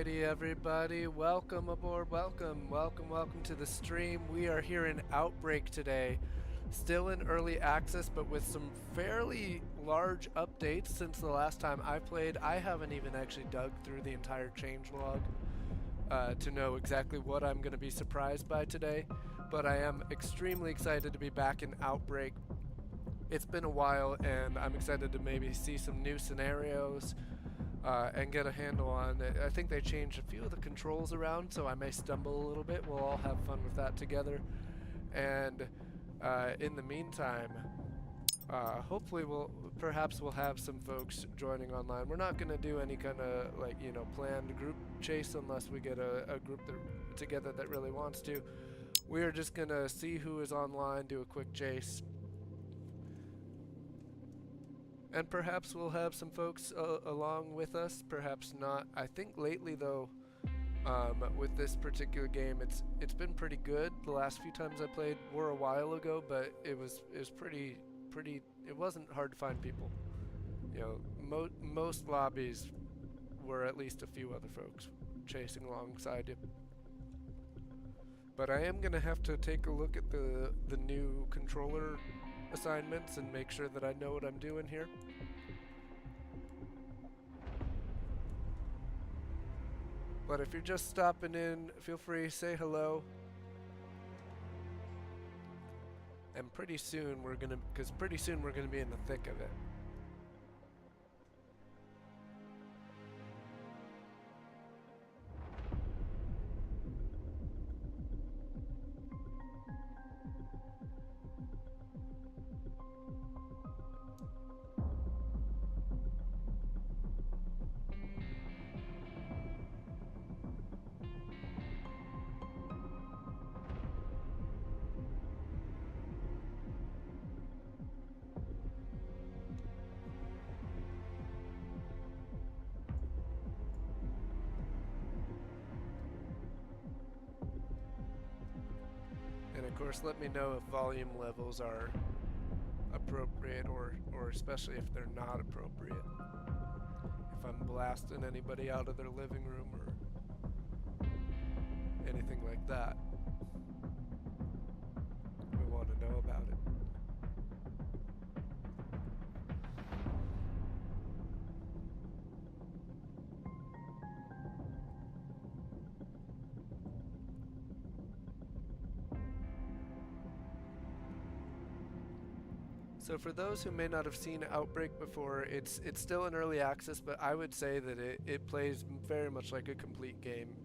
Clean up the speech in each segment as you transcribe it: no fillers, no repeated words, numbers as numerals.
Alrighty, everybody, welcome aboard, welcome to the stream. We are here in Outbreak today, still in early access, but with some fairly large updates since the last time I played. I haven't even actually dug through the entire changelog to know exactly what I'm going to be surprised by today, but I am extremely excited to be back in Outbreak. It's been a while, and I'm excited to maybe see some new scenarios, and get a handle on it. I think they changed a few of the controls around, so I may stumble a little bit. We'll all have fun with that together. And in the meantime, hopefully perhaps we'll have some folks joining online. We're not going to do any kind of planned group chase unless we get a group together that really wants to. We are just going to see who is online, do a quick chase. And perhaps we'll have some folks along with us, perhaps not. I think lately though, with this particular game, it's been pretty good. The last few times I played were a while ago, but it was pretty. It wasn't hard to find people. You know, most lobbies were at least a few other folks chasing alongside you. But I am gonna have to take a look at the new controller assignments and make sure that I know what I'm doing here. But if you're just stopping in, feel free, say hello. And pretty soon we're gonna be in the thick of it. And of course, let me know if volume levels are appropriate or especially if they're not appropriate. If I'm blasting anybody out of their living room or anything like that. We want to know about it. So for those who may not have seen Outbreak before, it's still in early access, but I would say that it plays very much like a complete game.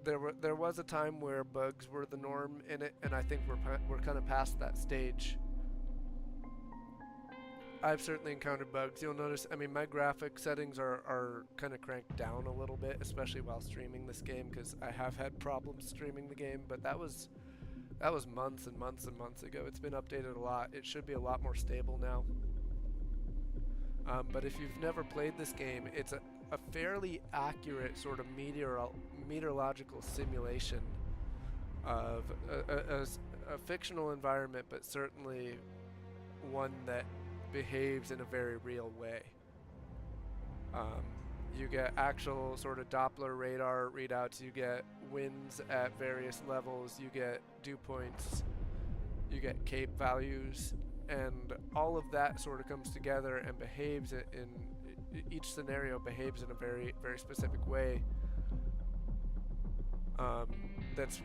There was a time where bugs were the norm in it, and I think we're kind of past that stage. I've certainly encountered bugs. You'll notice, I mean, my graphic settings are kind of cranked down a little bit, especially while streaming this game, because I have had problems streaming the game, but that was months and months and months ago. It's been updated a lot. It should be a lot more stable now. But if you've never played this game, it's a fairly accurate sort of meteorological simulation of a fictional environment, but certainly one that behaves in a very real way. You get actual sort of Doppler radar readouts, you get winds at various levels, you get dew points, you get cape values, and all of that sort of comes together and behaves each scenario behaves in a very, very specific way that's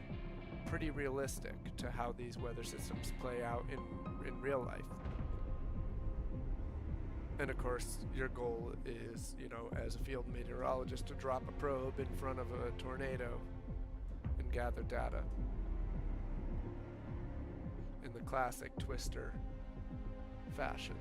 pretty realistic to how these weather systems play out in real life. And of course, your goal is, you know, as a field meteorologist, to drop a probe in front of a tornado and gather data in the classic Twister fashion.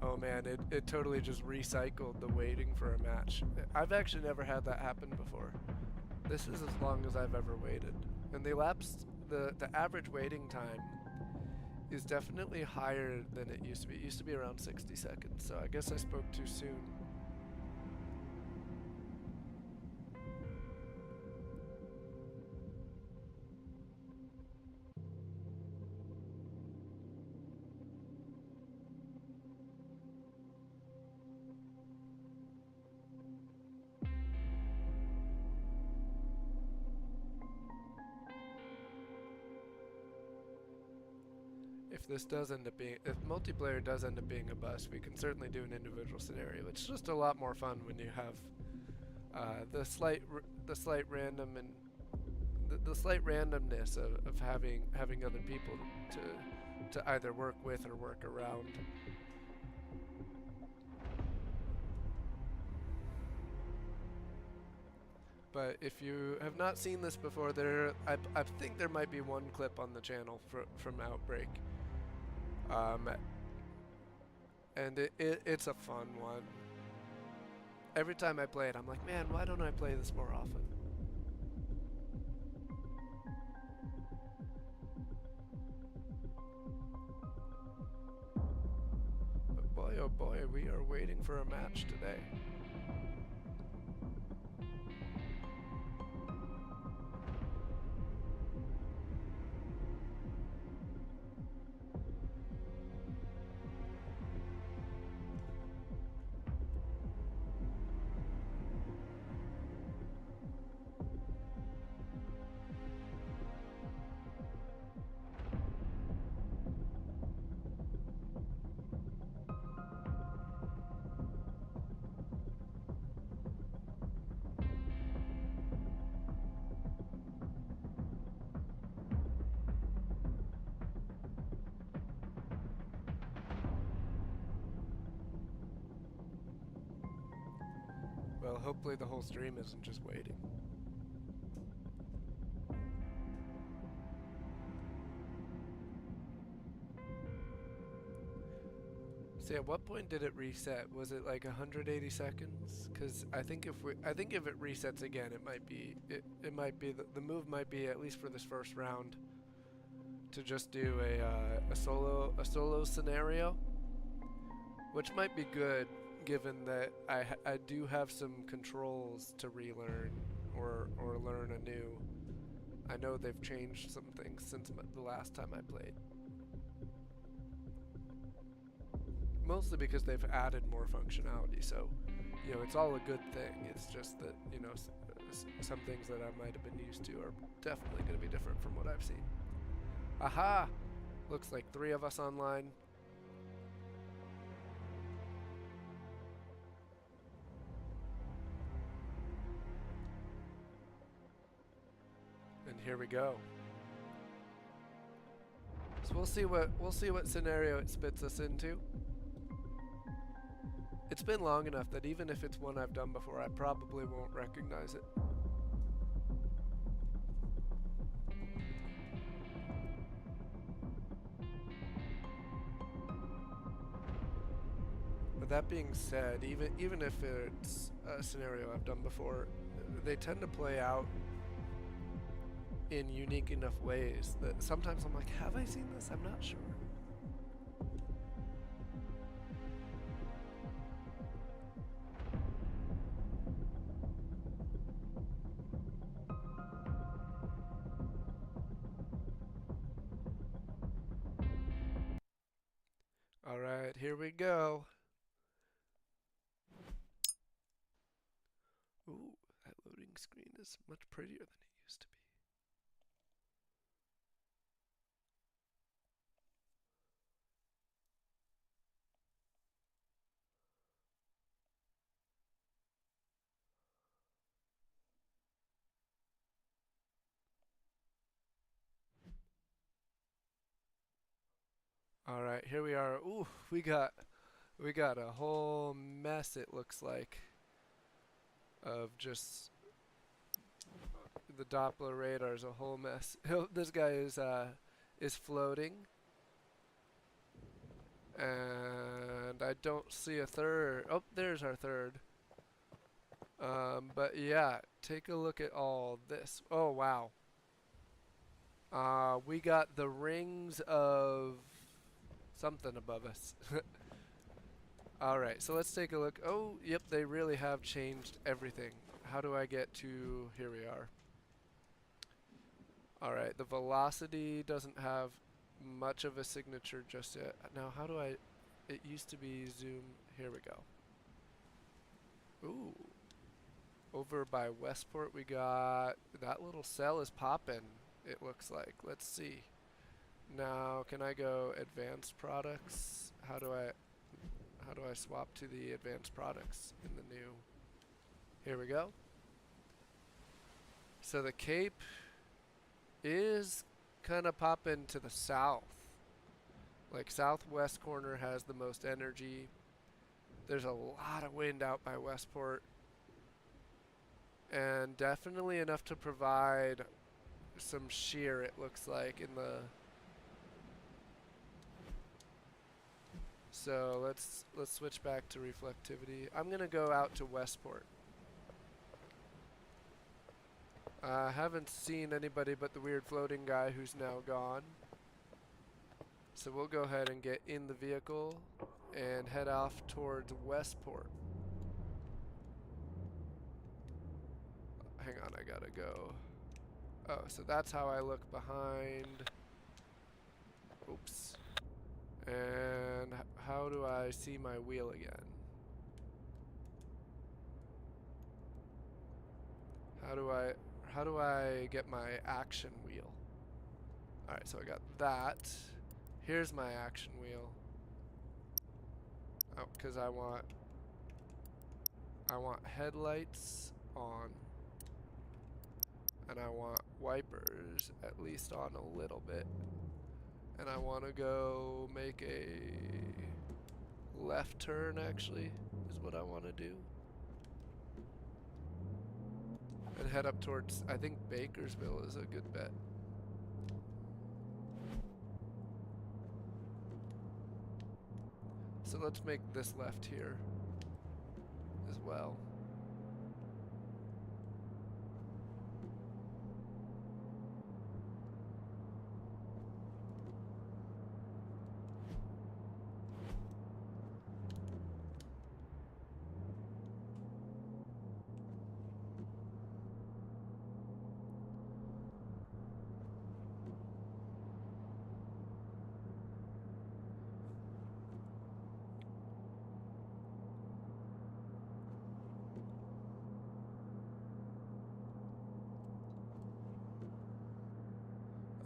Oh man, it totally just recycled the waiting for a match. I've actually never had that happen before. This is as long as I've ever waited. And the average waiting time is definitely higher than it used to be. It used to be around 60 seconds, so I guess I spoke too soon. this does end up being, if multiplayer does end up being a bust, we can certainly do an individual scenario. It's just a lot more fun when you have the slight random and the slight randomness of having other people to either work with or work around. But if you have not seen this before, I think there might be one clip on the channel from Outbreak. And it's a fun one. Every time I play it, I'm like, man, why don't I play this more often? But boy, oh boy, we are waiting for a match today. Well, hopefully the whole stream isn't just waiting. See, at what point did it reset? Was it like 180 seconds? Because I think if it resets again, it might be the move might be, at least for this first round, to just do a solo scenario, which might be good given that I do have some controls to relearn or learn anew. I know they've changed some things since the last time I played. Mostly because they've added more functionality, so, you know, it's all a good thing. It's just that, you know, some things that I might have been used to are definitely going to be different from what I've seen. Aha! Looks like 3 of us online. And here we go. So we'll see what scenario it spits us into. It's been long enough that even if it's one I've done before, I probably won't recognize it. But that being said, even if it's a scenario I've done before, they tend to play out in unique enough ways that sometimes I'm like, have I seen this? I'm not sure. Alright, here we go. Ooh, that loading screen is much prettier than it used to be. Alright, here we are. Ooh, we got a whole mess, it looks like, of just the Doppler radar is a whole mess. This guy is floating, and I don't see a third. Oh, there's our third. But yeah, take a look at all this. Oh wow. We got the rings of something above us. Alright, so let's take a look. Oh, yep, they really have changed everything. How do I get to... Here we are. Alright, the velocity doesn't have much of a signature just yet. Now, how do I... It used to be zoom... Here we go. Ooh. Over by Westport, we got... That little cell is popping, it looks like. Let's see. Now, can I go advanced products? How do I swap to the advanced products in the new? Here we go. So the Cape is kind of popping to the south. Like southwest corner has the most energy. There's a lot of wind out by Westport. And definitely enough to provide some shear, it looks like, in the... So let's switch back to reflectivity. I'm gonna go out to Westport. I haven't seen anybody but the weird floating guy who's now gone. So we'll go ahead and get in the vehicle and head off towards Westport. Hang on, I gotta go. Oh, so that's how I look behind. Oops. And how do I see my wheel again? How do I get my action wheel? Alright, so I got that. Here's my action wheel. Oh, because I want headlights on. And I want wipers at least on a little bit. And I want to go make a left turn, actually, is what I want to do. And head up towards, I think Bakersville is a good bet. So let's make this left here as well.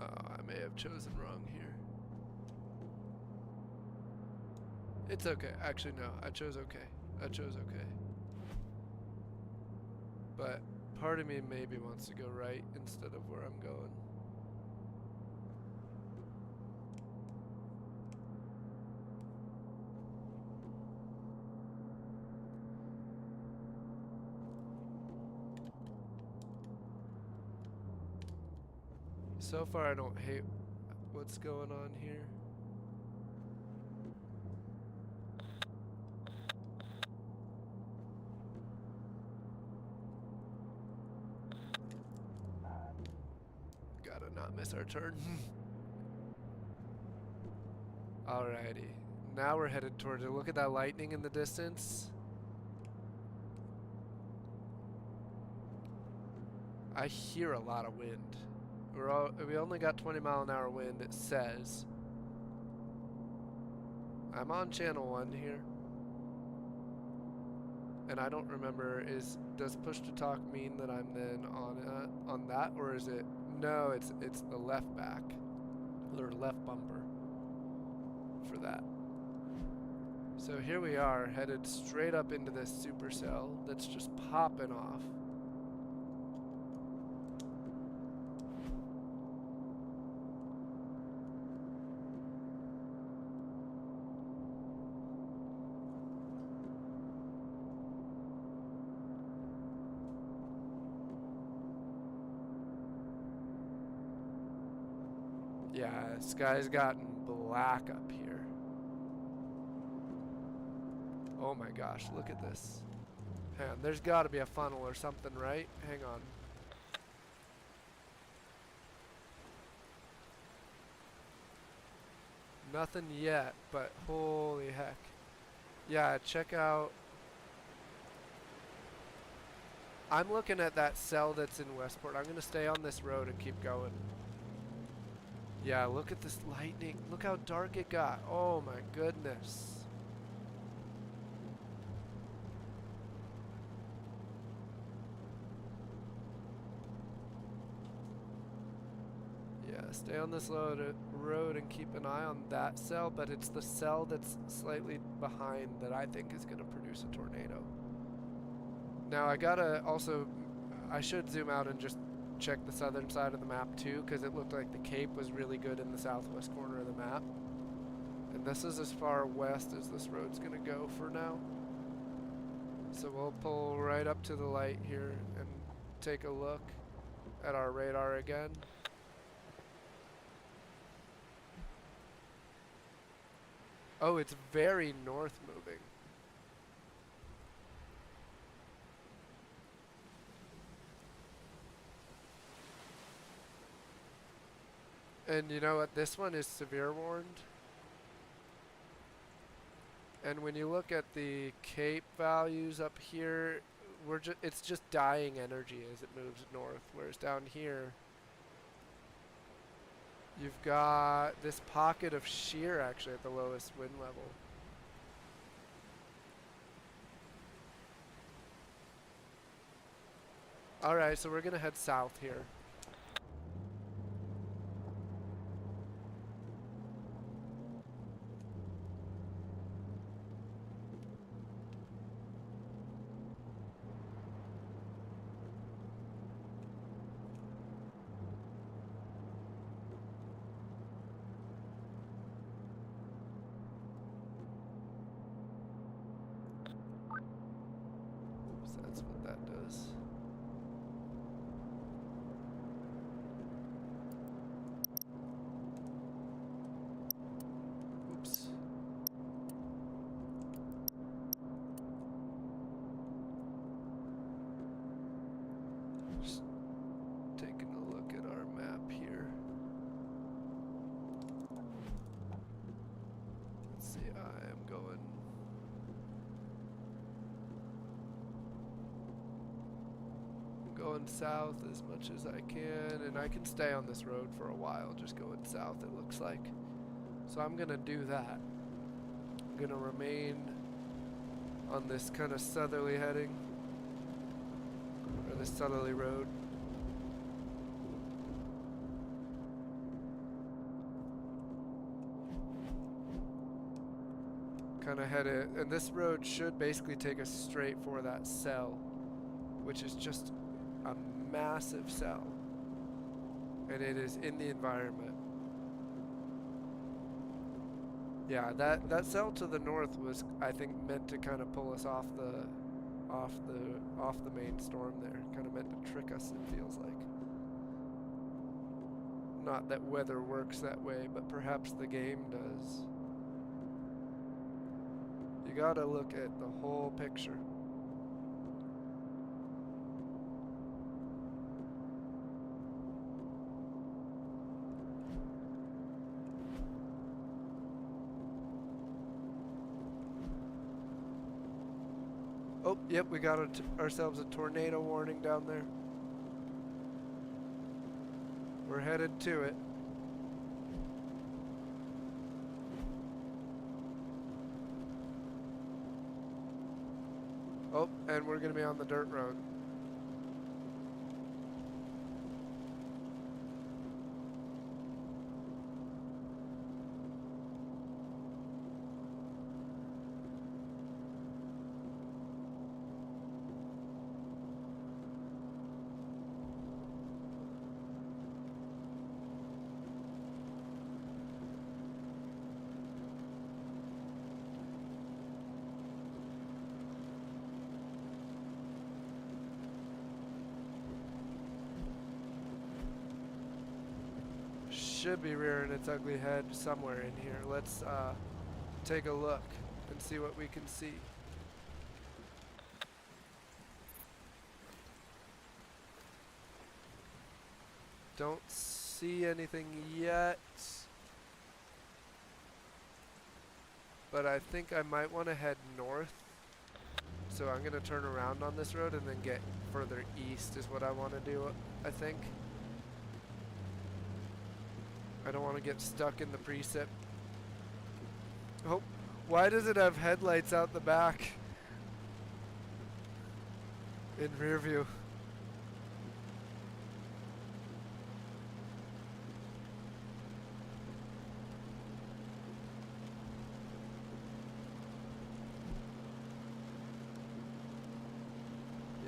I may have chosen wrong here. It's okay. Actually, no. I chose okay. I chose okay. But part of me maybe wants to go right instead of where I'm going. So far, I don't hate what's going on here. Gotta not miss our turn. Alrighty. Now we're headed towards it. Look at that lightning in the distance. I hear a lot of wind. We only got 20-mile-an-hour wind, it says. I'm on channel 1 here. And I don't remember, does push to talk mean that I'm then on that, or is it? No, it's the left back or left bumper for that. So here we are, headed straight up into this supercell that's just popping off. Yeah, sky's gotten black up here. Oh my gosh, look at this. Hang on, there's gotta be a funnel or something, right? Hang on. Nothing yet, but holy heck. Yeah, check out. I'm looking at that cell that's in Westport. I'm gonna stay on this road and keep going. Yeah, look at this lightning. Look how dark it got. Oh my goodness. Yeah, stay on this road road and keep an eye on that cell, but it's the cell that's slightly behind that I think is going to produce a tornado. Now I gotta also, I should zoom out and just check the southern side of the map too, because it looked like the Cape was really good in the southwest corner of the map. And this is as far west as this road's going to go for now. So we'll pull right up to the light here and take a look at our radar again. Oh, it's very north moving. And you know what? This one is severe warned. And when you look at the Cape values up here, it's just dying energy as it moves north. Whereas down here, you've got this pocket of shear actually at the lowest wind level. Alright, so we're gonna head south here. Oops, that's what that does. Oops. Just taking a look at our map here. Let's see, I am going south as much as I can, and I can stay on this road for a while just going south, it looks like. So I'm gonna do that. I'm gonna remain on this kind of southerly heading, or this southerly road. Kind of head it, and this road should basically take us straight for that cell, which is just a massive cell, and it is in the environment. Yeah, that cell to the north was, I think, meant to kind of pull us off the main storm there. Kind of meant to trick us, it feels like. Not that weather works that way, but perhaps the game does. You gotta look at the whole picture. Oh, yep, we got ourselves a tornado warning down there. We're headed to it. Oh, and we're going to be on the dirt road. Should be rearing its ugly head somewhere in here. Let's take a look and see what we can see. Don't see anything yet, but I think I might want to head north. So I'm going to turn around on this road and then get further east is what I want to do, I think. I don't want to get stuck in the precip. Oh, why does it have headlights out the back in rear view?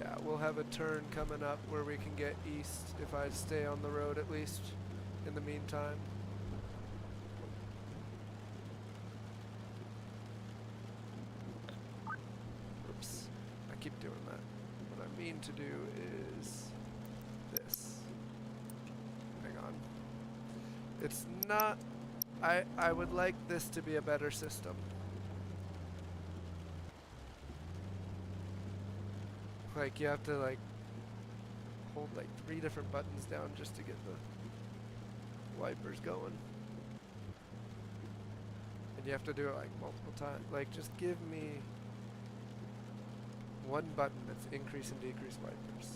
Yeah, we'll have a turn coming up where we can get east if I stay on the road at least in the meantime. Oops, I keep doing that. What I mean to do is this. Hang on. It's not, I would like this to be a better system. Like you have to like hold like 3 different buttons down just to get the wipers going. And you have to do it like multiple times. Like just give me one button that's increase and decrease wipers.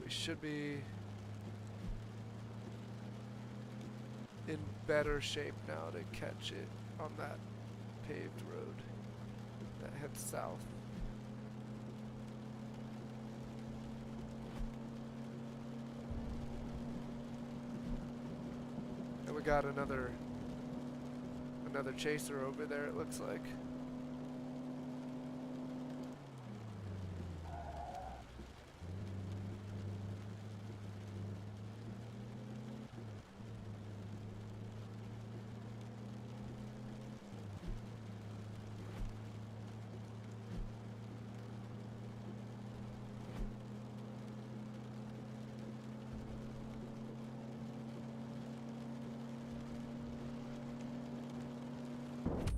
We should be in better shape now to catch it on that paved road that heads south. And we got another chaser over there, it looks like.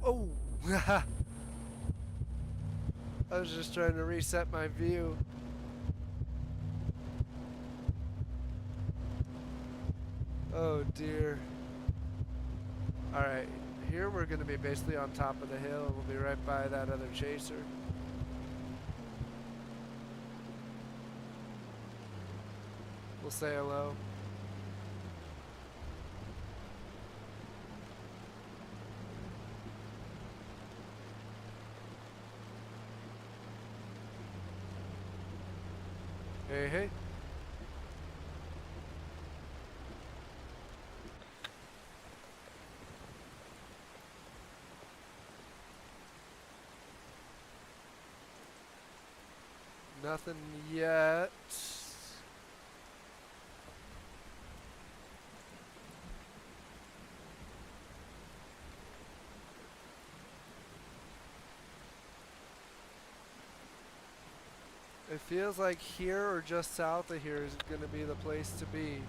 Oh! I was just trying to reset my view. Oh dear. Alright, here we're going to be basically on top of the hill. We'll be right by that other chaser. We'll say hello. Hey, hey. Nothing yet. It feels like here or just south of here is going to be the place to be.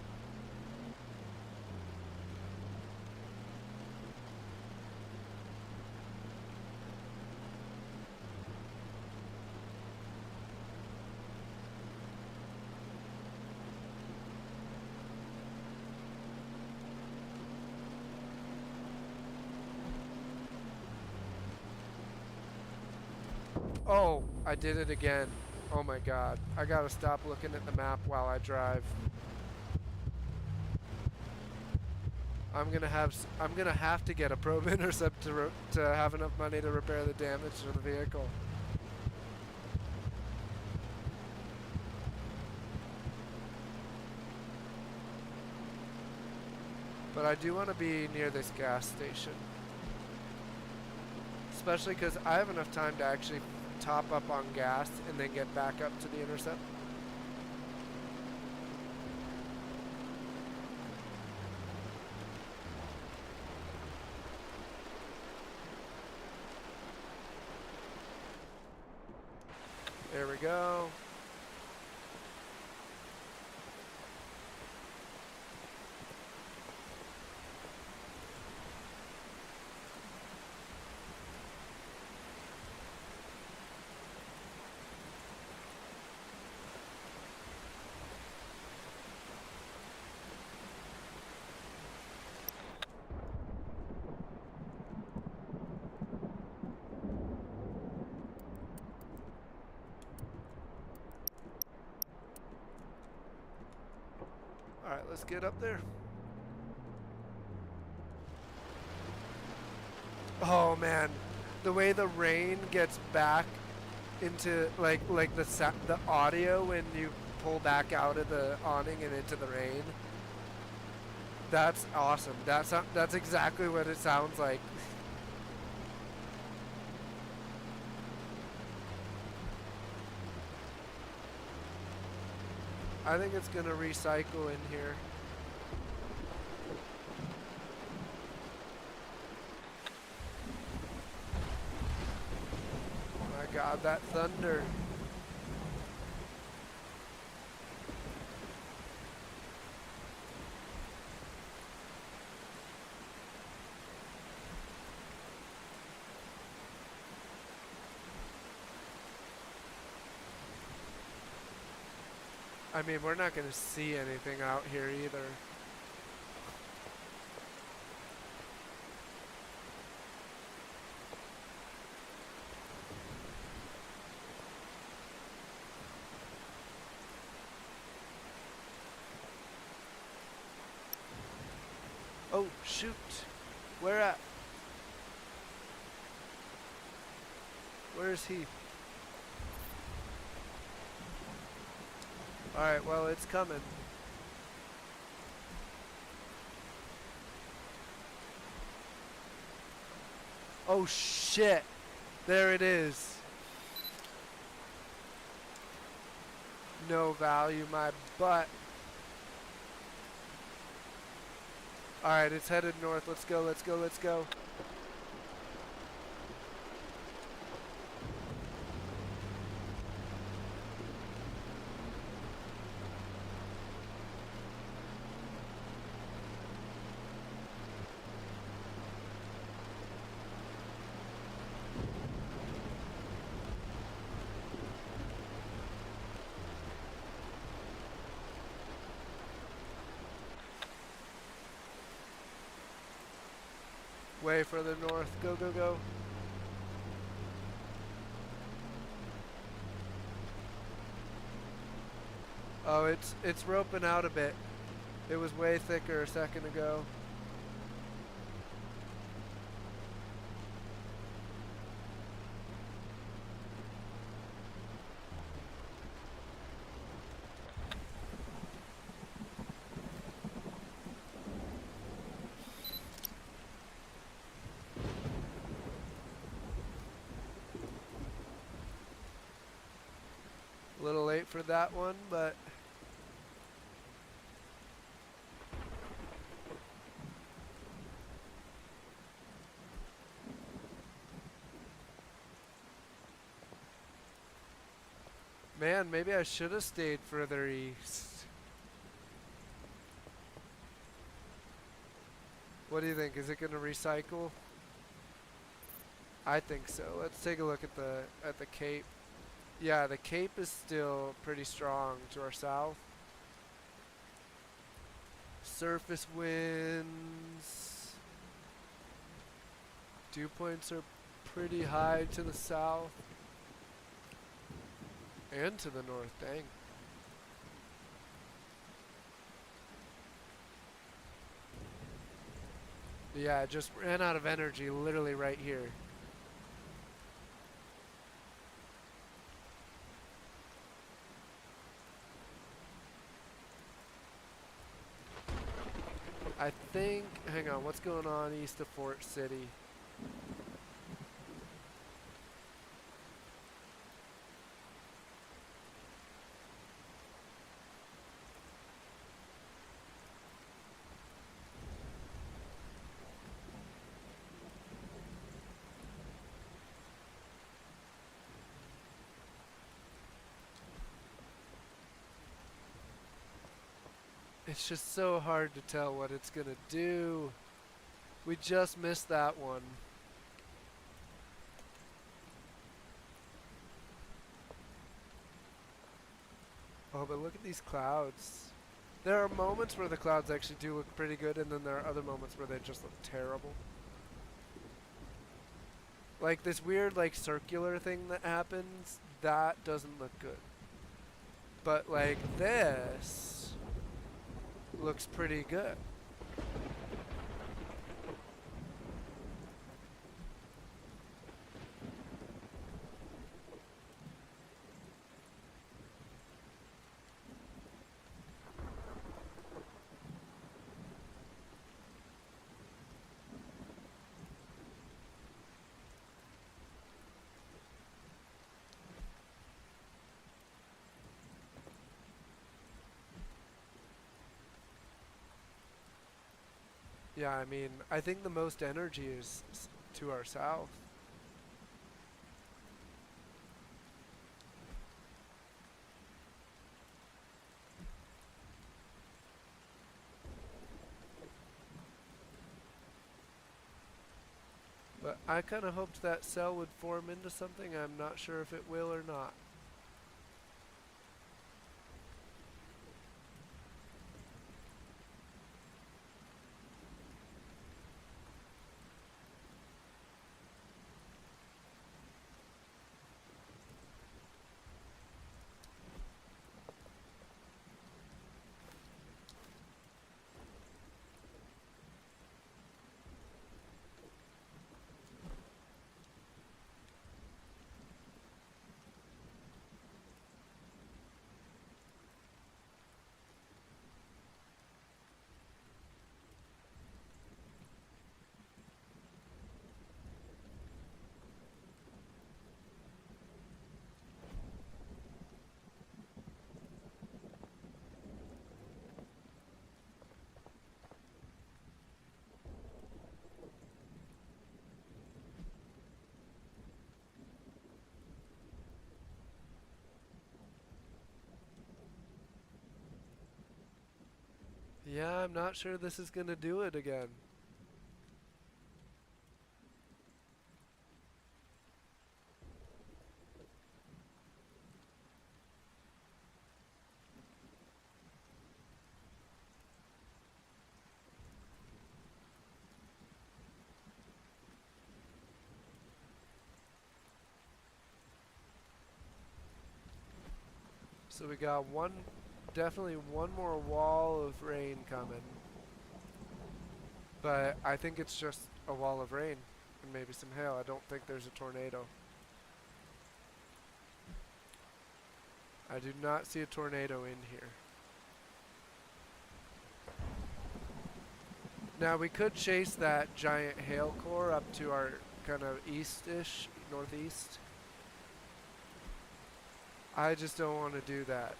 Oh, I did it again. Oh my god. I gotta stop looking at the map while I drive. I'm gonna have to get a probe intercept to have enough money to repair the damage to the vehicle. But I do want to be near this gas station. Especially because I have enough time to actually top up on gas and then get back up to the intercept. There we go. Alright, let's get up there. Oh man, the way the rain gets back into like the audio when you pull back out of the awning and into the rain. That's awesome. That's exactly what it sounds like. I think it's gonna recycle in here. Oh my God, that thunder. I mean, we're not gonna see anything out here either. Oh, shoot. Where at? Where is he? Alright, well, it's coming. Oh, shit. There it is. No value, my butt. Alright, it's headed north. Let's go, let's go, let's go. Way further north. Go, go, go. Oh, it's roping out a bit. It was way thicker a second ago. A little late for that one, but man, maybe I should have stayed further east. What do you think? Is it going to recycle? I think so. Let's take a look at the Cape. Yeah, the Cape is still pretty strong to our south. Surface winds. Dew points are pretty high to the south. And to the north, dang. Yeah, just ran out of energy literally right here. I think, hang on, what's going on east of Fort City? It's just so hard to tell what it's gonna do. We just missed that one. Oh, but look at these clouds. There are moments where the clouds actually do look pretty good, and then there are other moments where they just look terrible. Like this weird, like, circular thing that happens, that doesn't look good. But like this looks pretty good. Yeah, I mean, I think the most energy is to our south. But I kind of hoped that cell would form into something. I'm not sure if it will or not. Yeah, I'm not sure this is going to do it again. So we got definitely one more wall of rain coming. But I think it's just a wall of rain and maybe some hail. I don't think there's a tornado. I do not see a tornado in here. Now we could chase that giant hail core up to our kind of east-ish, northeast. I just don't want to do that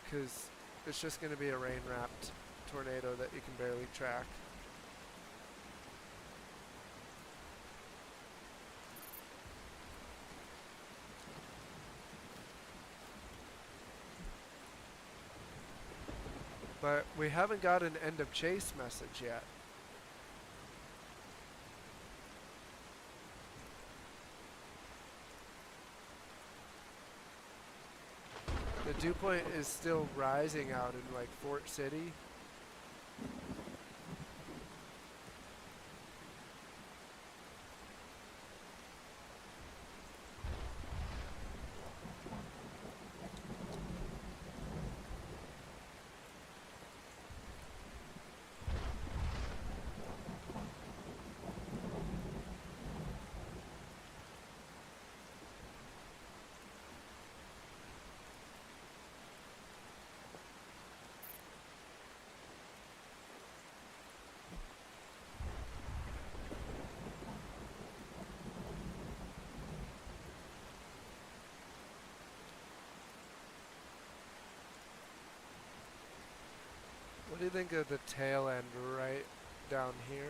because it's just going to be a rain-wrapped tornado that you can barely track. But we haven't got an end of chase message yet. The dew point is still rising out in like Fort City. What do you think of the tail end right down here?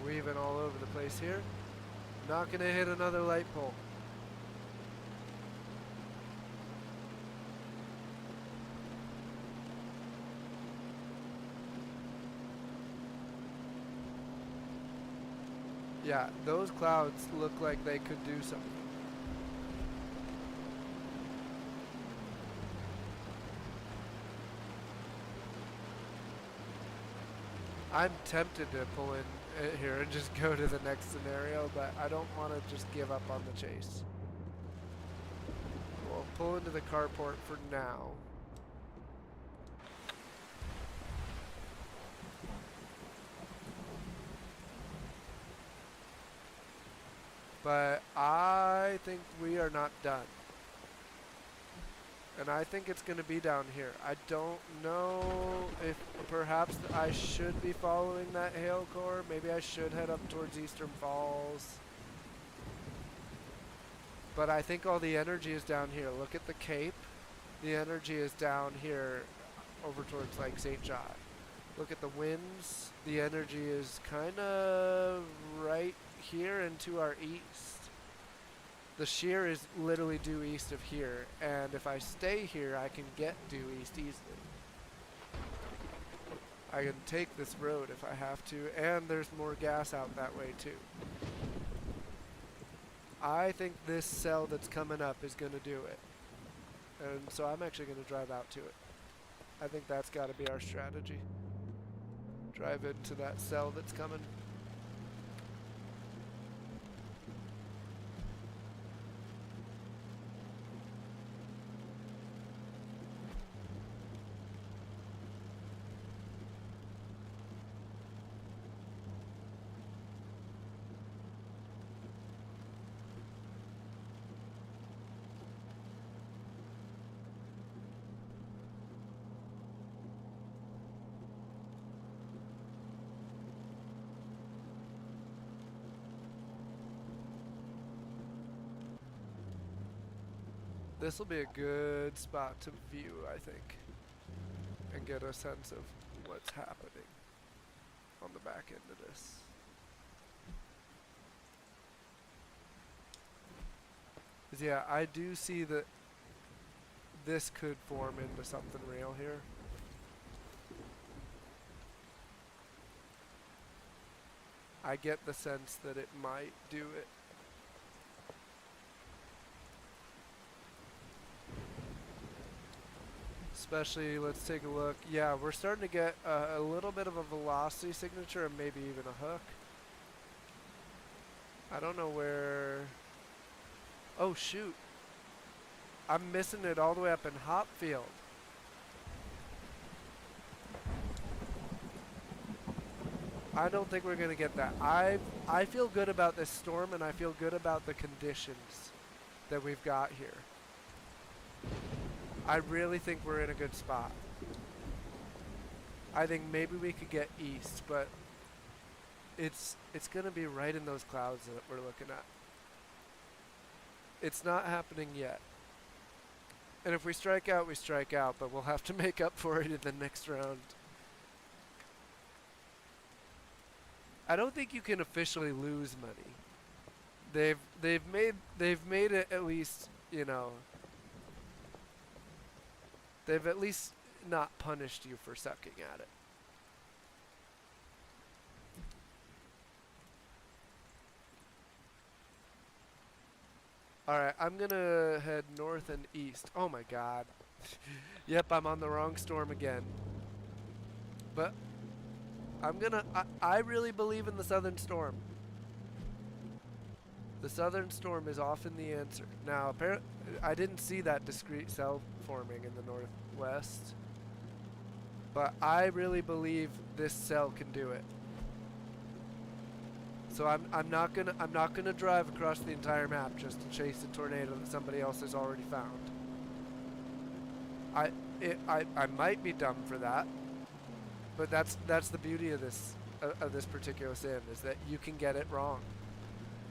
Weaving all over the place here. Not gonna hit another light pole. Yeah, those clouds look like they could do something. I'm tempted to pull in here and just go to the next scenario, but I don't want to just give up on the chase. We'll pull into the carport for now. But I think we are not done. And I think it's going to be down here. I don't know if perhaps I should be following that hail core. Maybe I should head up towards Eastern Falls. But I think all the energy is down here. Look at the Cape. The energy is down here over towards like St. John. Look at the winds. The energy is kind of right here and to our east. The shear is literally due east of here, and if I stay here, I can get due east easily. I can take this road if I have to, and there's more gas out that way too. I think this cell that's coming up is going to do it. And so I'm actually going to drive out to it. I think that's got to be our strategy. Drive into that cell that's coming. This will be a good spot to view, I think, and get a sense of what's happening on the back end of this. 'Cause yeah, I do see that this could form into something real here. I get the sense that it might do it. Especially, let's take a look. Yeah, we're starting to get a little bit of a velocity signature and maybe even a hook. I don't know where... Oh, shoot. I'm missing it all the way up in Hopfield. I don't think we're going to get that. I feel good about this storm, and I feel good about the conditions that we've got here. I really think we're in a good spot. I think maybe we could get east, but it's going to be right in those clouds that we're looking at. It's not happening yet. And if we strike out, we strike out, but we'll have to make up for it in the next round. I don't think you can officially lose money. They've made it at least, you know, they've at least not punished you for sucking at it. Alright, I'm gonna head north and east. Oh my god. Yep, I'm on the wrong storm again. But I really believe in the southern storm. The southern storm is often the answer. Now, apparently, I didn't see that discrete cell forming in the northwest, but I really believe this cell can do it. So I'm not gonna drive across the entire map just to chase a tornado that somebody else has already found. I might be dumb for that, but that's the beauty of this particular sim, is that you can get it wrong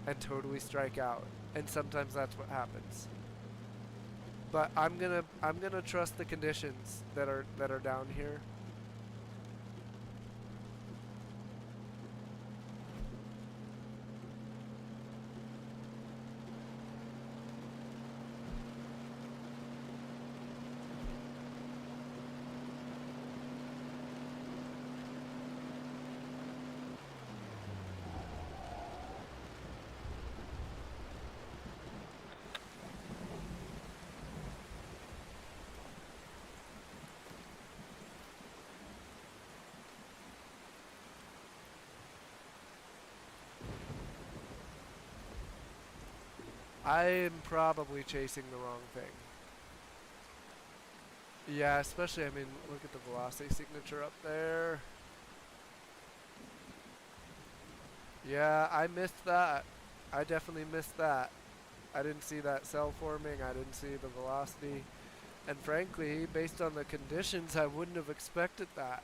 and totally strike out, and sometimes that's what happens. But I'm gonna trust the conditions that are down here. I am probably chasing the wrong thing. Yeah, especially, I mean, look at the velocity signature up there. Yeah, I missed that. I definitely missed that. I didn't see that cell forming. I didn't see the velocity. And frankly, based on the conditions, I wouldn't have expected that.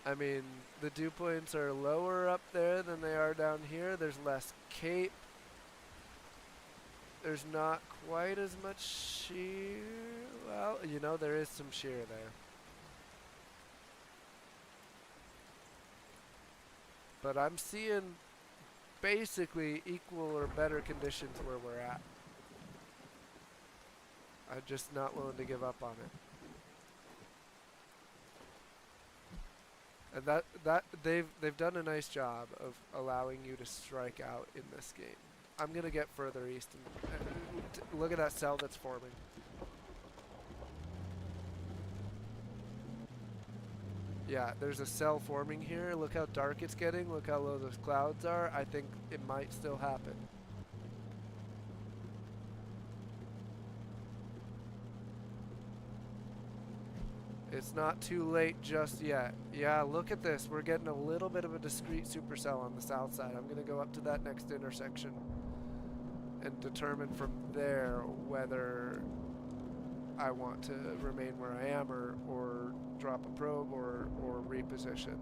I mean, the dew points are lower up there than they are down here. There's less cape. There's not quite as much shear. Well, you know, there is some shear there. But I'm seeing basically equal or better conditions where we're at. I'm just not willing to give up on it. And that they've done a nice job of allowing you to strike out in this game. I'm gonna get further east and look at that cell that's forming. Yeah, there's a cell forming here. Look how dark it's getting. Look how low those clouds are. I think it might still happen. It's not too late just yet. Yeah, look at this. We're getting a little bit of a discrete supercell on the south side. I'm going to go up to that next intersection and determine from there whether I want to remain where I am or drop a probe or reposition.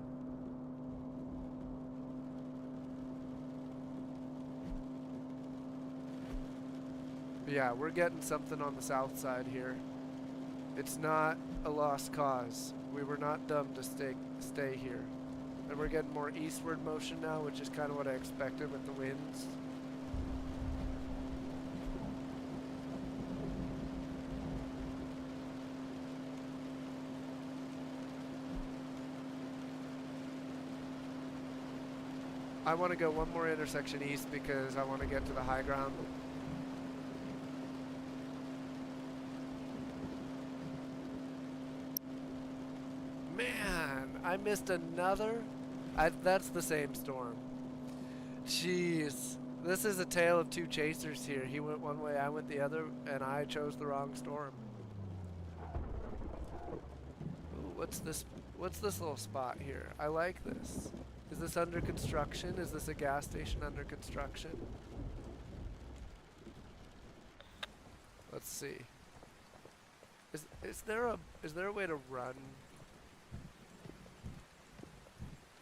Yeah, we're getting something on the south side here. It's not a lost cause. We were not dumb to stay here. And we're getting more eastward motion now, which is kind of what I expected with the winds. I want to go one more intersection east because I want to get to the high ground. Man, I missed another. That's the same storm. Jeez. This is a tale of two chasers here. He went one way, I went the other, and I chose the wrong storm. Ooh, what's this little spot here? I like this. Is this under construction? Is this a gas station under construction? Let's see. Is there a way to run?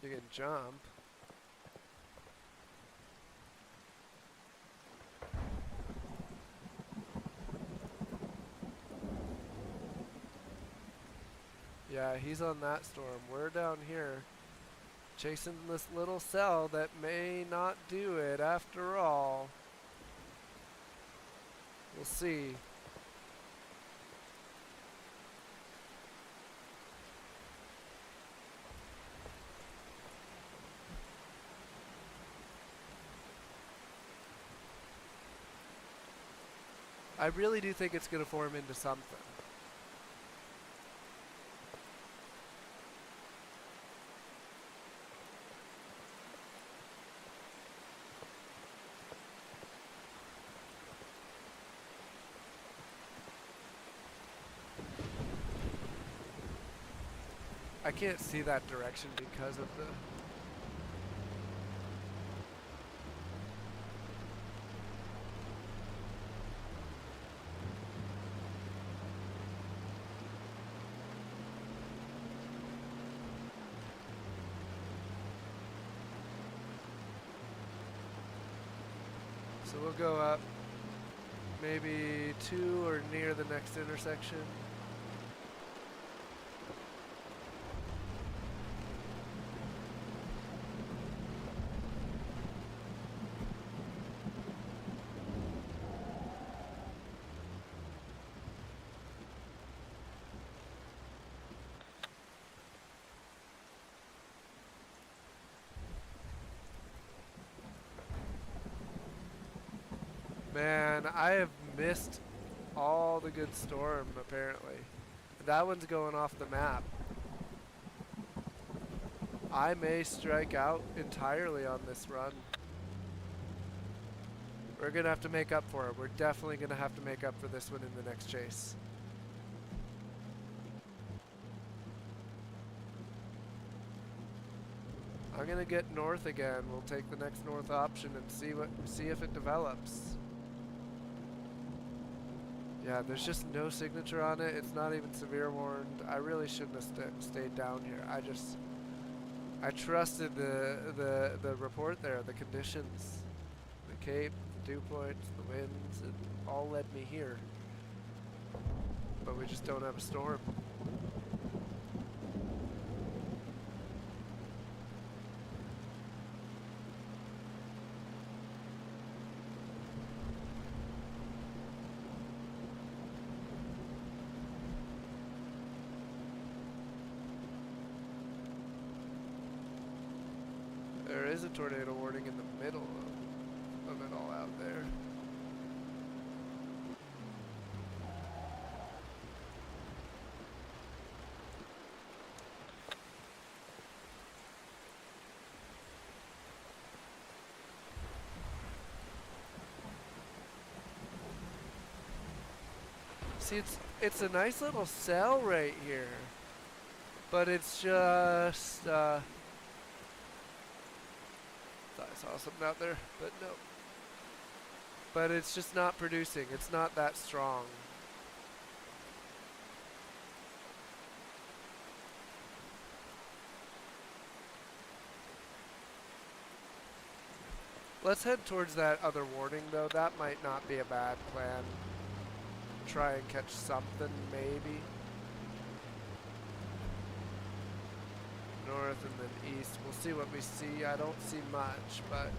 You can jump. Yeah, he's on that storm. We're down here chasing this little cell that may not do it after all. We'll see. I really do think it's going to form into something. I can't see that direction because of the... So we'll go up maybe to or near the next intersection. Man, I have missed all the good storm, apparently. That one's going off the map. I may strike out entirely on this run. We're going to have to make up for it. We're definitely going to have to make up for this one in the next chase. I'm going to get north again. We'll take the next north option and see if it develops. Yeah, there's just no signature on it. It's not even severe warned. I really shouldn't have stayed down here. I trusted the report there, the conditions, the cape, the dew points, the winds. It all led me here. But we just don't have a storm. There is a tornado warning in the middle of it all out there. See, it's a nice little cell right here, but it's just thought I saw something out there, but no. But it's just not producing. It's not that strong. Let's head towards that other warning, though. That might not be a bad plan. Try and catch something, maybe. North and then east. We'll see what we see. I don't see much, but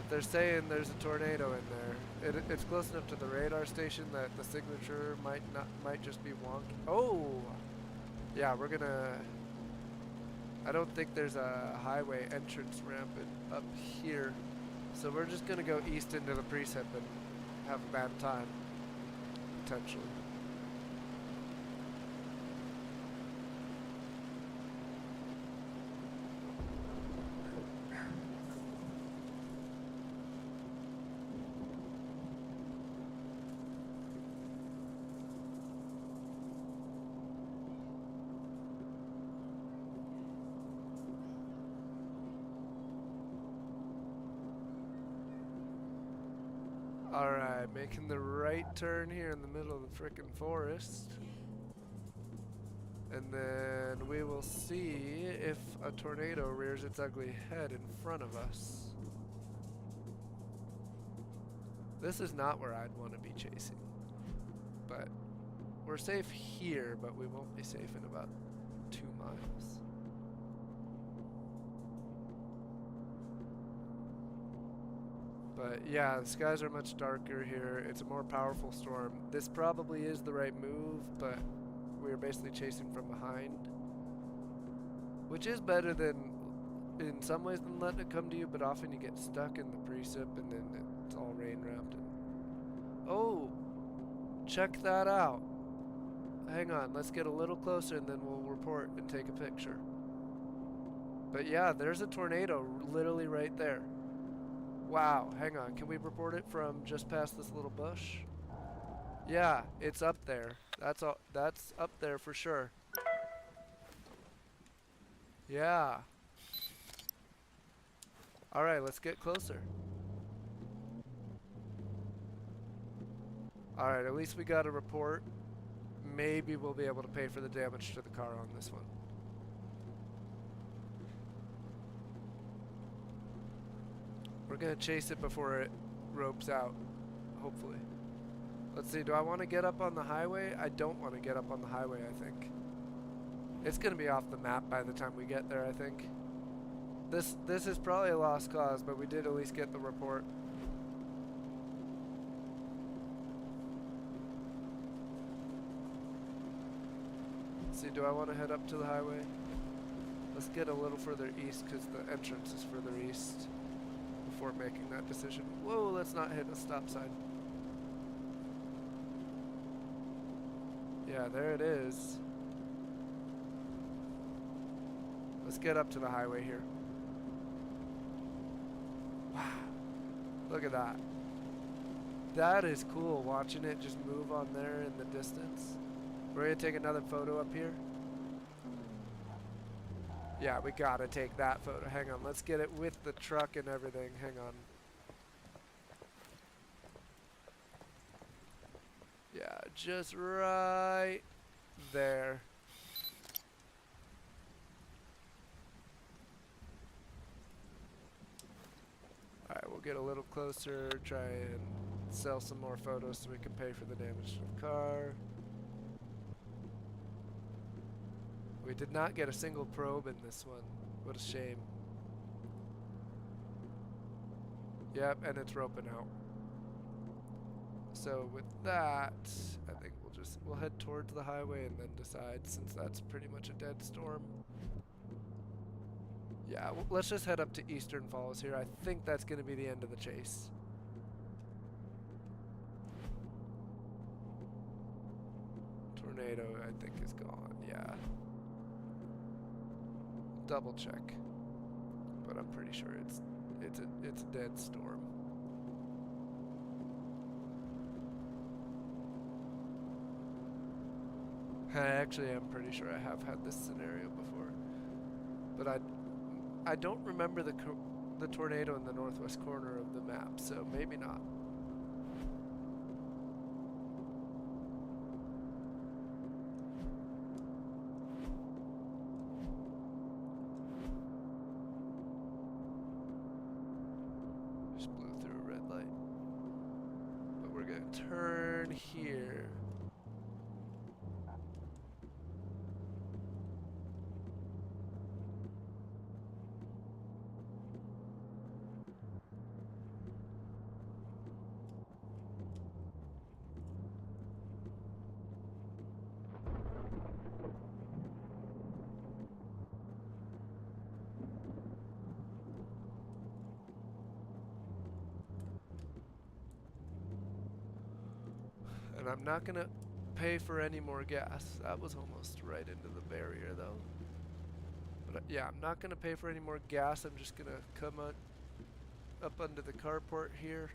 they're saying there's a tornado in there. It's close enough to the radar station that the signature might just be wonky. Oh, yeah, we're gonna. I don't think there's a highway entrance ramp up here, so we're just gonna go east into the precip and have a bad time, potentially. Alright, making the right turn here in the middle of the frickin' forest. And then we will see if a tornado rears its ugly head in front of us. This is not where I'd want to be chasing. But we're safe here, but we won't be safe in about 2 miles. But yeah, the skies are much darker here. It's a more powerful storm. This probably is the right move, but we're basically chasing from behind. Which is better than, in some ways, than letting it come to you, but often you get stuck in the precip and then it's all rain wrapped. Oh, check that out. Hang on, let's get a little closer and then we'll report and take a picture. But yeah, there's a tornado literally right there. Wow, hang on, can we report it from just past this little bush? Yeah, it's up there. That's up there for sure. Yeah. Alright, let's get closer. Alright, at least we got a report. Maybe we'll be able to pay for the damage to the car on this one. We're gonna chase it before it ropes out, hopefully. Let's see, do I want to get up on the highway? I don't want to get up on the highway, I think. It's gonna be off the map by the time we get there, I think. This is probably a lost cause, but we did at least get the report. Let's see, do I want to head up to the highway? Let's get a little further east because the entrance is further east before making that decision. Whoa, let's not hit a stop sign. Yeah, there it is. Let's get up to the highway here. Wow. Look at that. That is cool, watching it just move on there in the distance. We're gonna take another photo up here. Yeah, we gotta take that photo. Hang on, let's get it with the truck and everything. Hang on. just right there. Alright, we'll get a little closer, try and sell some more photos so we can pay for the damage to the car. We did not get a single probe in this one. What a shame. Yep, and it's roping out. So with that, I think we'll head towards the highway and then decide, since that's pretty much a dead storm. Yeah, let's just head up to Eastern Falls here. I think that's going to be the end of the chase. Tornado, I think, is gone. Yeah. Double check, but I'm pretty sure it's a dead storm. I actually am pretty sure I have had this scenario before, but I don't remember the tornado in the northwest corner of the map, so maybe not. Just blew through a red light, but we're gonna turn here. And I'm not gonna pay for any more gas. That was almost right into the barrier though. But yeah, I'm not gonna pay for any more gas. I'm just gonna come up under the carport here.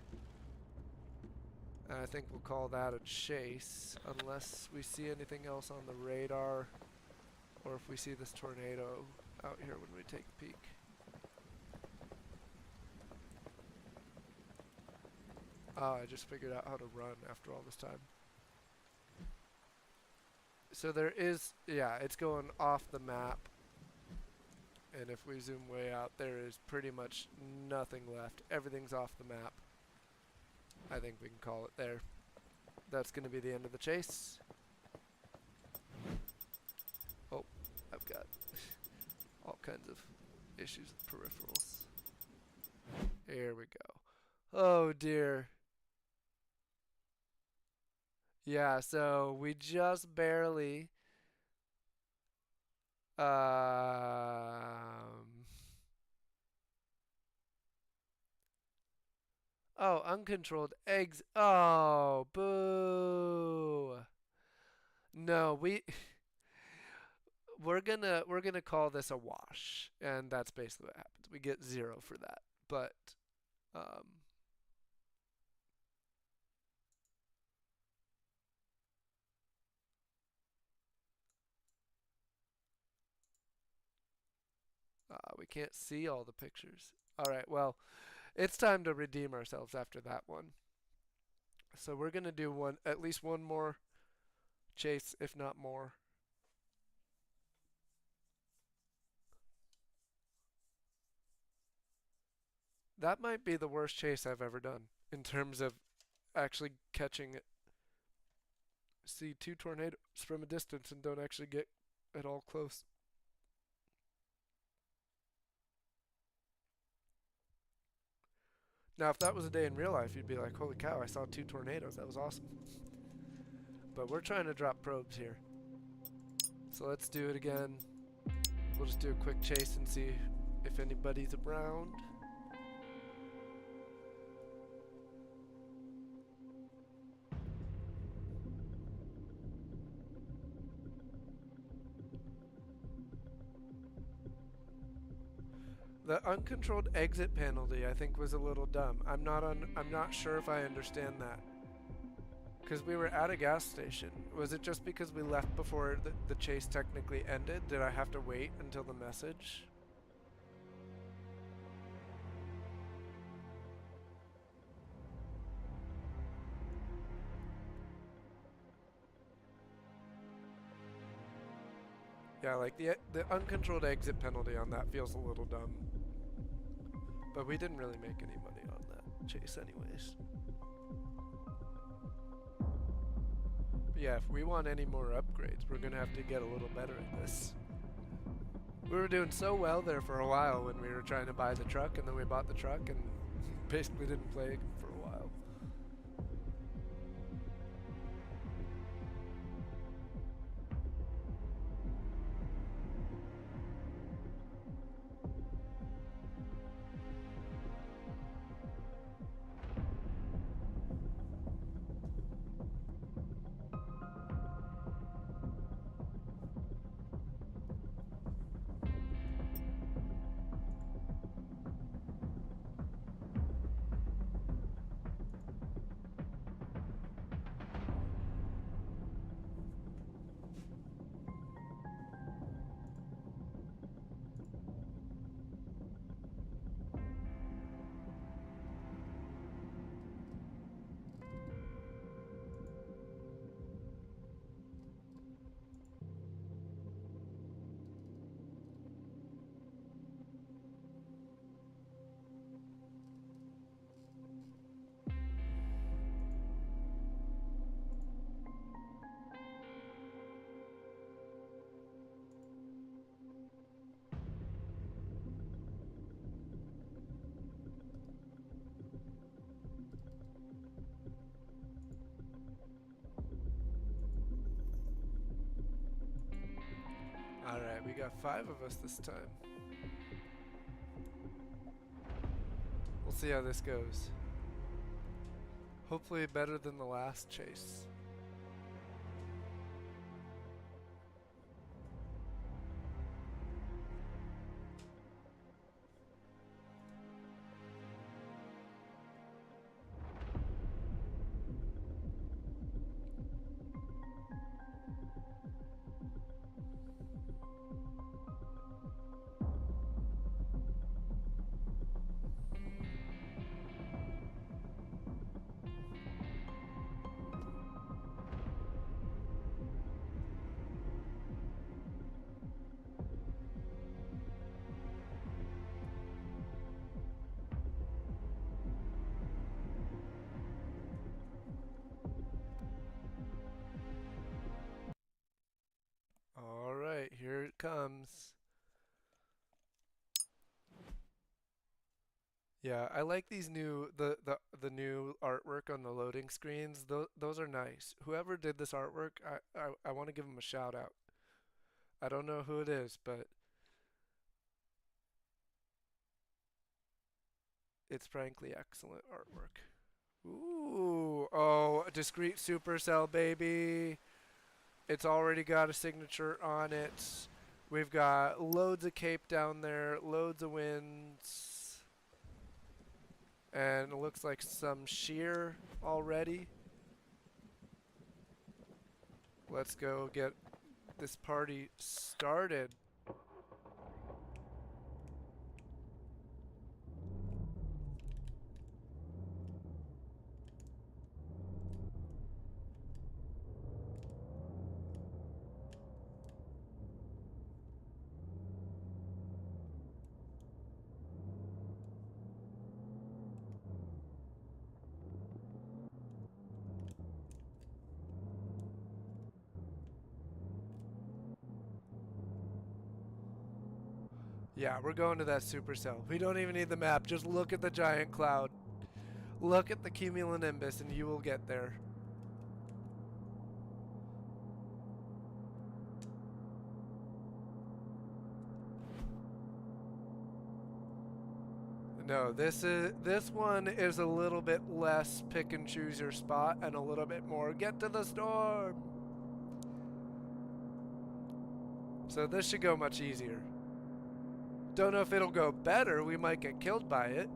And I think we'll call that a chase, unless we see anything else on the radar, or if we see this tornado out here when we take a peek. Oh, I just figured out how to run after all this time. So there is, yeah, it's going off the map. And if we zoom way out, there is pretty much nothing left. Everything's off the map. I think we can call it there. That's going to be the end of the chase. Oh, I've got all kinds of issues with peripherals. Here we go. Oh dear. Yeah, so we just barely oh, uncontrolled eggs. Oh, boo. No, we're gonna call this a wash, and that's basically what happens. We get 0 for that. But we can't see all the pictures. All right, well, it's time to redeem ourselves after that one. So we're gonna do at least one more chase, if not more. That might be the worst chase I've ever done in terms of actually catching it. See 2 tornadoes from a distance and don't actually get at all close. Now, if that was a day in real life, you'd be like, holy cow, I saw 2 tornadoes. That was awesome. But we're trying to drop probes here. So let's do it again. We'll just do a quick chase and see if anybody's around. The uncontrolled exit penalty, I think, was a little dumb. I'm not sure if I understand that. Because we were at a gas station. Was it just because we left before the chase technically ended? Did I have to wait until the message? Yeah, like the uncontrolled exit penalty on that feels a little dumb. But we didn't really make any money on that chase anyways. But yeah, if we want any more upgrades, we're gonna have to get a little better at this. We were doing so well there for a while when we were trying to buy the truck, and then we bought the truck and basically didn't play for a while. Alright, we got 5 of us this time. We'll see how this goes. Hopefully better than the last chase. Alright, here it comes. Yeah, I like these new the new artwork on the loading screens. Those are nice. Whoever did this artwork, I want to give them a shout out. I don't know who it is, but it's frankly excellent artwork. Ooh, oh, a discrete supercell, baby. It's already got a signature on it. We've got loads of cape down there, loads of winds, and it looks like some shear already. Let's go get this party started. Yeah, we're going to that supercell. We don't even need the map. Just look at the giant cloud. Look at the cumulonimbus and you will get there. No, this one is a little bit less pick and choose your spot and a little bit more get to the storm. So this should go much easier. Don't know if it'll go better. We might get killed by it,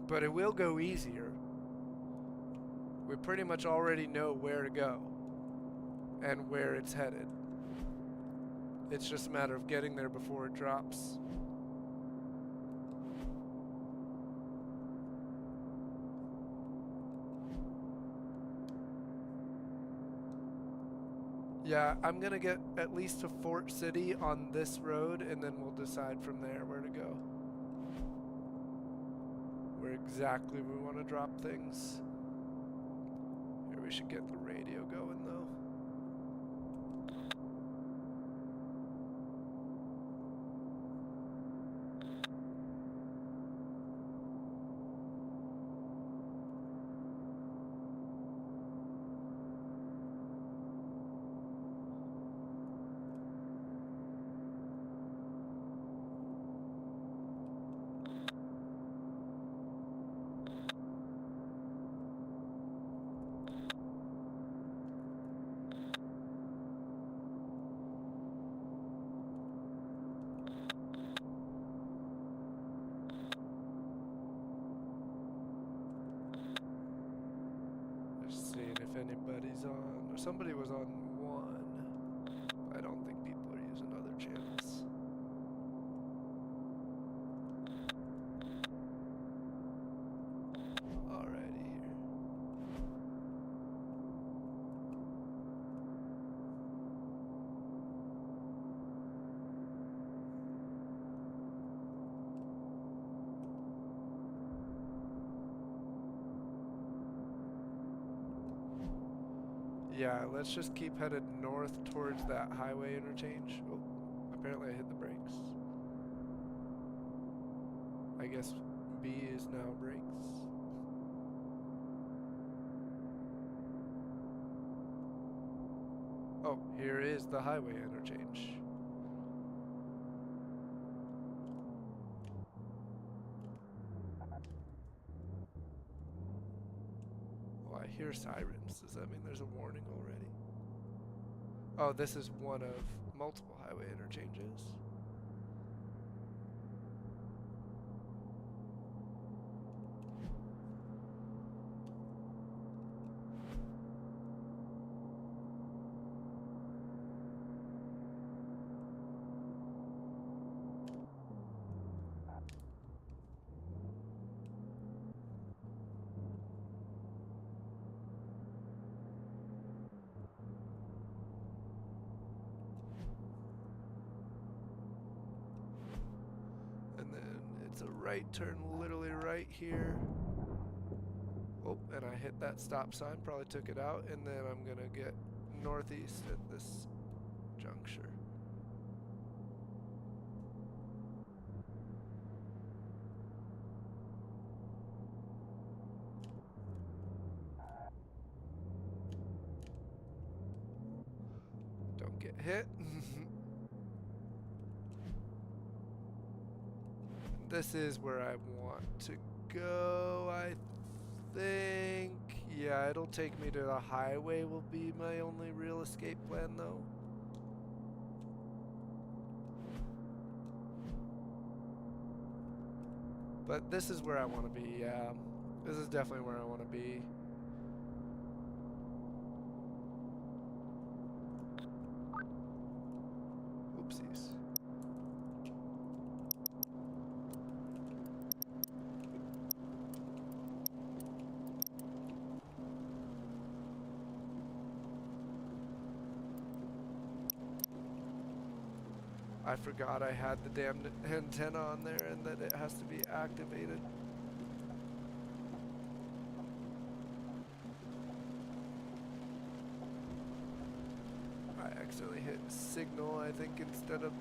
but it will go easier. We pretty much already know where to go and where it's headed. It's just a matter of getting there before it drops. Yeah, I'm gonna get at least to Fort City on this road, and then we'll decide from there where to go. Where exactly we want to drop things. Here, we should get the radio going, though. Seeing if anybody's on, or somebody was on one. I don't think people are using other channels. Alrighty here. Yeah, let's just keep headed north towards that highway interchange. Oh, apparently I hit the brakes. I guess B is now brakes. Oh, here is the highway interchange. Oh, I hear sirens. Does that mean there's a warning already? Oh, this is one of multiple highway interchanges. It's a right turn, literally right here. Oh, and I hit that stop sign, probably took it out, and then I'm gonna get northeast at this juncture. Don't get hit. This is where I want to go, I think. Yeah, it'll take me to the highway will be my only real escape plan, though. But this is where I want to be, yeah. This is definitely where I want to be. Oopsies. I forgot I had the damn antenna on there and that it has to be activated. I accidentally hit signal, I think, instead of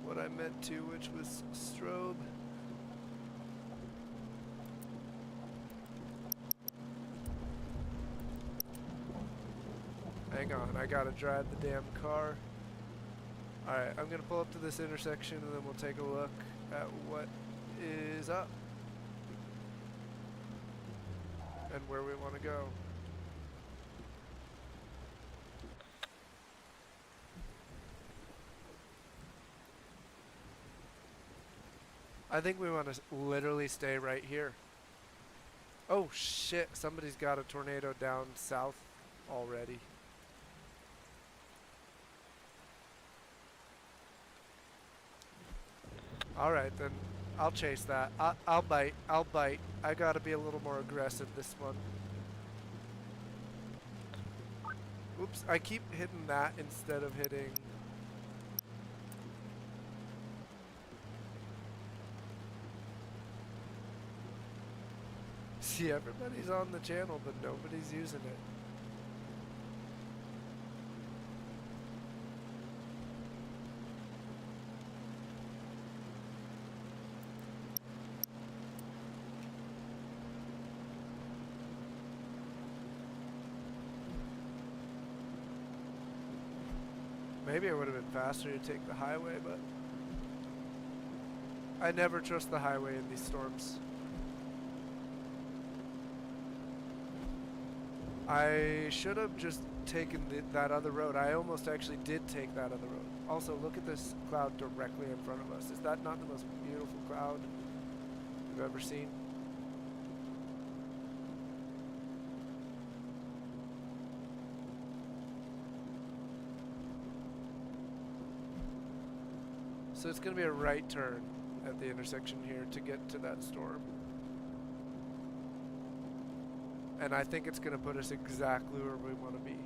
what I meant to, which was strobe. Hang on, I gotta drive the damn car. Alright, I'm gonna pull up to this intersection and then we'll take a look at what is up and where we want to go. I think we want to literally stay right here. Oh shit, somebody's got a tornado down south already. Alright then, I'll chase that. I'll bite. I gotta be a little more aggressive this one. Oops, I keep hitting that instead of hitting... See, everybody's on the channel, but nobody's using it. Maybe it would have been faster to take the highway, but I never trust the highway in these storms. I should have just taken that other road. I almost actually did take that other road. Also, look at this cloud directly in front of us. Is that not the most beautiful cloud you've ever seen? So it's going to be a right turn at the intersection here to get to that storm. And I think it's going to put us exactly where we want to be.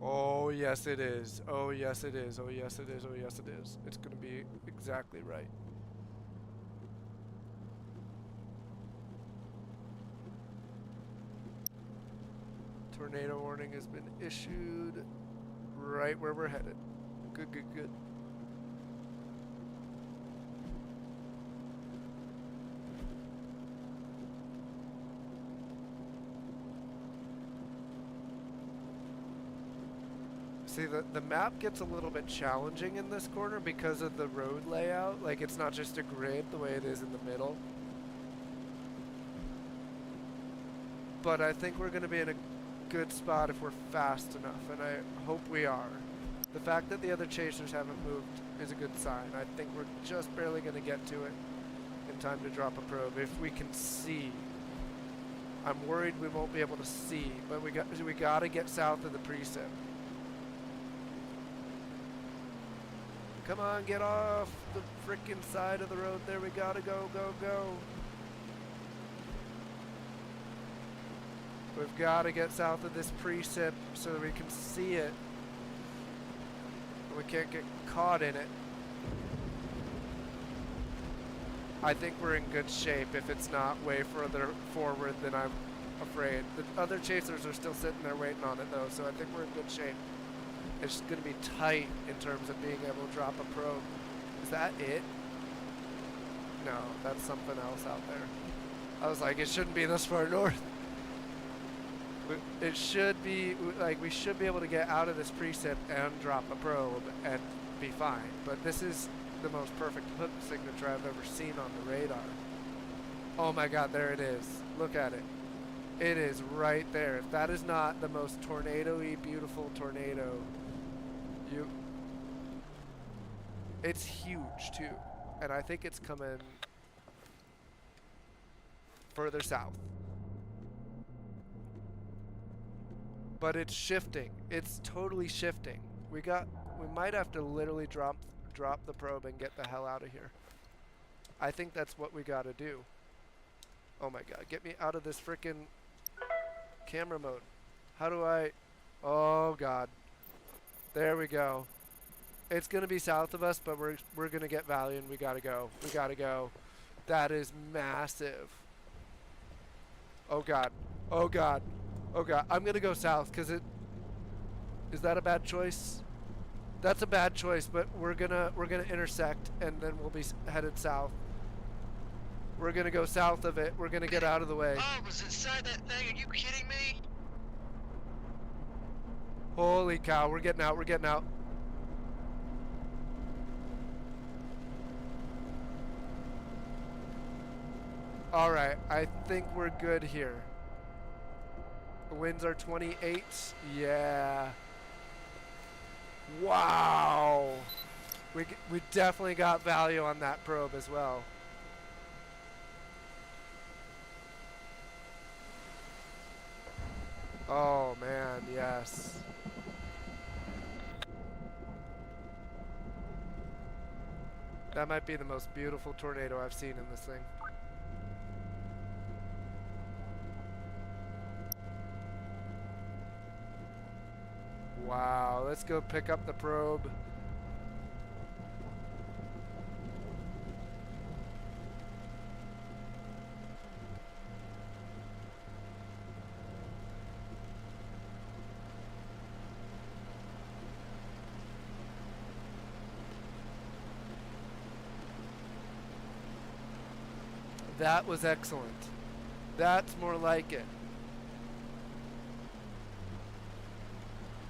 Oh, yes it is. Oh, yes it is. Oh, yes it is. Oh, yes it is. It's going to be exactly right. Tornado warning has been issued right where we're headed. Good, good, good. See, the map gets a little bit challenging in this corner because of the road layout. Like, it's not just a grid the way it is in the middle. But I think we're going to be in a good spot if we're fast enough, and I hope we are. The fact that the other chasers haven't moved is a good sign. I think we're just barely going to get to it in time to drop a probe if we can see. I'm worried we won't be able to see, but we got to get south of the precip. Come on, get off the frickin' side of the road there. We gotta go, go, go. We've got to get south of this precip so that we can see it. We can't get caught in it. I think we're in good shape if it's not way further forward than I'm afraid. The other chasers are still sitting there waiting on it though, so I think we're in good shape. It's going to be tight in terms of being able to drop a probe. Is that it? No, that's something else out there. I was like, it shouldn't be this far north. It should be, like, we should be able to get out of this precip and drop a probe and be fine. But this is the most perfect hook signature I've ever seen on the radar. Oh my god, there it is. Look at it. It is right there. If that is not the most tornado-y beautiful tornado, it's huge too. And I think it's coming further south. But it's shifting. It's totally shifting. We might have to literally drop the probe and get the hell out of here. I think that's what we gotta do. Oh my god, get me out of this frickin' camera mode. How do I... Oh god. There we go. It's gonna be south of us, but we're gonna get value and we gotta go. We gotta go. That is massive. Oh god. Oh god. Oh god. I'm gonna go south because it... Is that a bad choice? That's a bad choice, but we're gonna intersect and then we'll be headed south. We're gonna go south of it. We're gonna get out of the way. Oh, was inside that thing? Are you kidding me? Holy cow, we're getting out, we're getting out. Alright, I think we're good here. The winds are 28. Yeah. Wow. We definitely got value on that probe as well. Oh man, yes. That might be the most beautiful tornado I've seen in this thing. Wow, let's go pick up the probe. That was excellent. That's more like it.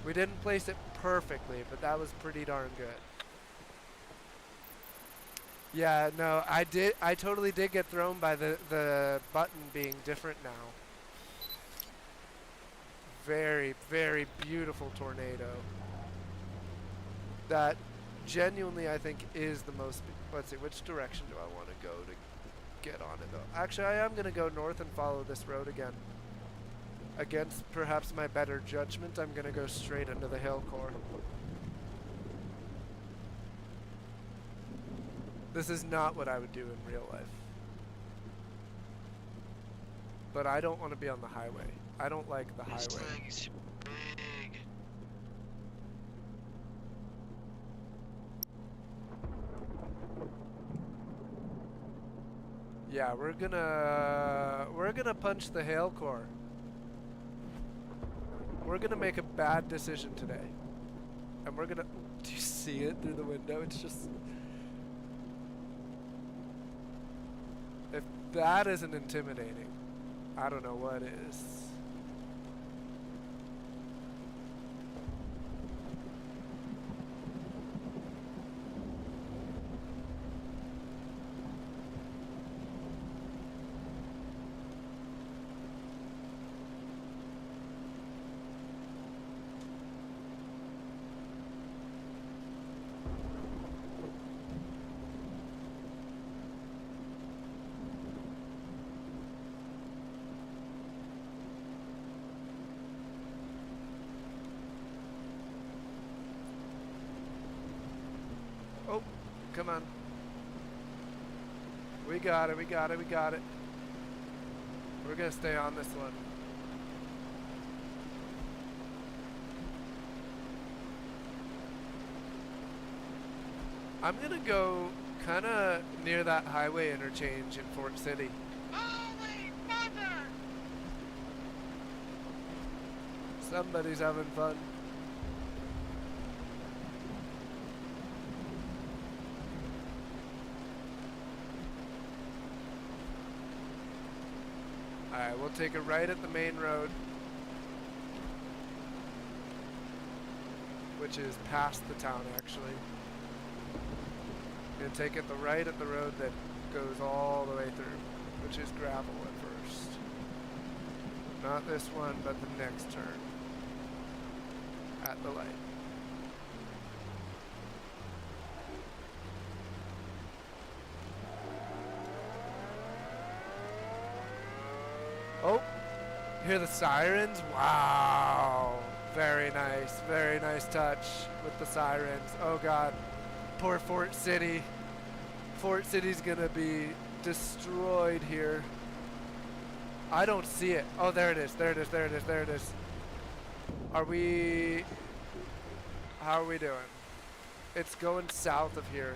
We didn't place it perfectly, but that was pretty darn good. Yeah, no, I totally did get thrown by the button being different now. Very, very beautiful tornado. That genuinely, I think, is the most... Let's see, which direction do I want to go to get on it, though? Actually, I am going to go north and follow this road again. Against perhaps my better judgment, I'm going to go straight into the hill core. This is not what I would do in real life. But I don't want to be on the highway. I don't like the highway. This thing's big. Yeah, we're gonna punch the hail core. We're gonna make a bad decision today. And we're gonna... Do you see it through the window? It's just... If that isn't intimidating, I don't know what is. Oh, come on. We got it, we got it, we got it. We're gonna stay on this one. I'm gonna go kinda near that highway interchange in Fort City. Holy mother! Somebody's having fun. Alright, we'll take a right at the main road, which is past the town actually. Gonna take it the right at the road that goes all the way through, which is gravel at first. Not this one, but the next turn. At the light. Oh, hear the sirens? Wow. Very nice touch with the sirens. Oh God, poor Fort City. Fort City's gonna be destroyed here. I don't see it. Oh, there it is, there it is, there it is, there it is. Are we... How are we doing? It's going south of here.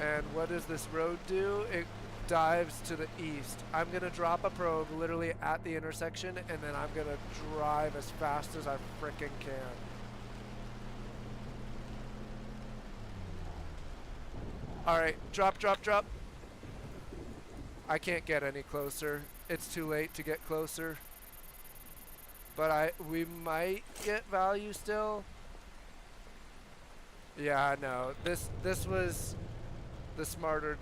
And what does this road do? It dives to the east. I'm gonna drop a probe literally at the intersection, and then I'm gonna drive as fast as I frickin' can. Alright, drop, drop, drop. I can't get any closer. It's too late to get closer. But we might get value still. Yeah, no. This was the smarter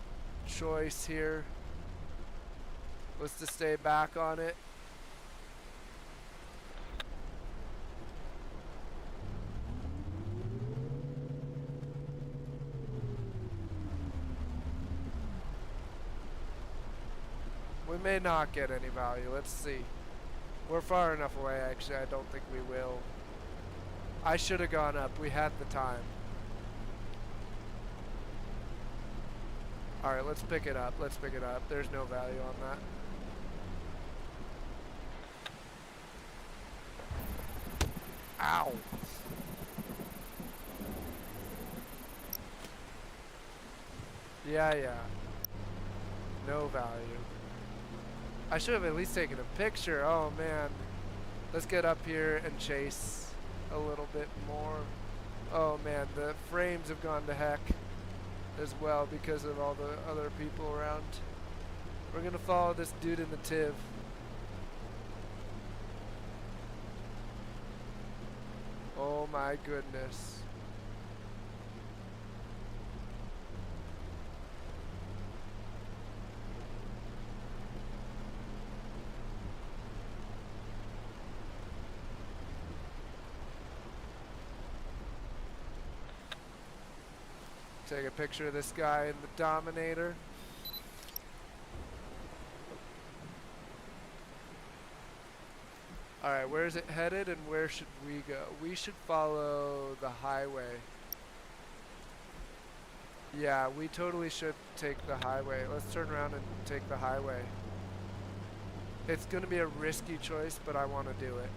choice here, was to stay back on it. We may not get any value. Let's see. We're far enough away, actually. I don't think we will. I should have gone up. We had the time. Alright, let's pick it up. Let's pick it up. There's no value on that. Ow. Yeah. No value. I should have at least taken a picture. Oh man. Let's get up here and chase a little bit more. Oh man, the frames have gone to heck as well because of all the other people around. We're gonna follow this dude in the Tiv. Oh my goodness. Take a picture of this guy in the Dominator. Alright, where is it headed and where should we go? We should follow the highway. Yeah, we totally should take the highway. Let's turn around and take the highway. It's going to be a risky choice, but I want to do it.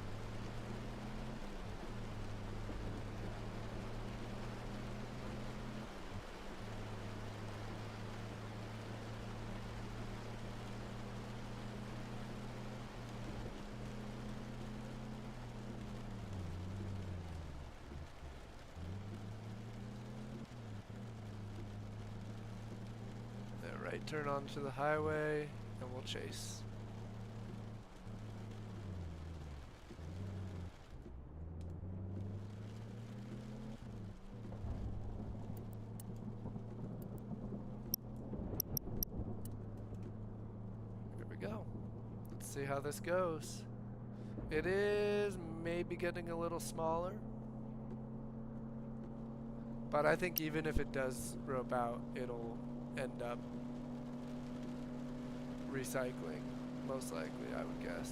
Right, turn onto the highway and we'll chase. Here we go. Let's see how this goes. It is maybe getting a little smaller, but I think even if it does rope out, it'll end up recycling, most likely, I would guess.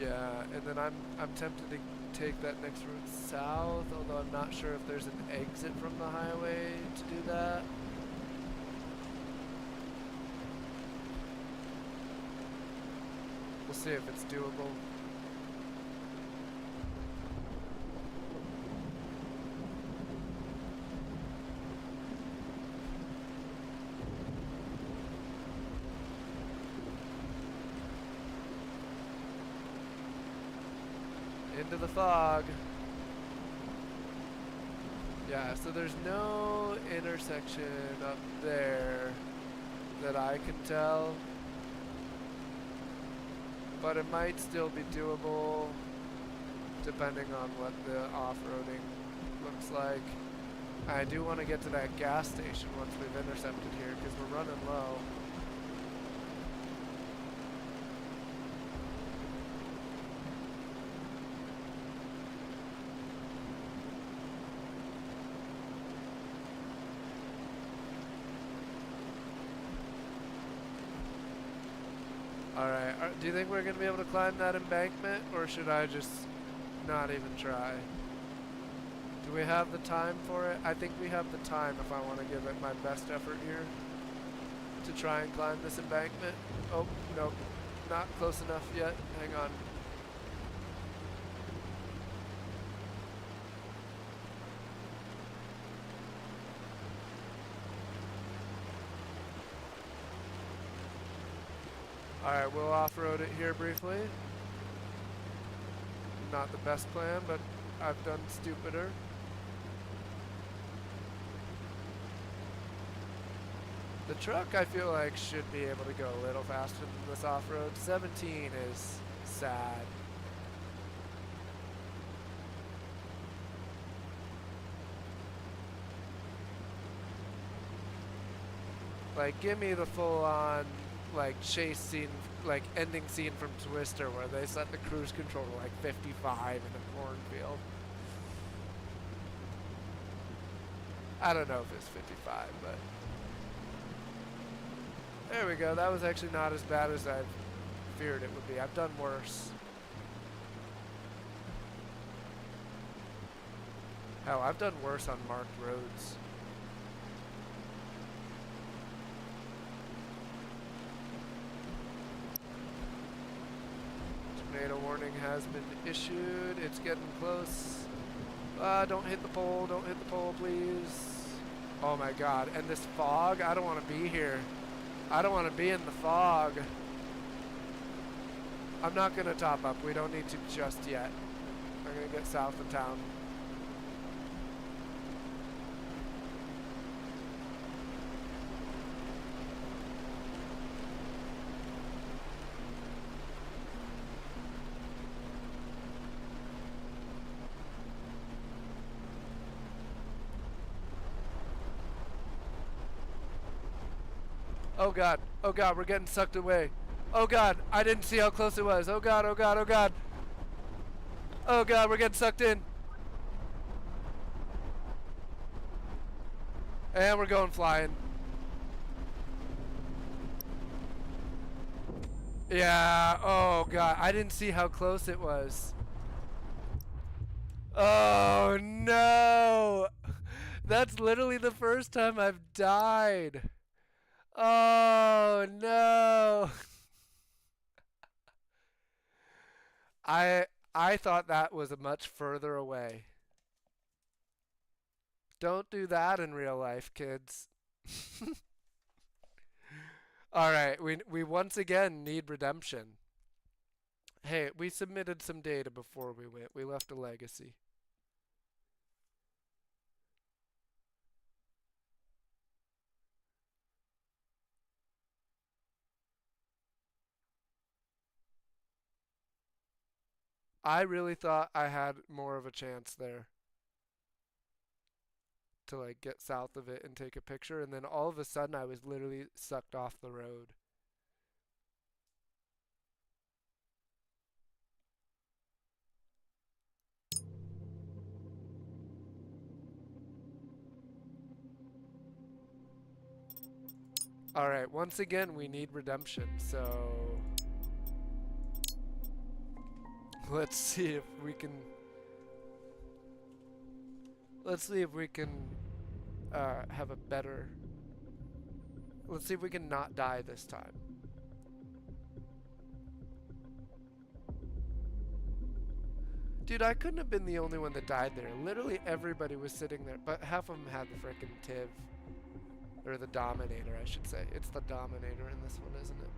Yeah, and then I'm tempted to take that next route south, although I'm not sure if there's an exit from the highway to do that. We'll see if it's doable. Into the fog. Yeah, so there's no intersection up there that I can tell, but it might still be doable depending on what the off-roading looks like. I do want to get to that gas station once we've intercepted here because we're running low. Alright, do you think we're going to be able to climb that embankment, or should I just not even try? Do we have the time for it? I think we have the time if I want to give it my best effort here to try and climb this embankment. Oh, nope, not close enough yet. Hang on. Alright, we'll off-road it here briefly. Not the best plan, but I've done stupider. The truck, I feel like, should be able to go a little faster than this off-road. 17 is sad. Like, give me the full-on, like, chase scene, like, ending scene from Twister where they set the cruise control to, like, 55 in a cornfield. I don't know if it's 55, but... There we go. That was actually not as bad as I feared it would be. I've done worse. Hell, I've done worse on marked roads. has been issued. It's getting close. Don't hit the pole. Don't hit the pole, please. Oh my god. And this fog? I don't want to be here. I don't want to be in the fog. I'm not going to top up. We don't need to just yet. I'm going to get south of town. Oh god, we're getting sucked away. Oh god, I didn't see how close it was. Oh god, oh god, oh god. Oh god, we're getting sucked in. And we're going flying. Yeah, oh god, I didn't see how close it was. Oh no! That's literally the first time I've died. Oh no! I thought that was much further away. Don't do that in real life, kids. Alright, we once again need redemption. Hey, we submitted some data before we went. We left a legacy. I really thought I had more of a chance there to like get south of it and take a picture, and then all of a sudden I was literally sucked off the road. Alright, once again we need redemption, so let's see if we can have a better, let's see if we can not die this time. Dude, I couldn't have been the only one that died there. Literally everybody was sitting there, but half of them had the frickin' Tiv. Or the Dominator, I should say. It's the Dominator in this one, isn't it?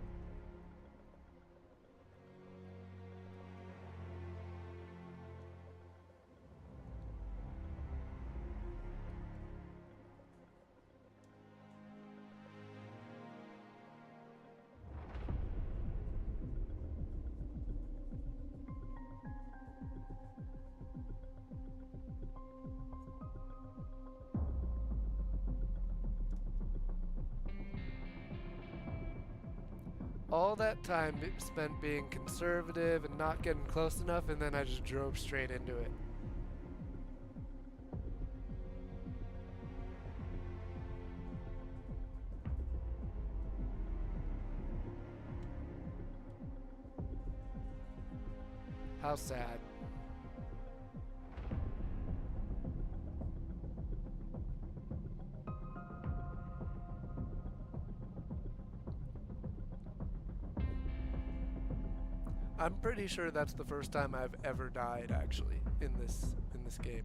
All that time spent being conservative and not getting close enough, and then I just drove straight into it. How sad. I'm pretty sure that's the first time I've ever died, actually, in this game.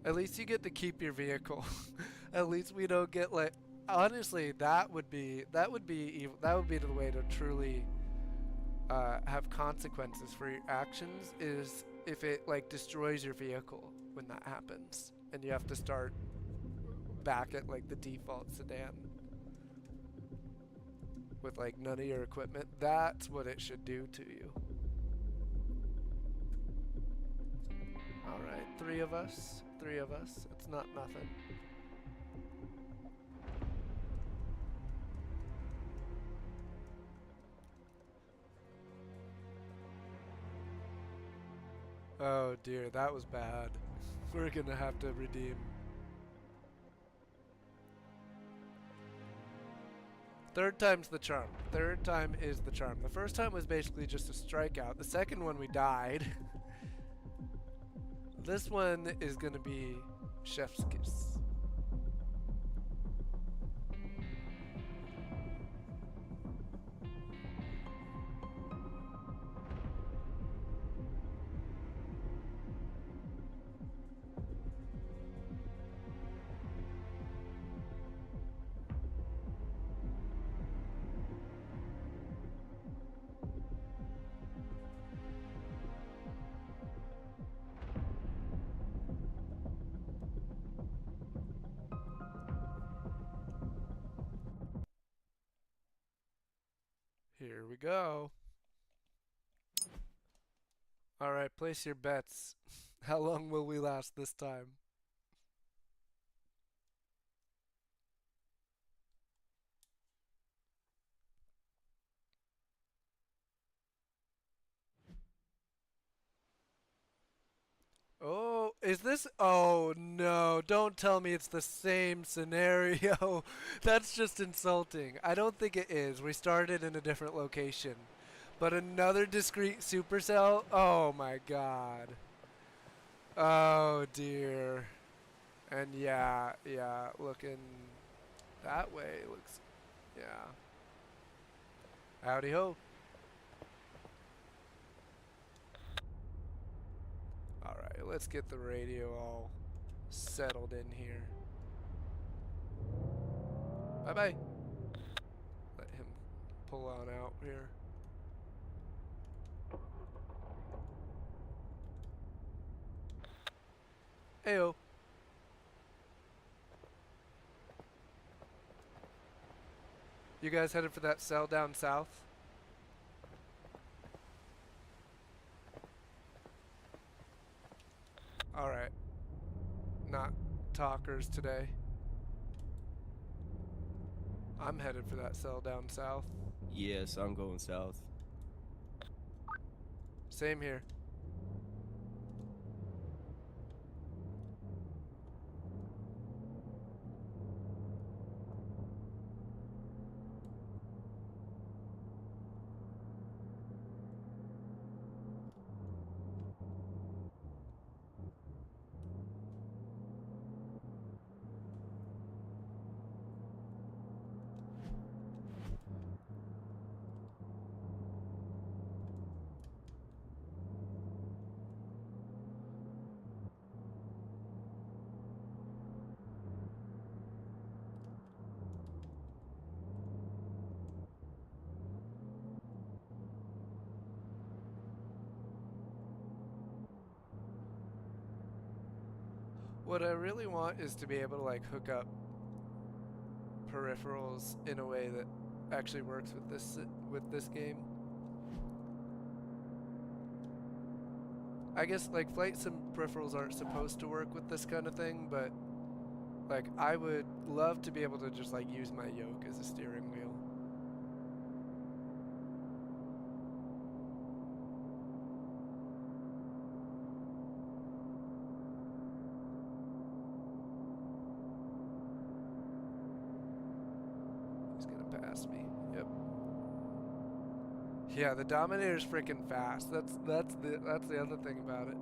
At least you get to keep your vehicle. At least we don't get like. Honestly, that would be evil. That would be the way to truly have consequences for your actions. Is if it like destroys your vehicle when that happens, and you have to start back at like the default sedan with like none of your equipment. That's what it should do to you. All right, three of us. It's not nothing. Oh dear, that was bad. We're gonna have to redeem. Third time's the charm. Third time is the charm. The first time was basically just a strikeout. The second one we died. This one is gonna be chef's kiss. Here we go. Alright, place your bets. How long will we last this time? Oh, is this? Oh no, don't tell me it's the same scenario. That's just insulting. I don't think it is. We started in a different location. But another discrete supercell? Oh my god. Oh dear. And yeah, looking that way looks, yeah. Howdy ho. Alright, let's get the radio all settled in here. Bye bye. Let him pull on out here. Heyo. You guys headed for that cell down south? Alright. Not talkers today. I'm headed for that cell down south. Yes, I'm going south. Same here. What I really want is to be able to like hook up peripherals in a way that actually works with this game. I guess like flight sim peripherals aren't supposed to work with this kind of thing, but like I would love to be able to just like use my yoke as a steering wheel. He's gonna pass me. Yep. Yeah, the Dominator's freaking fast. That's the other thing about it.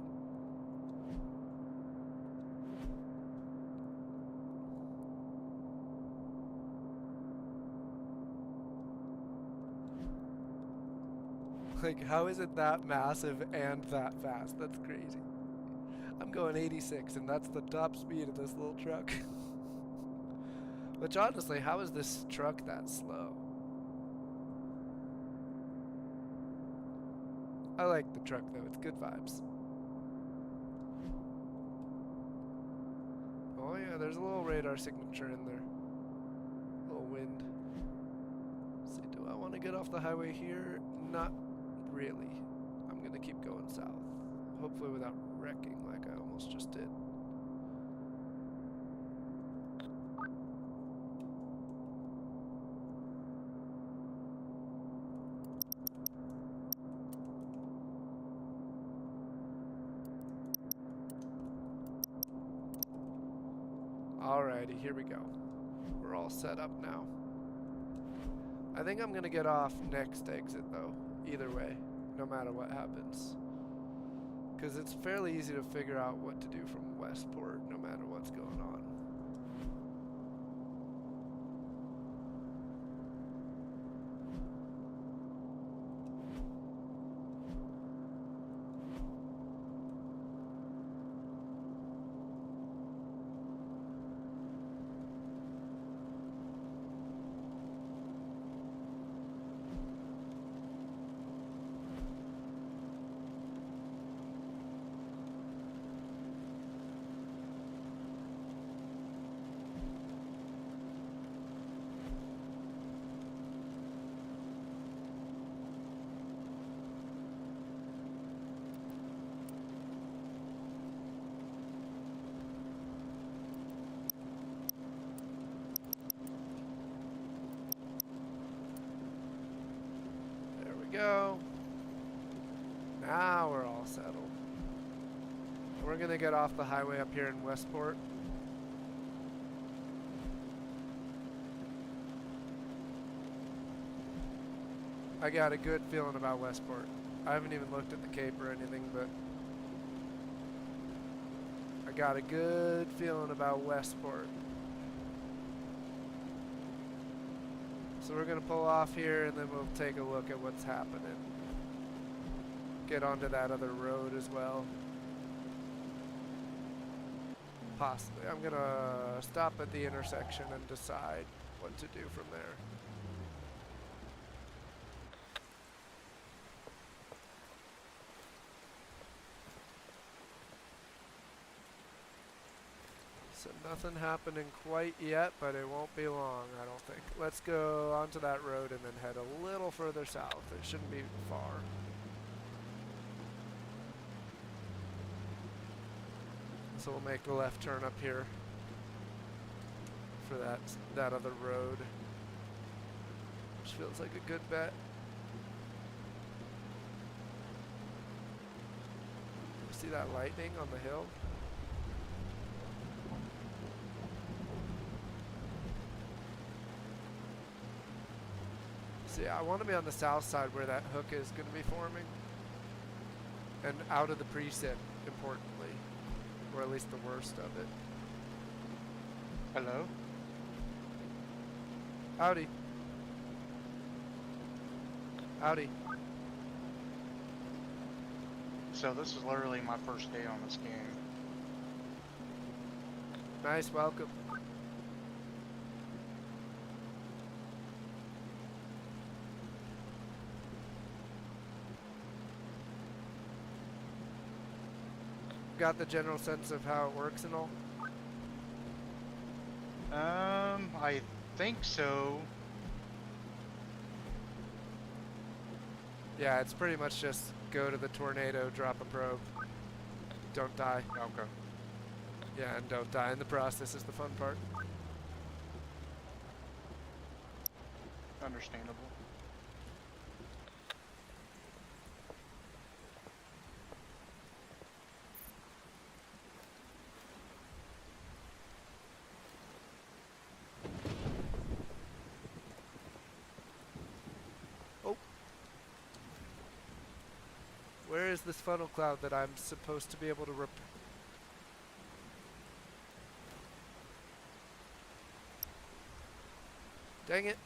Like, how is it that massive and that fast? That's crazy. I'm going 86, and that's the top speed of this little truck. Which, honestly, how is this truck that slow? I like the truck, though. It's good vibes. Oh, yeah, there's a little radar signature in there. A little wind. Let's see, do I want to get off the highway here? Not really. I'm going to keep going south. Hopefully without wrecking like I almost just did. Alrighty, here we go. We're all set up now. I think I'm gonna get off next exit though, either way, no matter what happens. Because it's fairly easy to figure out what to do from Westport no matter what's going on. Go. Now we're all settled. We're gonna get off the highway up here in Westport. I got a good feeling about Westport. I haven't even looked at the Cape or anything, but I got a good feeling about Westport. So we're gonna pull off here and then we'll take a look at what's happening. Get onto that other road as well. Possibly. I'm gonna stop at the intersection and decide what to do from there. So nothing happening quite yet, but it won't be long, I don't think. Let's go onto that road and then head a little further south. It shouldn't be far. So we'll make a left turn up here for that other road, which feels like a good bet. See that lightning on the hill? See, I want to be on the south side where that hook is going to be forming. And out of the precip, importantly. Or at least the worst of it. Hello? Howdy. Howdy. So this is literally my first day on this game. Nice, welcome. Got the general sense of how it works and all? I think so. Yeah, it's pretty much just go to the tornado, drop a probe. Don't die. Okay. Yeah, and don't die in the process is the fun part. Understandable. Where is this funnel cloud that I'm supposed to be able to Dang it.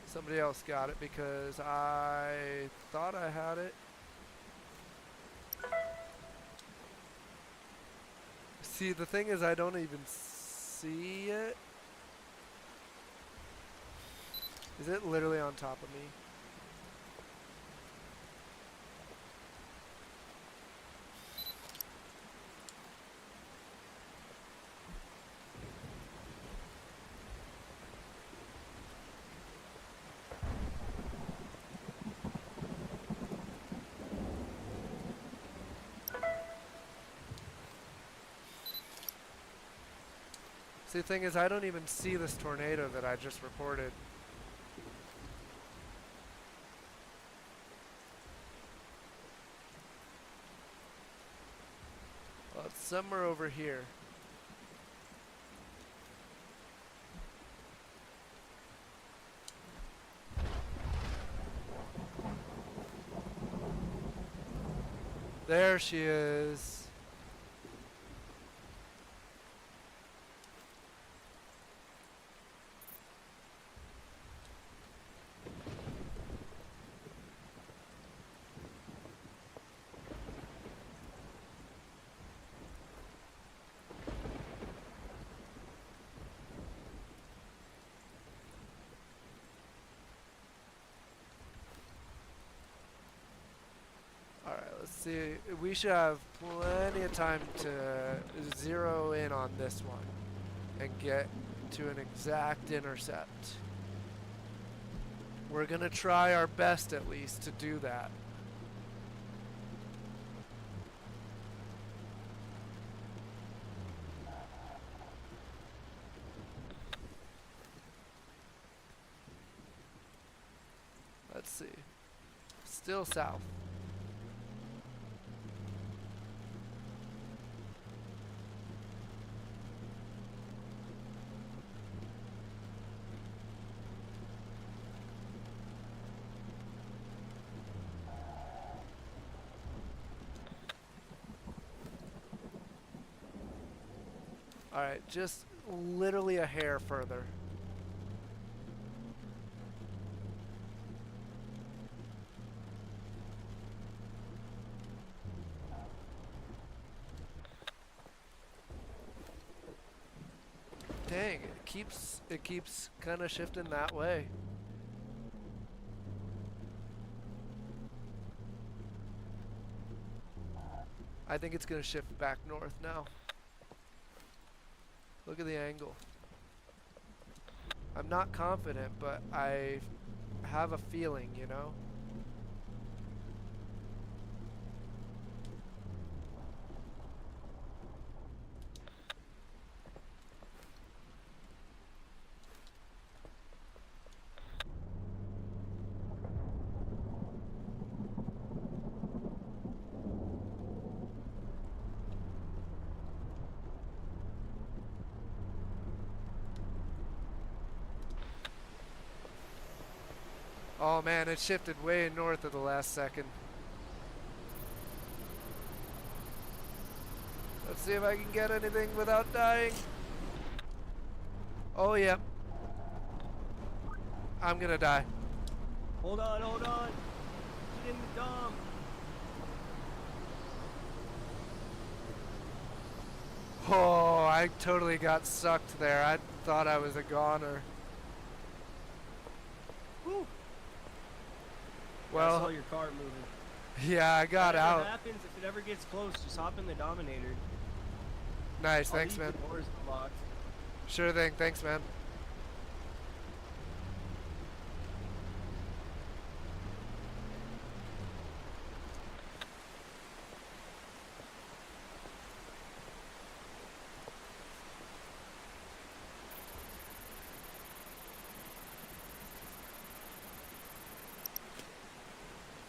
Somebody else got it because I thought I had it. See, the thing is I don't even see it. Is it literally on top of me? See, the thing is, I don't even see this tornado that I just reported. Well, it's somewhere over here. There she is. Alright, let's see. We should have plenty of time to zero in on this one and get to an exact intercept. We're gonna try our best at least to do that. Let's see. Still south. Alright, just literally a hair further. Dang, it keeps kind of shifting that way. I think it's gonna shift back north now. Look at the angle. I'm not confident, but I have a feeling, you know? Oh man, it shifted way north at the last second. Let's see if I can get anything without dying. Oh yeah. I'm gonna die. Hold on, hold on. Get in the dump. Oh, I totally got sucked there. I thought I was a goner. Woo. I Well, saw your car moving. yeah, I got Whatever out. happens, if it ever gets close, just hop in the Dominator. Nice, I'll thanks, leave man. the doors locked. Sure thing, thanks, man.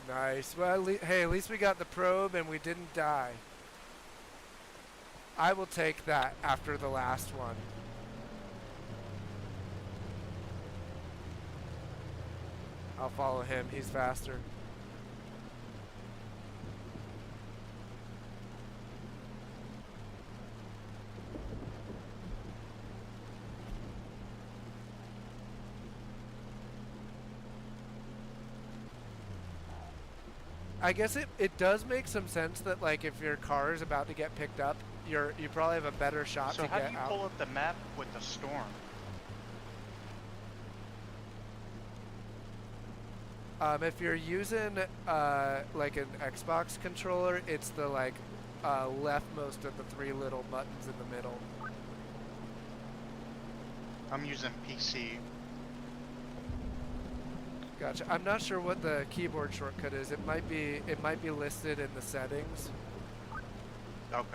Nice. Well, hey, at least we got the probe and we didn't die. I will take that after the last one. I'll follow him. He's faster. I guess it does make some sense that like if your car is about to get picked up, you probably have a better shot So to how get do you out. pull up the map with the storm? If you're using like an Xbox controller, it's the like leftmost of the three little buttons in the middle. I'm using PC. Gotcha. I'm not sure what the keyboard shortcut is. It might be listed in the settings. Okay.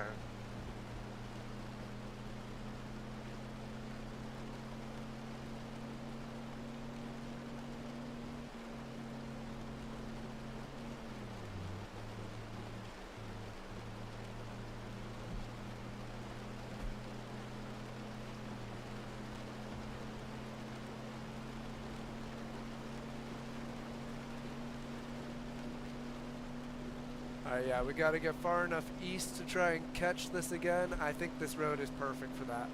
Alright, yeah, we gotta get far enough east to try and catch this again. I think this road is perfect for that.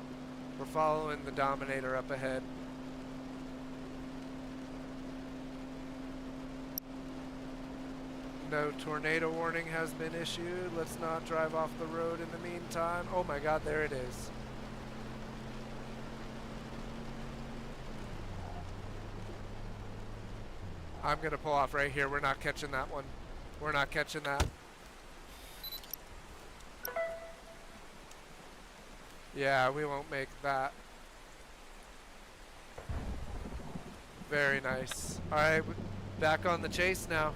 We're following the Dominator up ahead. No tornado warning has been issued. Let's not drive off the road in the meantime. Oh my god, there it is. I'm gonna pull off right here. We're not catching that one. We're not catching that. Yeah, we won't make that. Very nice. Alright, back on the chase now.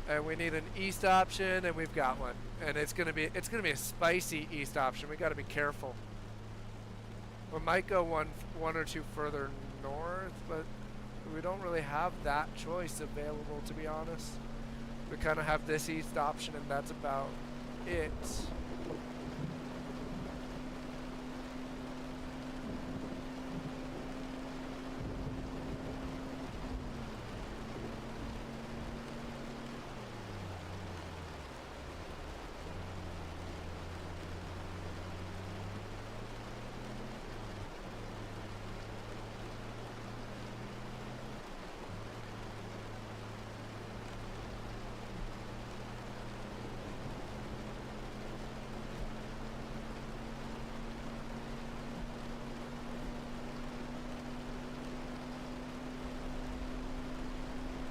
And we need an east option, and we've got one. And it's gonna be a spicy east option. We gotta be careful. We might go one or two further north, but we don't really have that choice available, to be honest. We kind of have this east option, and that's about it.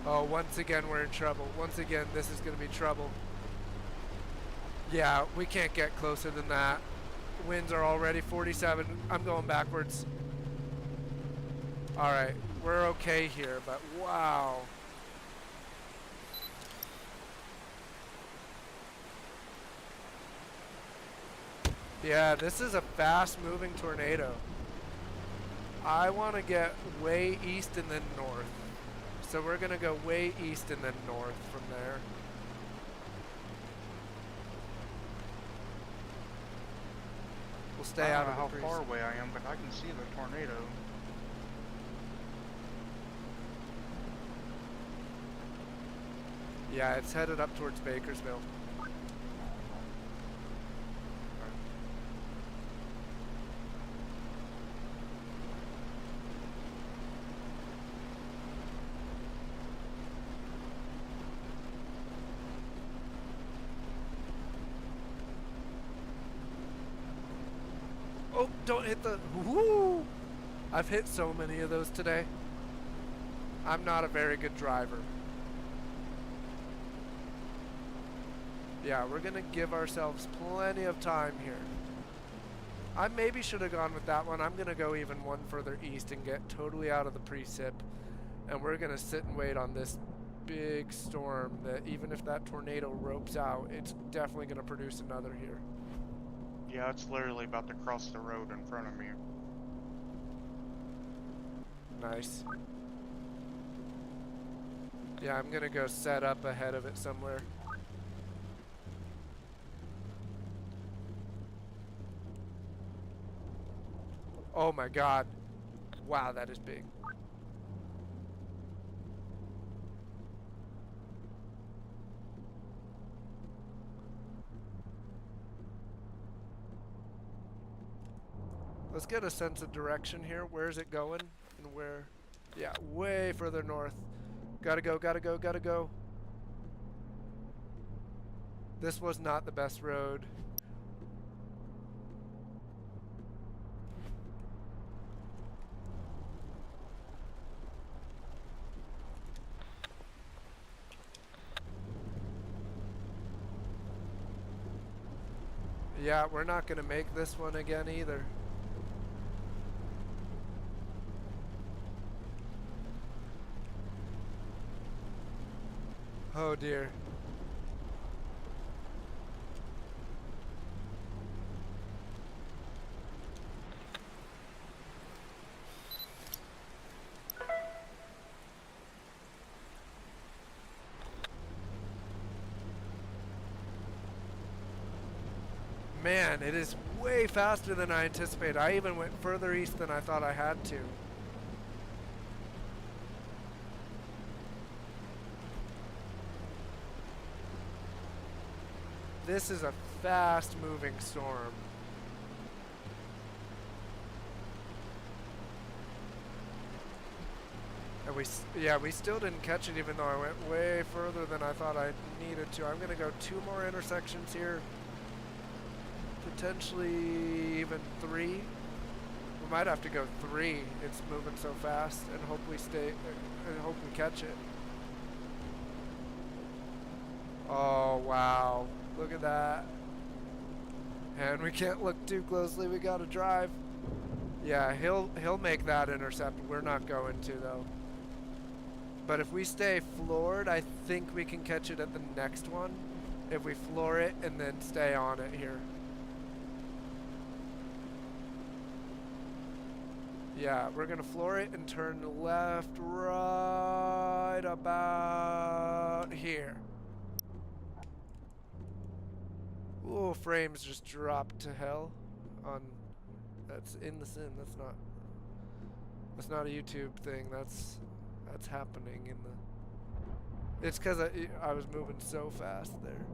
Oh, once again we're in trouble. Once again, this is going to be trouble. Yeah, we can't get closer than that. Winds are already 47. I'm going backwards. Alright, we're okay here, but wow. Yeah, this is a fast-moving tornado. I want to get way east and then north. So we're going to go way east and then north from there. We'll stay out of the how breeze. far away I am, but I can see the tornado. Yeah, it's headed up towards Bakersville. Oh, don't hit the... Woo! I've hit so many of those today. I'm not a very good driver. Yeah, we're going to give ourselves plenty of time here. I maybe should have gone with that one. I'm going to go even one further east and get totally out of the precip. And we're going to sit and wait on this big storm that even if that tornado ropes out, it's definitely going to produce another here. Yeah, it's literally about to cross the road in front of me. Nice. Yeah, I'm gonna go set up ahead of it somewhere. Oh my god. Wow, that is big. Let's get a sense of direction here. Where's it going? And where? Yeah, way further north. Gotta go, gotta go, gotta go. This was not the best road. Yeah, we're not gonna make this one again either. Oh dear. Man, it is way faster than I anticipated. I even went further east than I thought I had to. This is a fast-moving storm. And we still didn't catch it, even though I went way further than I thought I needed to. I'm gonna go 2 more intersections here, potentially even 3. We might have to go 3. It's moving so fast, and hope we catch it. Oh wow, look at that. And we can't look too closely, we gotta drive. Yeah, he'll make that intercept. We're not going to though. But if we stay floored, I think we can catch it at the next one. If we floor it and then stay on it here. Yeah, we're gonna floor it and turn left, right about here. Ooh, frames just dropped to hell on, that's in the sim, that's not a YouTube thing, that's happening in the, it's cause I was moving so fast there.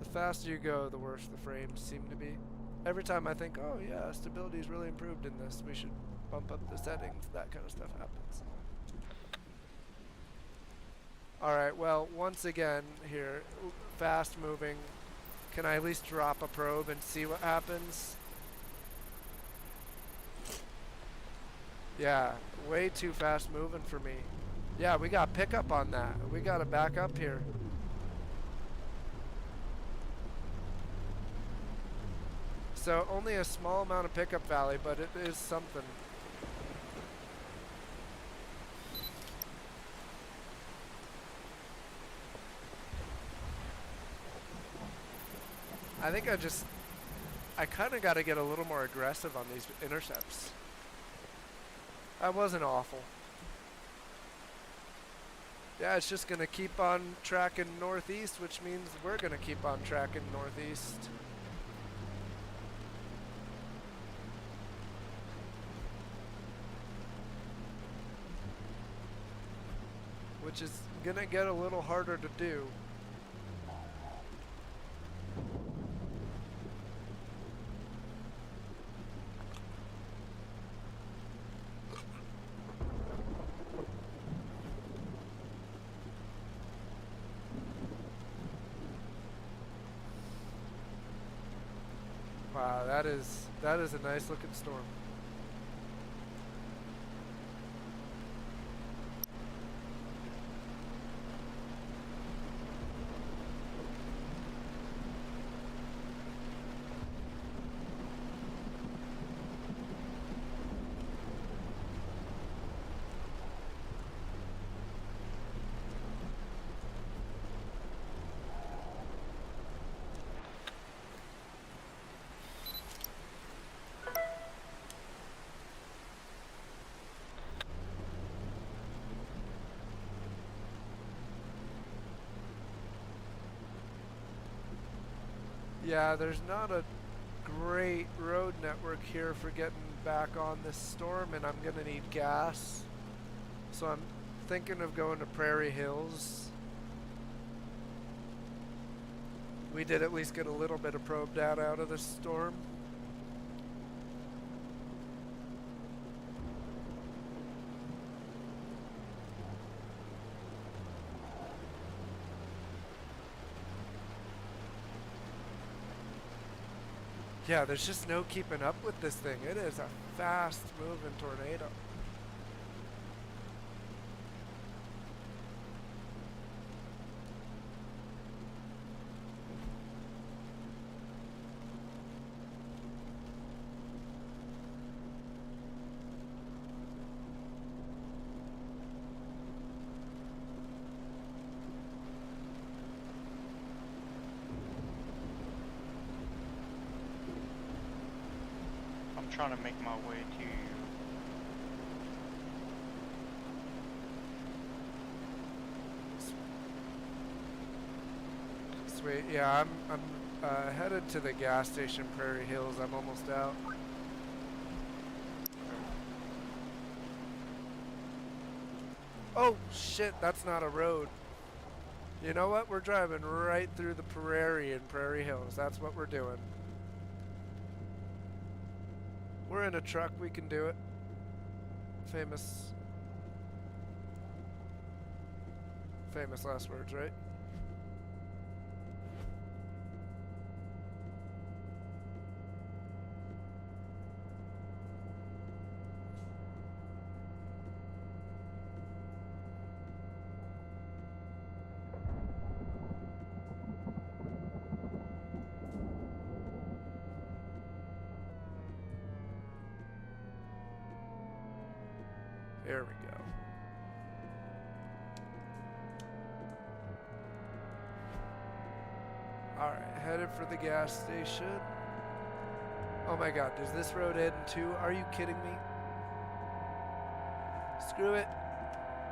The faster you go, the worse the frames seem to be. Every time I think, oh yeah, stability's really improved in this, we should bump up the settings, that kind of stuff happens. Alright, well, once again here, fast moving. Can I at least drop a probe and see what happens? Yeah, way too fast moving for me. Yeah, we got pickup on that. We gotta back up here. So only a small amount of pickup valley, but it is something. I think I kind of got to get a little more aggressive on these intercepts. That wasn't awful. Yeah, it's just going to keep on tracking northeast, which means we're going to keep on tracking northeast. Which is going to get a little harder to do. Wow, that is a nice looking storm. Yeah, there's not a great road network here for getting back on this storm, and I'm gonna need gas. So I'm thinking of going to Prairie Hills. We did at least get a little bit of probe data out of this storm. Yeah, there's just no keeping up with this thing. It is a fast moving tornado. Trying to make my way to. Sweet, yeah, I'm headed to the gas station, Prairie Hills. I'm almost out. Oh shit, that's not a road. You know what? We're driving right through the prairie in Prairie Hills. That's what we're doing. We're in a truck. We can do it. Famous last words, right? There we go. Alright, headed for the gas station. Oh my god, does this road end too? Are you kidding me? Screw it.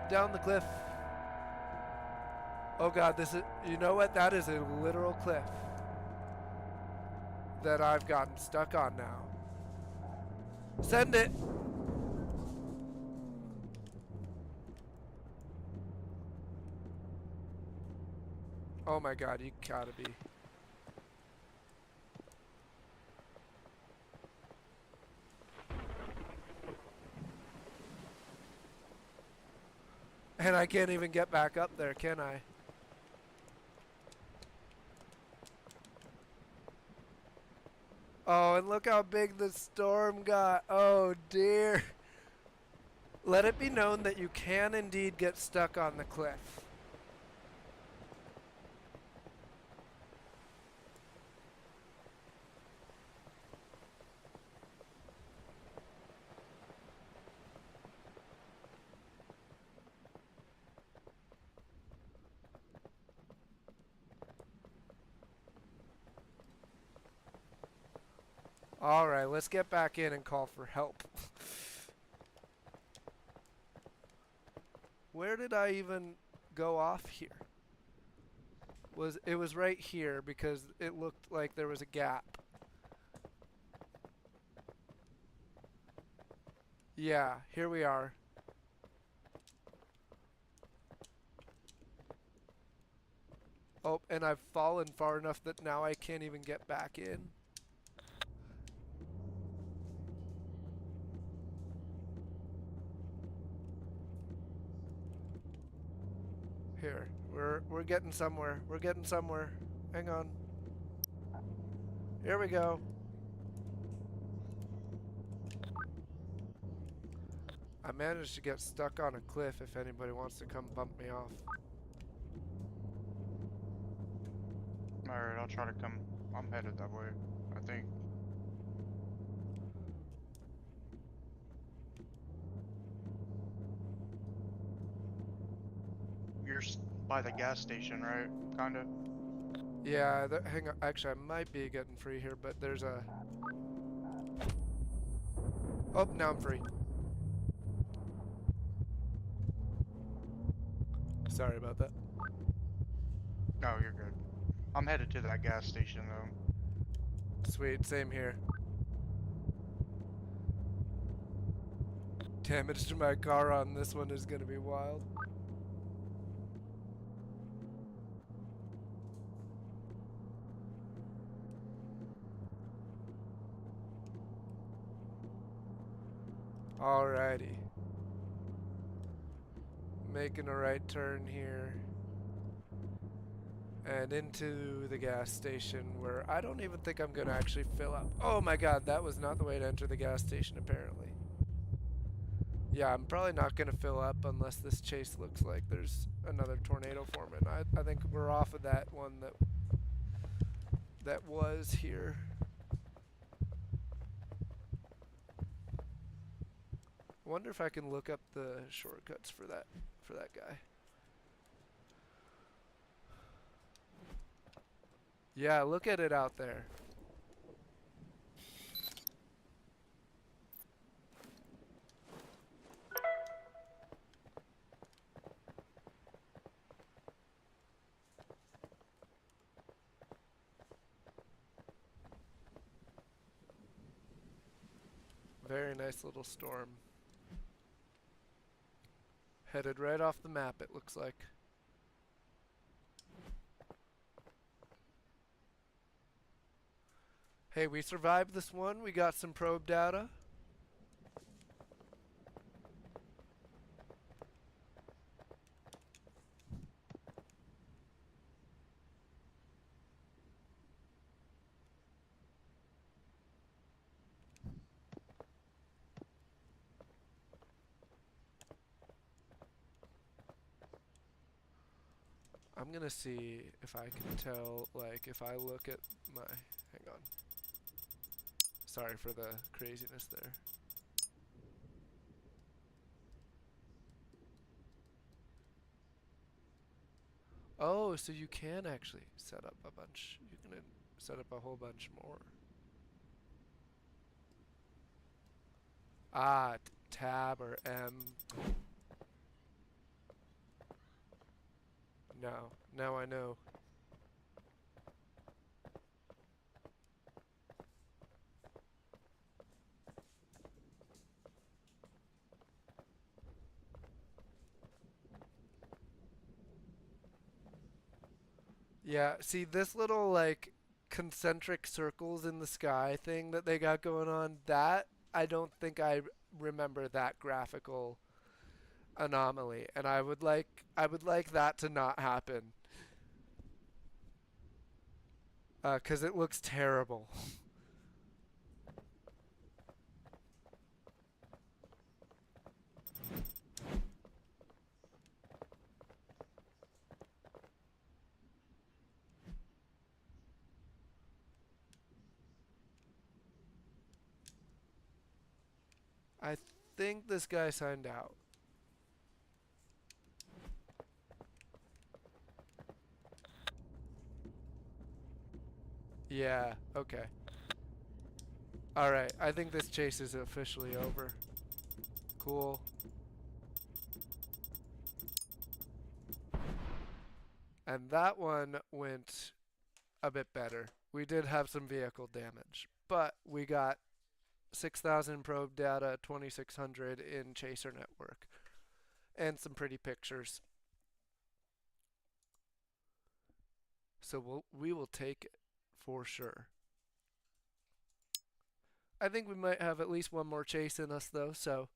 Down the cliff. Oh god, this is... You know what? That is a literal cliff that I've gotten stuck on now. Send it! Oh my god, you gotta be. And I can't even get back up there, can I? Oh, and look how big the storm got. Oh dear. Let it be known that you can indeed get stuck on the cliff. Alright, let's get back in and call for help. Where did I even go off here? It was right here because it looked like there was a gap. Yeah, here we are. Oh, and I've fallen far enough that now I can't even get back in. Here, we're getting somewhere. We're getting somewhere. Hang on. Here we go. I managed to get stuck on a cliff if anybody wants to come bump me off. Alright, I'll try to come. I'm headed that way, I think. You're by the gas station, right? Kinda. Yeah, hang on. Actually, I might be getting free here, but there's a... Oh, now I'm free. Sorry about that. No, you're good. I'm headed to that gas station, though. Sweet, same here. Damage to my car on this one is gonna be wild. Alrighty. Making a right turn here. And into the gas station where I don't even think I'm gonna actually fill up. Oh my god, that was not the way to enter the gas station apparently. Yeah, I'm probably not gonna fill up unless this chase looks like there's another tornado forming. I think we're off of that one that was here. I wonder if I can look up the shortcuts for that guy. Yeah, look at it out there. Very nice little storm. Headed right off the map, it looks like. Hey, we survived this one. We got some probe data. I'm gonna see if I can tell, like, if I look at my... Hang on. Sorry for the craziness there. Oh, so you can actually set up a bunch. You can set up a whole bunch more. Ah, tab or M. No, now I know. Yeah, see this little like concentric circles in the sky thing that they got going on, that I don't think I remember that graphical anomaly, and I would like that to not happen. 'Cause it looks terrible. I think this guy signed out. Yeah, okay. Alright, I think this chase is officially over. Cool. And that one went a bit better. We did have some vehicle damage, but we got 6,000 probe data, 2,600 in Chaser Network, and some pretty pictures. So we will take it for sure. I think we might have at least one more chase in us though, so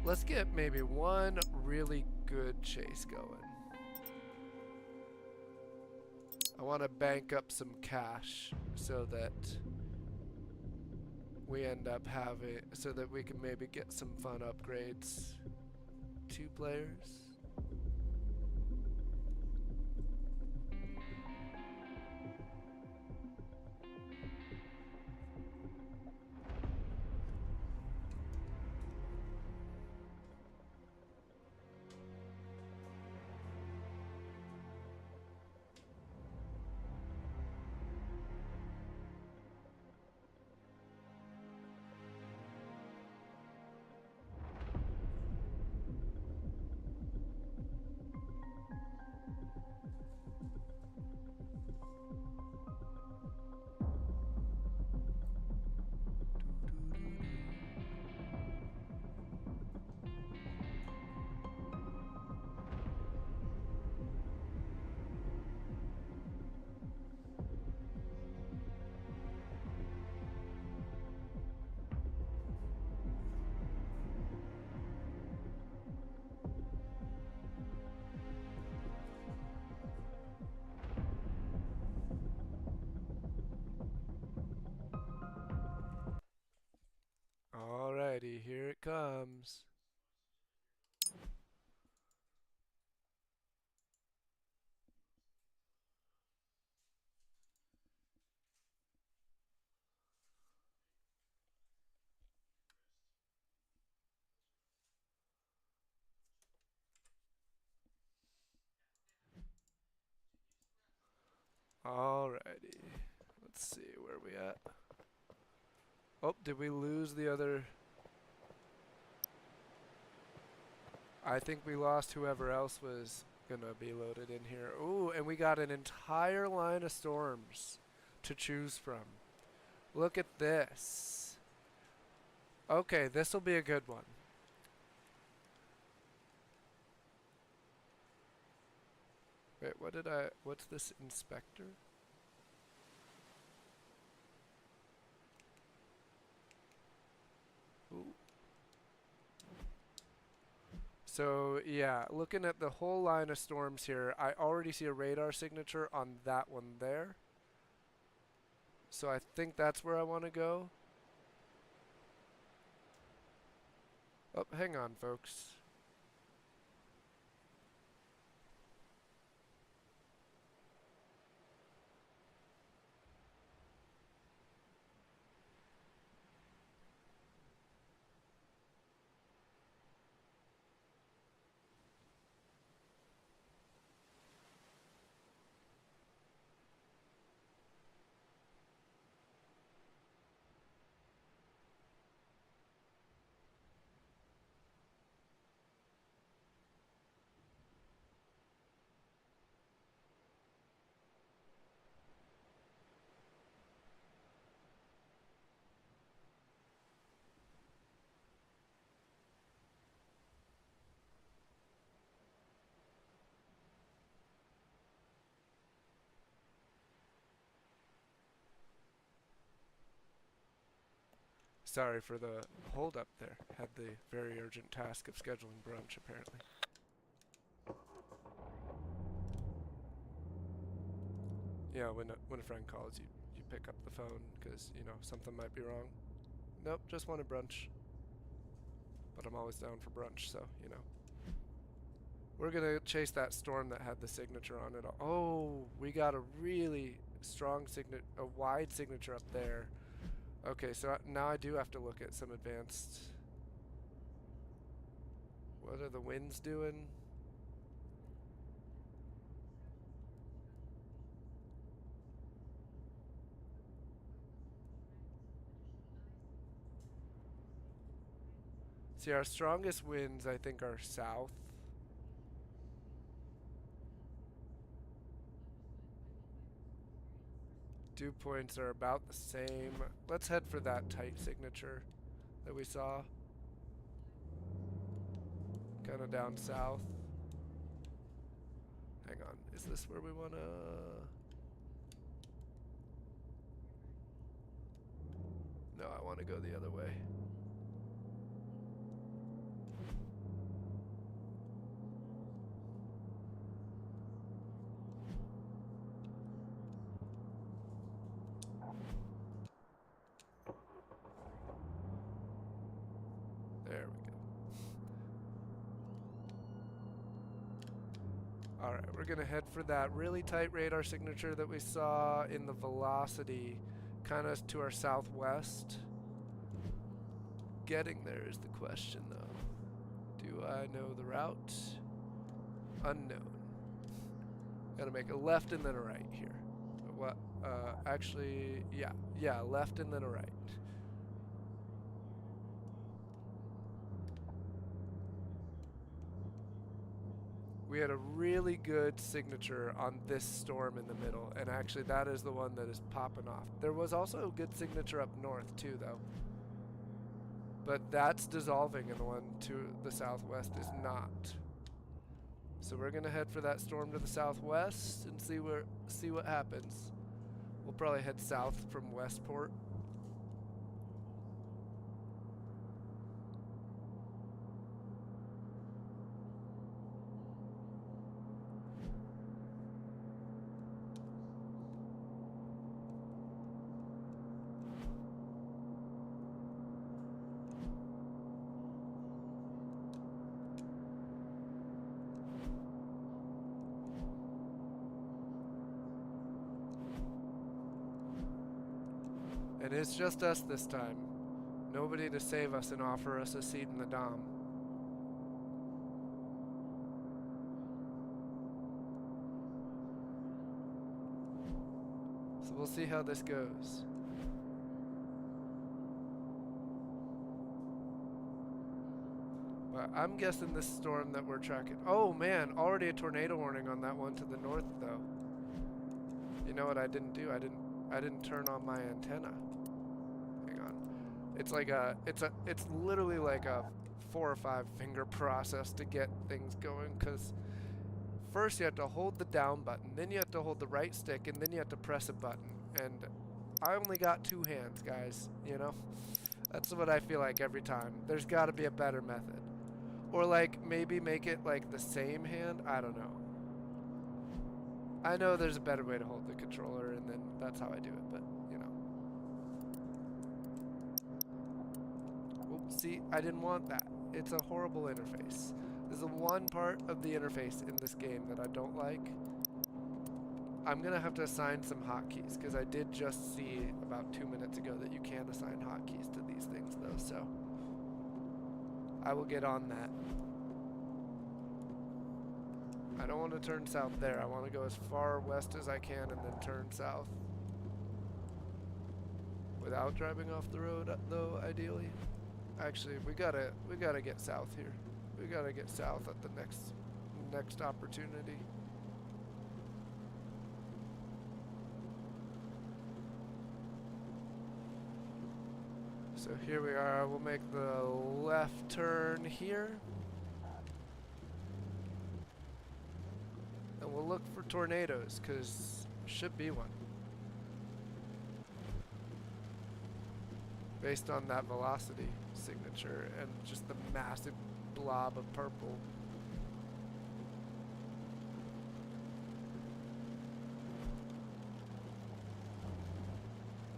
let's get maybe one really good chase going. I want to bank up some cash so that we end up having, so that we can maybe get some fun upgrades. 2 players. Alrighty, here it comes. Alrighty. Let's see where we at. Oh, did we lose the other? I think we lost whoever else was gonna be loaded in here. Ooh, and we got an entire line of storms to choose from. Look at this. Okay, this will be a good one. Wait, what's this inspector? Ooh. So yeah, looking at the whole line of storms here, I already see a radar signature on that one there. So I think that's where I want to go. Oh, hang on, folks. Sorry for the hold up there. Had the very urgent task of scheduling brunch, apparently. Yeah, when a friend calls, you pick up the phone because, you know, something might be wrong. Nope, just wanted brunch. But I'm always down for brunch, so, you know. We're gonna chase that storm that had the signature on it. Oh, we got a really strong a wide signature up there. Okay, so now I do have to look at some advanced. What are the winds doing? See, our strongest winds, I think, are south. Dew points are about the same. Let's head for that tight signature that we saw. Kind of down south. Hang on, is this where we want to... No, I want to go the other way. There we go. Alright, we're going to head for that really tight radar signature that we saw in the velocity, kind of to our southwest. Getting there is the question, though. Do I know the route? Unknown. Gotta make a left and then a right here. What? Actually, yeah, left and then a right. We had a really good signature on this storm in the middle, and actually that is the one that is popping off. There was also a good signature up north too, though. But that's dissolving, and the one to the southwest is not. So we're gonna head for that storm to the southwest and see what happens. We'll probably head south from Westport. And it's just us this time. Nobody to save us and offer us a seat in the Dom. So we'll see how this goes. But I'm guessing this storm that we're tracking... Oh man, already a tornado warning on that one to the north though. You know what I didn't do? I didn't turn on my antenna. It's like it's literally like a 4 or 5 finger process to get things going, because first you have to hold the down button, then you have to hold the right stick, and then you have to press a button. And I only got 2 hands, guys, you know? That's what I feel like every time. There's got to be a better method. Or like maybe make it like the same hand, I don't know. I know there's a better way to hold the controller, and then that's how I do it, but you know. Oops, see, I didn't want that. It's a horrible interface. There's the one part of the interface in this game that I don't like. I'm gonna have to assign some hotkeys, because I did just see about 2 minutes ago that you can assign hotkeys to these things though, so I will get on that. I don't want to turn south there. I want to go as far west as I can and then turn south. Without driving off the road though, ideally. Actually, we gotta get south here. We gotta get south at the next opportunity. So here we are. We'll make the left turn here. And we'll look for tornadoes, because should be one. Based on that velocity signature and just the massive blob of purple.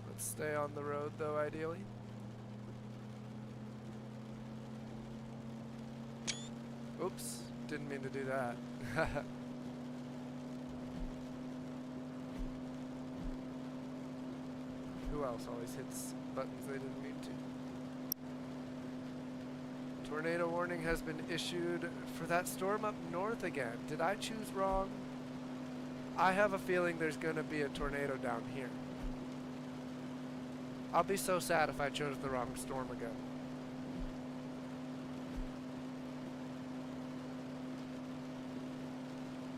Let's stay on the road though, ideally. Oops, didn't mean to do that. Who else always hits buttons they didn't mean to? Tornado warning has been issued for that storm up north again. Did I choose wrong? I have a feeling there's gonna be a tornado down here. I'll be so sad if I chose the wrong storm again.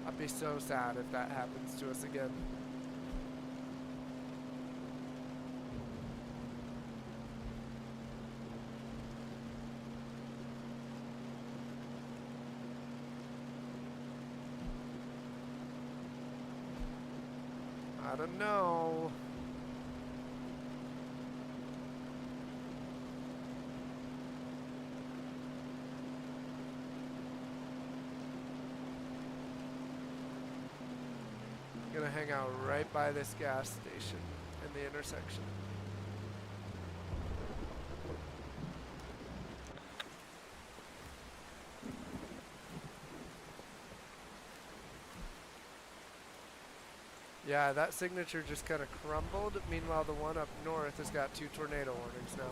I'll be so sad if that happens to us again. I don't know. Gonna hang out right by this gas station in the intersection. Yeah, that signature just kind of crumbled. Meanwhile, the one up north has got 2 tornado warnings now.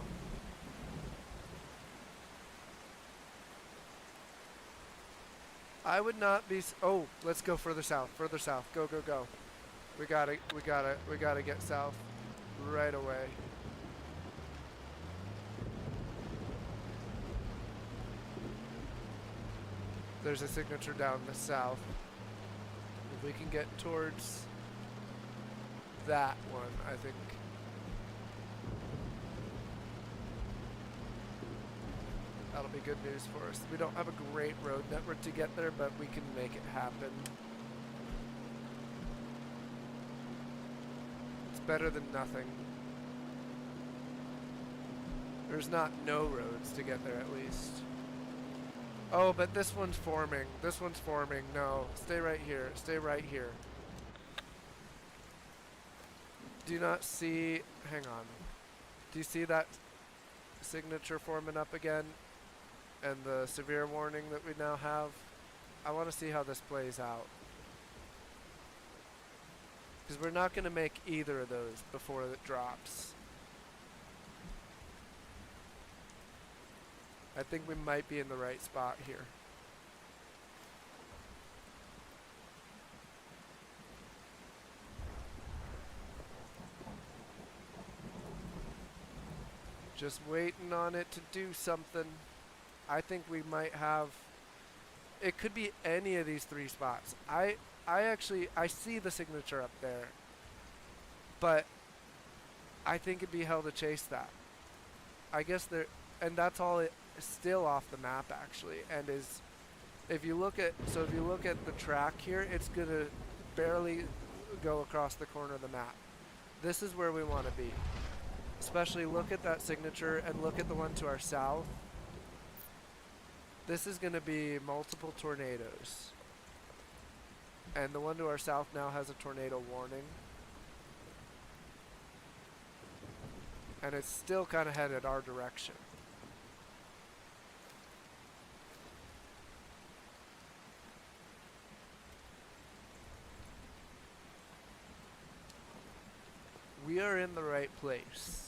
I would not be. Oh, let's go further south. Further south. Go, go, go. We gotta get south right away. There's a signature down the south. If we can get towards that one, I think. That'll be good news for us. We don't have a great road network to get there, but we can make it happen. It's better than nothing. There's not no roads to get there at least. Oh, but this one's forming. This one's forming. No, stay right here. Stay right here. Do you not see, hang on. Do you see that signature forming up again? And the severe warning that we now have? I want to see how this plays out. Because we're not going to make either of those before it drops. I think we might be in the right spot here. Just waiting on it to do something. I think we might have, it could be any of these 3 spots. I see the signature up there, but I think it'd be hell to chase that. I guess there, and that's all it still off the map actually, and is if you look at the track here, it's gonna barely go across the corner of the map. This is where we want to be. Especially look at that signature and look at the one to our south. This is going to be multiple tornadoes. And the one to our south now has a tornado warning. And it's still kind of headed our direction. We are in the right place.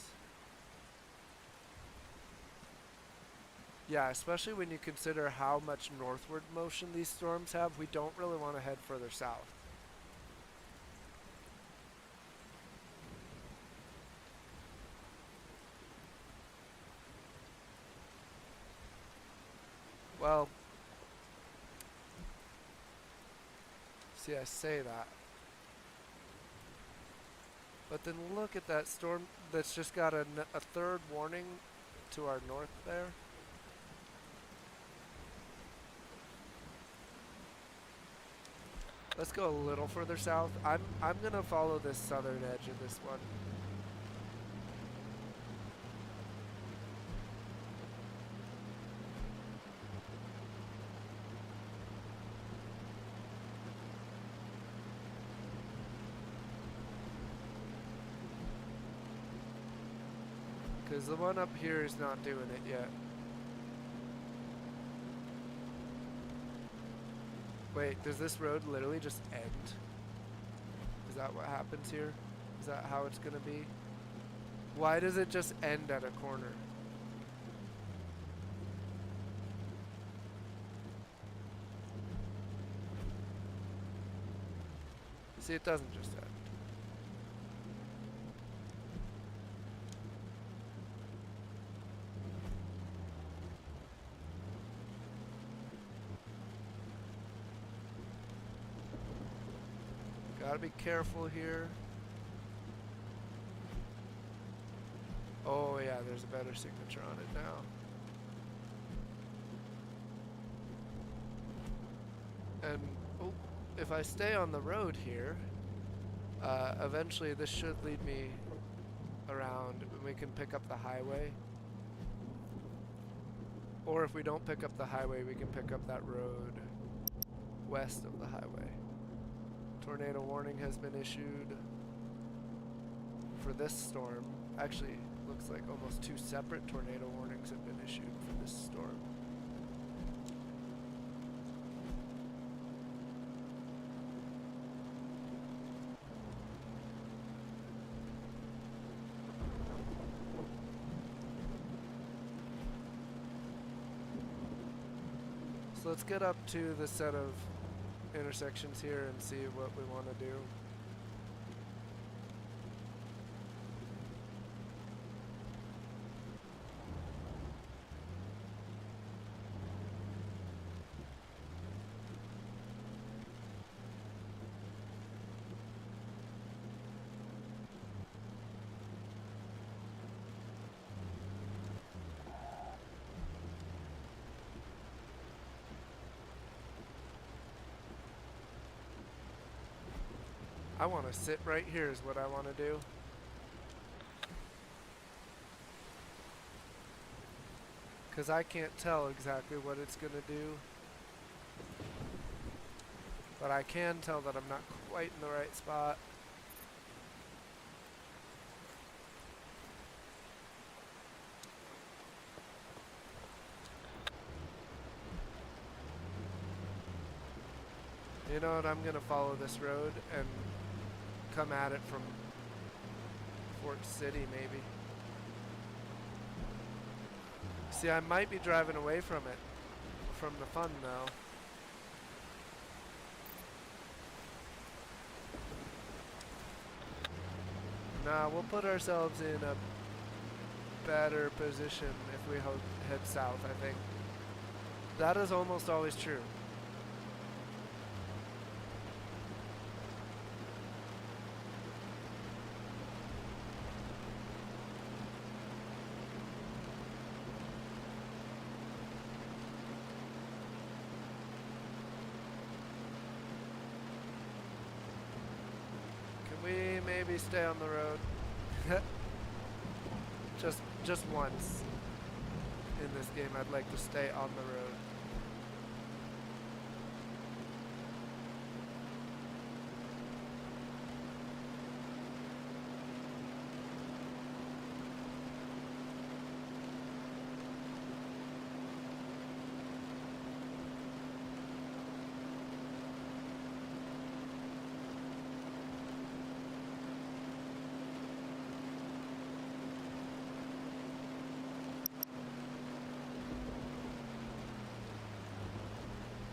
Yeah, especially when you consider how much northward motion these storms have, we don't really want to head further south. Well, see, I say that. But then look at that storm that's just got a third warning to our north there. Let's go a little further south. I'm gonna follow this southern edge of this one. Because the one up here is not doing it yet. Wait, does this road literally just end? Is that what happens here? Is that how it's gonna be? Why does it just end at a corner? See, it doesn't just end. Gotta be careful here. Oh yeah, there's a better signature on it now. And oh, if I stay on the road here, eventually this should lead me around and we can pick up the highway. Or if we don't pick up the highway, we can pick up that road west of the highway. Tornado warning has been issued for this storm. Actually, looks like almost 2 separate tornado warnings have been issued for this storm. So let's get up to the set of intersections here and see what we want to do. I want to sit right here is what I want to do. Because I can't tell exactly what it's going to do. But I can tell that I'm not quite in the right spot. You know what, I'm going to follow this road and come at it from Fort City, maybe. See, I might be driving away from it, from the fun, though. Nah, we'll put ourselves in a better position if we head south, I think. That is almost always true. me stay on the road. Just once in this game, I'd like to stay on the road.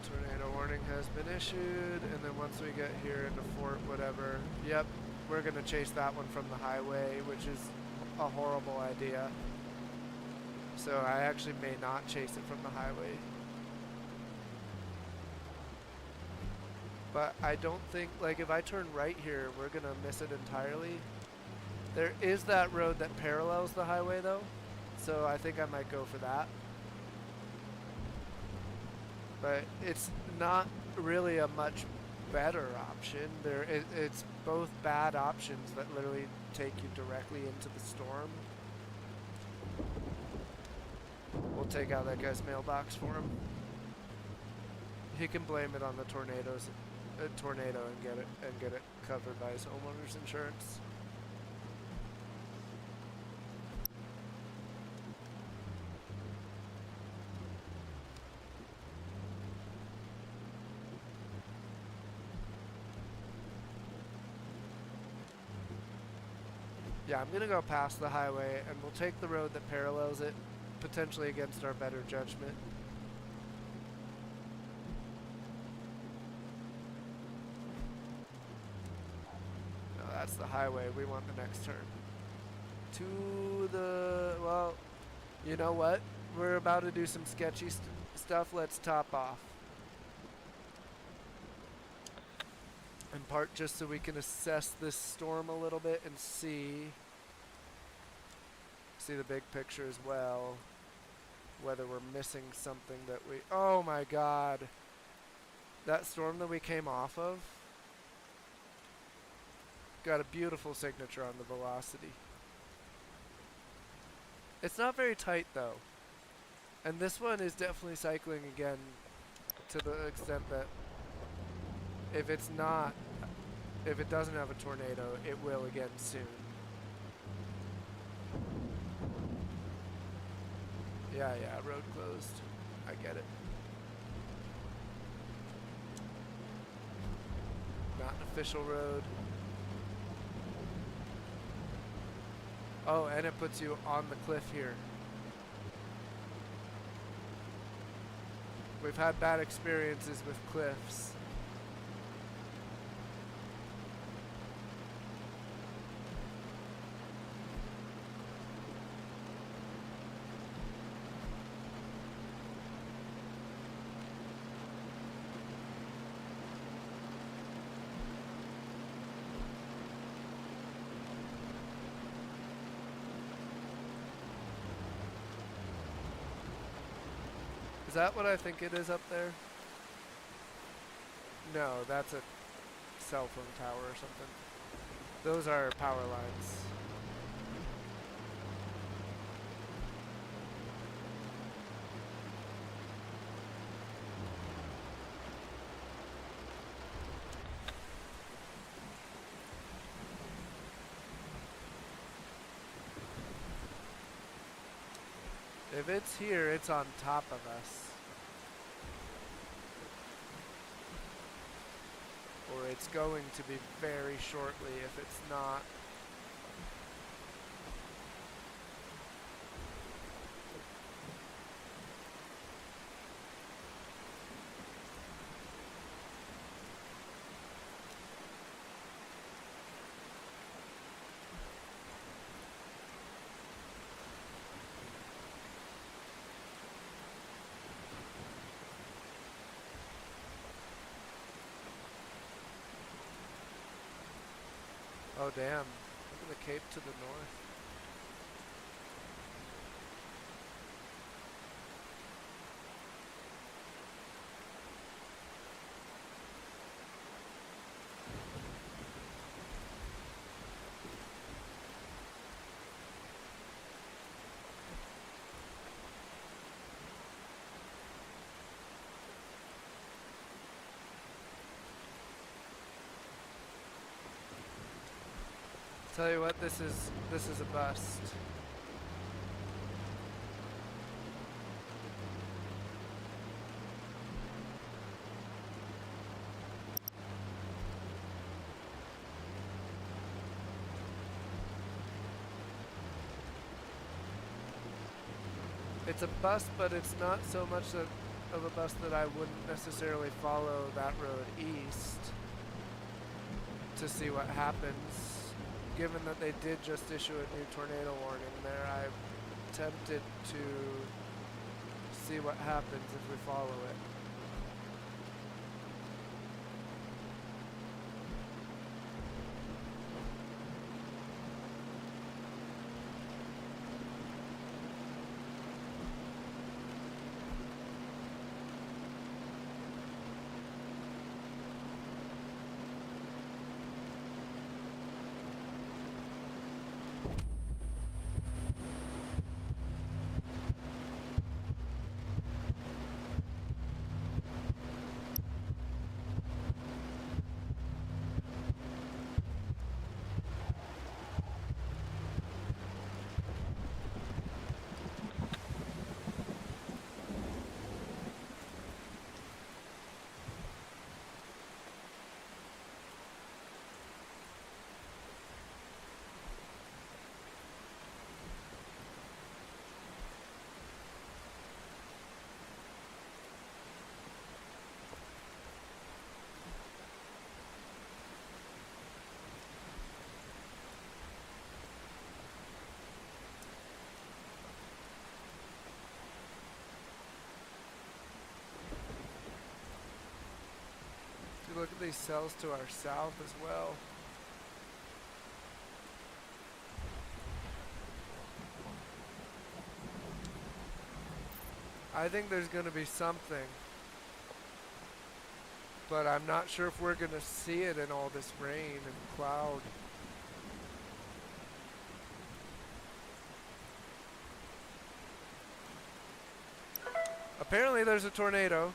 Tornado warning has been issued, and then once we get here into Fort whatever, yep, we're gonna chase that one from the highway, which is a horrible idea. So I actually may not chase it from the highway. But I don't think, like, if I turn right here, we're gonna miss it entirely. There is that road that parallels the highway though, so I think I might go for that. But it's not really a much better option. It's both bad options that literally take you directly into the storm. We'll take out that guy's mailbox for him. He can blame it on the tornado and get it covered by his homeowner's insurance. Yeah, I'm gonna go past the highway and we'll take the road that parallels it, potentially against our better judgment. No, that's the highway. We want the next turn. To the, well, you know what? We're about to do some sketchy stuff. Let's top off. In part just so we can assess this storm a little bit and see the big picture as well, whether we're missing something that we, oh my god, that storm that we came off of got a beautiful signature on the velocity. It's not very tight though, and this one is definitely cycling again to the extent that if it doesn't have a tornado, it will again soon. Yeah, road closed. I get it. Not an official road. Oh, and it puts you on the cliff here. We've had bad experiences with cliffs. Is that what I think it is up there? No, that's a cell phone tower or something. Those are power lines. If it's here, it's on top of us. Or it's going to be very shortly if it's not. Oh damn, look at the cape to the north. Tell you what, this is a bust. It's a bust, but it's not so much of a bust that I wouldn't necessarily follow that road east to see what happens. Given that they did just issue a new tornado warning there, I'm tempted to see what happens if we follow it. Look at these cells to our south as well. I think there's going to be something, but I'm not sure if we're going to see it in all this rain and cloud. Apparently there's a tornado.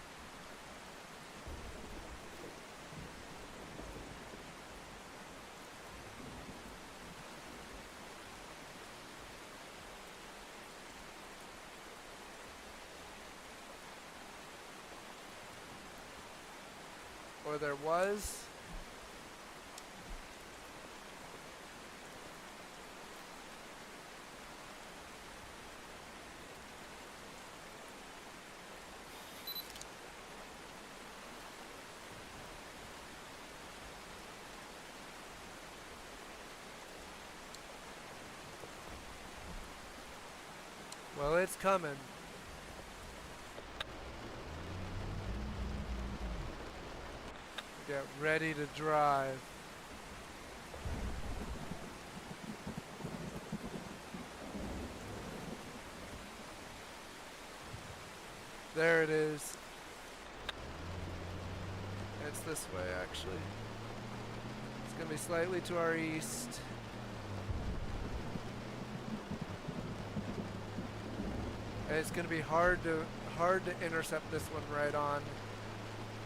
Or there was. Well, it's coming. Get ready to drive. There it is. It's this way, actually. It's going to be slightly to our east. And it's going to be hard to intercept this one right on.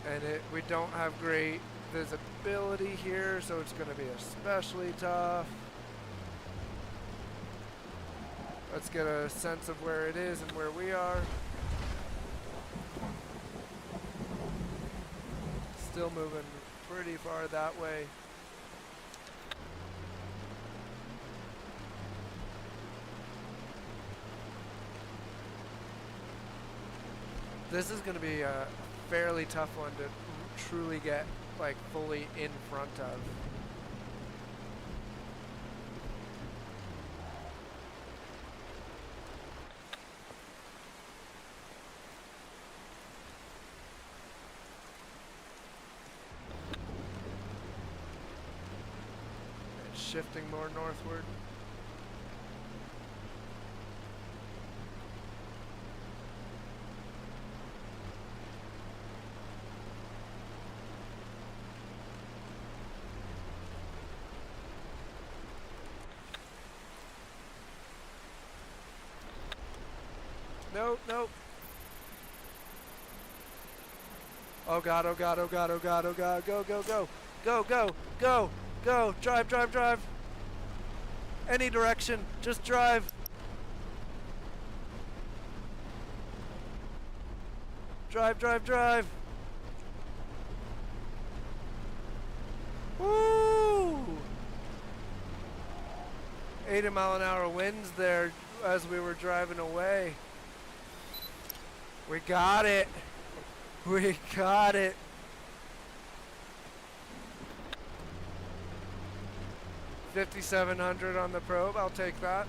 And we don't have great visibility here, so it's going to be especially tough. Let's get a sense of where it is and where we are. Still moving pretty far that way. This is going to be a fairly tough one to truly get like fully in front of. It's shifting more northward. Nope, nope. Oh god, oh god, oh god, oh god, oh god. Go, go, go. Go, go, go, go. Drive, drive, drive. Any direction, just drive. Drive, drive, drive. Woo! 80-mile-an-hour winds there as we were driving away. We got it. We got it. $5,700 on the probe. I'll take that.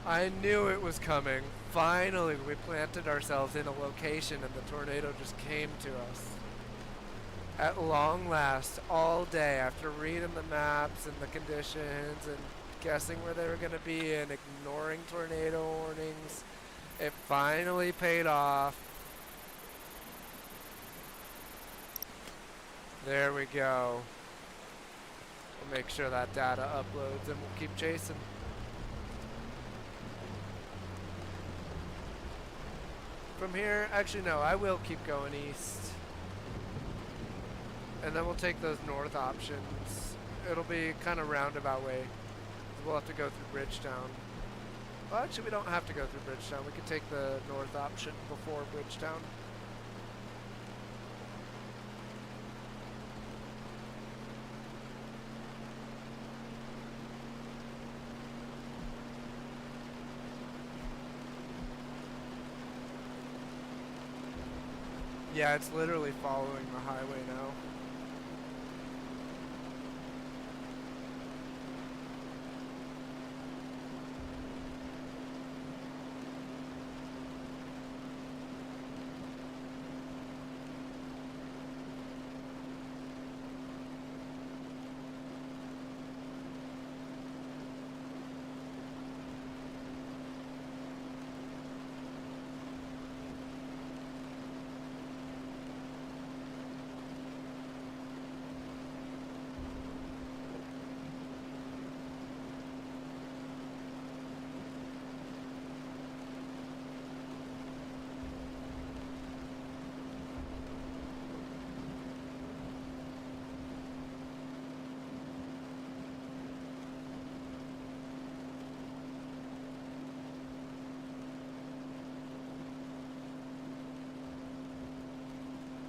I knew it was coming. Finally, we planted ourselves in a location and the tornado just came to us. At long last, all day, after reading the maps and the conditions and guessing where they were going to be and ignoring tornado warnings, it finally paid off. There we go. We'll make sure that data uploads and we'll keep chasing. From here, actually no, I will keep going east. And then we'll take those north options. It'll be kind of roundabout way. We'll have to go through Bridgetown. Well, actually we don't have to go through Bridgetown. We can take the north option before Bridgetown. Yeah, it's literally following the highway now.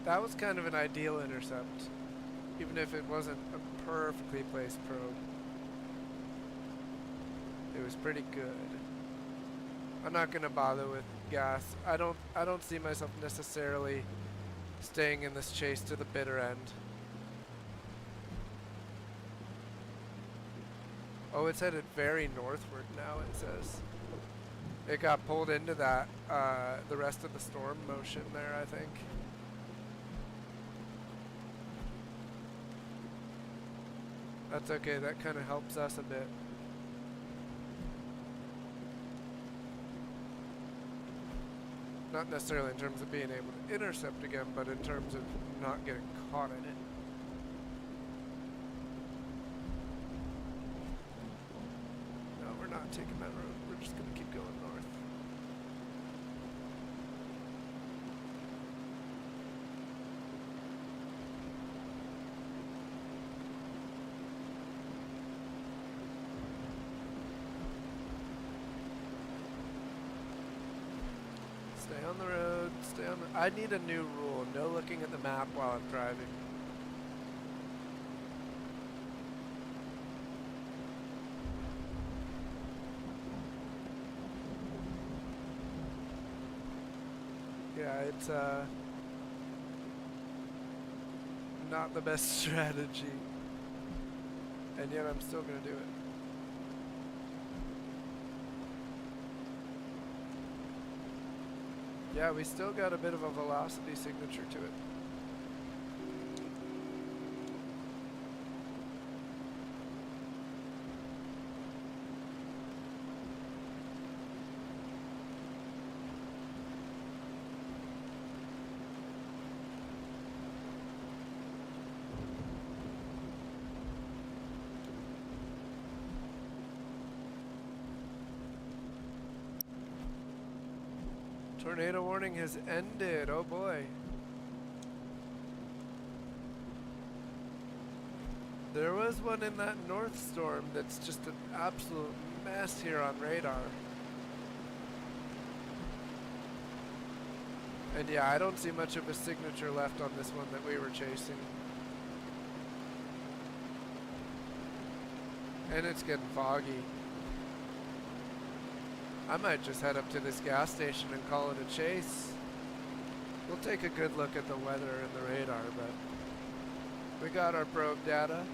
That was kind of an ideal intercept, even if it wasn't a perfectly placed probe. It was pretty good. I'm not gonna bother with gas. I don't see myself necessarily staying in this chase to the bitter end. Oh, it's headed very northward now, it says. It got pulled into that, the rest of the storm motion there, I think. That's okay, that kind of helps us a bit. Not necessarily in terms of being able to intercept again, but in terms of not getting caught in it. No, we're not taking that road. We're just going to keep going north. Stay on the road, stay on the... I need a new rule, no looking at the map while I'm driving. Yeah, it's not the best strategy. And yet I'm still gonna do it. Yeah, we still got a bit of a velocity signature to it. Tornado warning has ended. Oh boy. There was one in that north storm that's just an absolute mess here on radar. And yeah, I don't see much of a signature left on this one that we were chasing. And it's getting foggy. I might just head up to this gas station and call it a chase. We'll take a good look at the weather and the radar, but we got our probe data.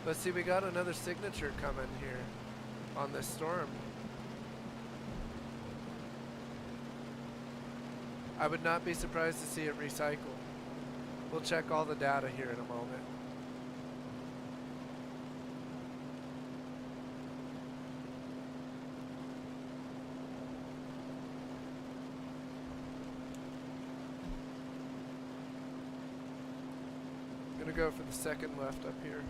But see, we got another signature coming here on this storm. I would not be surprised to see it recycle. We'll check all the data here in a moment. I'm gonna go for the second left up here.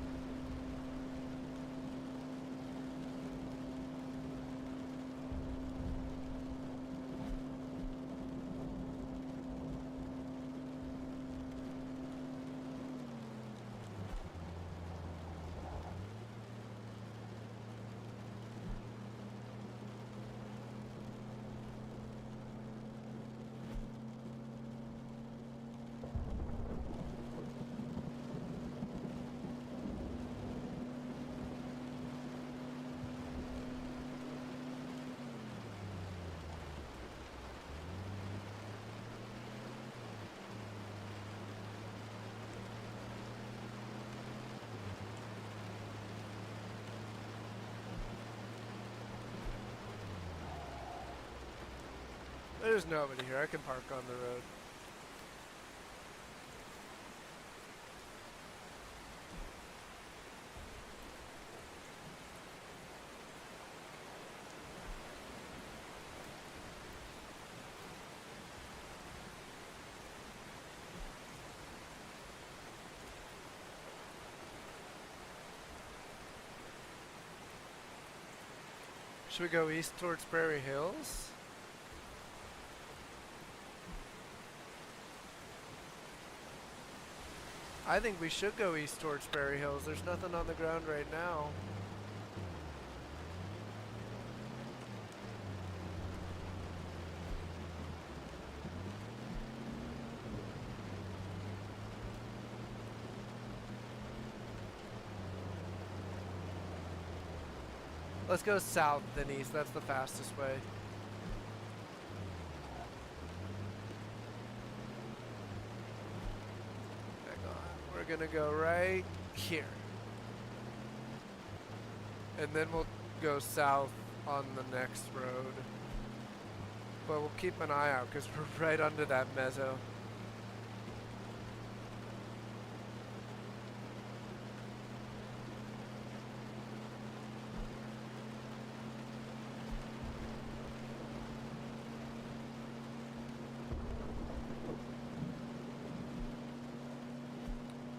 There's nobody here. I can park on the road. Should we go east towards Prairie Hills? I think we should go east towards Prairie Hills. There's nothing on the ground right now. Let's go south then east. That's the fastest way. We're gonna go right here. And then we'll go south on the next road. But we'll keep an eye out because we're right under that mezzo.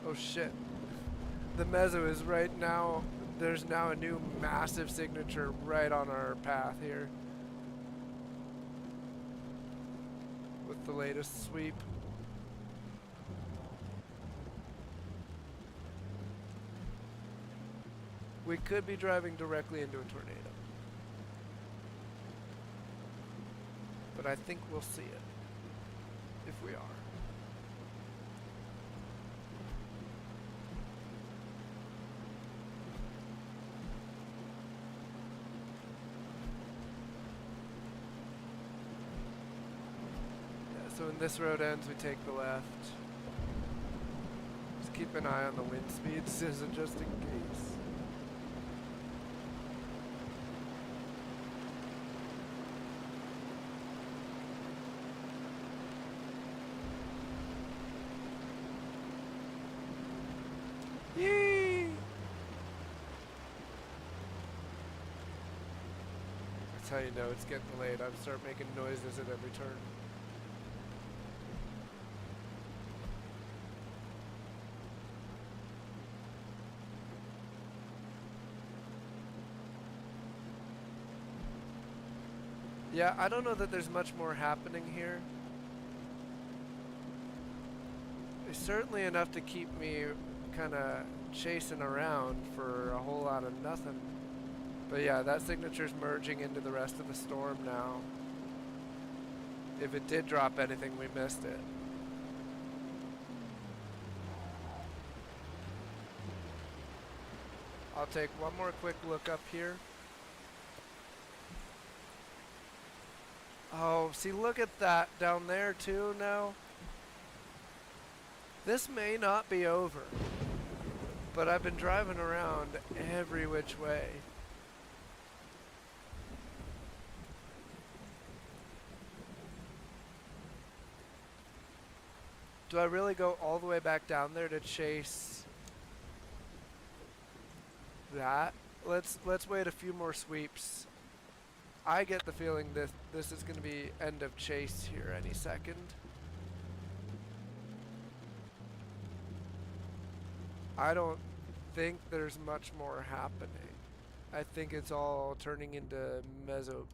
Oh shit. The mezzo is right now, there's now a new massive signature right on our path here. With the latest sweep. We could be driving directly into a tornado. But I think we'll see it. If we are. So when this road ends, we take the left. Just keep an eye on the wind speeds, just in case. Yee! That's how you know it's getting late. I start making noises at every turn. Yeah, I don't know that there's much more happening here. There's certainly enough to keep me kind of chasing around for a whole lot of nothing. But yeah, that signature's merging into the rest of the storm now. If it did drop anything, we missed it. I'll take one more quick look up here. Oh, see, look at that down there too now. This may not be over, but I've been driving around every which way. Do I really go all the way back down there to chase that? Let's wait a few more sweeps. I get the feeling this is going to be end of chase here any second. I don't think there's much more happening. I think it's all turning into meso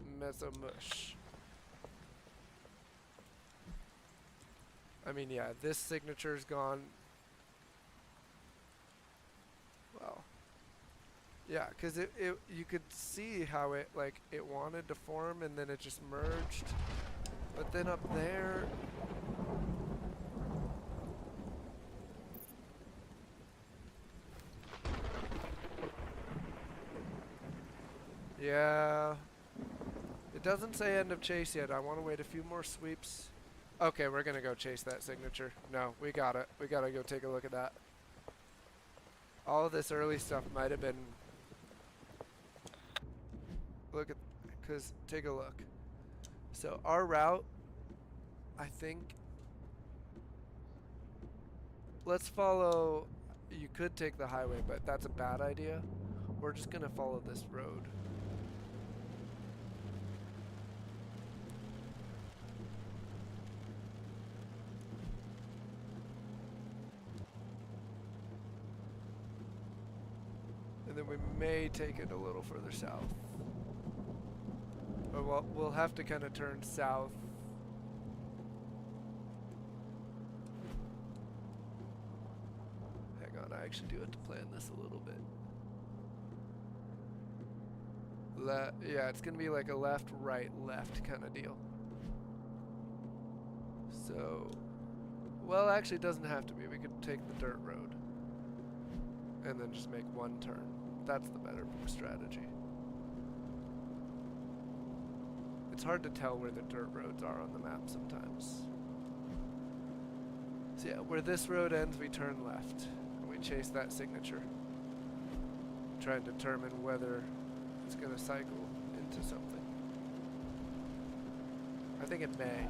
mush. I mean, yeah, this signature's gone. Well, yeah, because you could see how it wanted to form and then it just merged. But then up there, yeah, it doesn't say end of chase yet. I want to wait a few more sweeps. Okay, we're gonna go chase that signature. No, we got it. We gotta go take a look at that. All of this early stuff might have been. Look at, cause take a look. So our route, I think. Let's follow. You could take the highway, but that's a bad idea. We're just gonna follow this road. And then we may take it a little further south. Or we'll have to kind of turn south. Hang on, I actually do have to plan this a little bit. Yeah, it's gonna be like a left, right, left kind of deal. So, well, actually it doesn't have to be. We could take the dirt road. And then just make one turn. That's the better strategy. It's hard to tell where the dirt roads are on the map sometimes. So yeah, where this road ends, we turn left. And we chase that signature. Try and determine whether it's going to cycle into something. I think it may.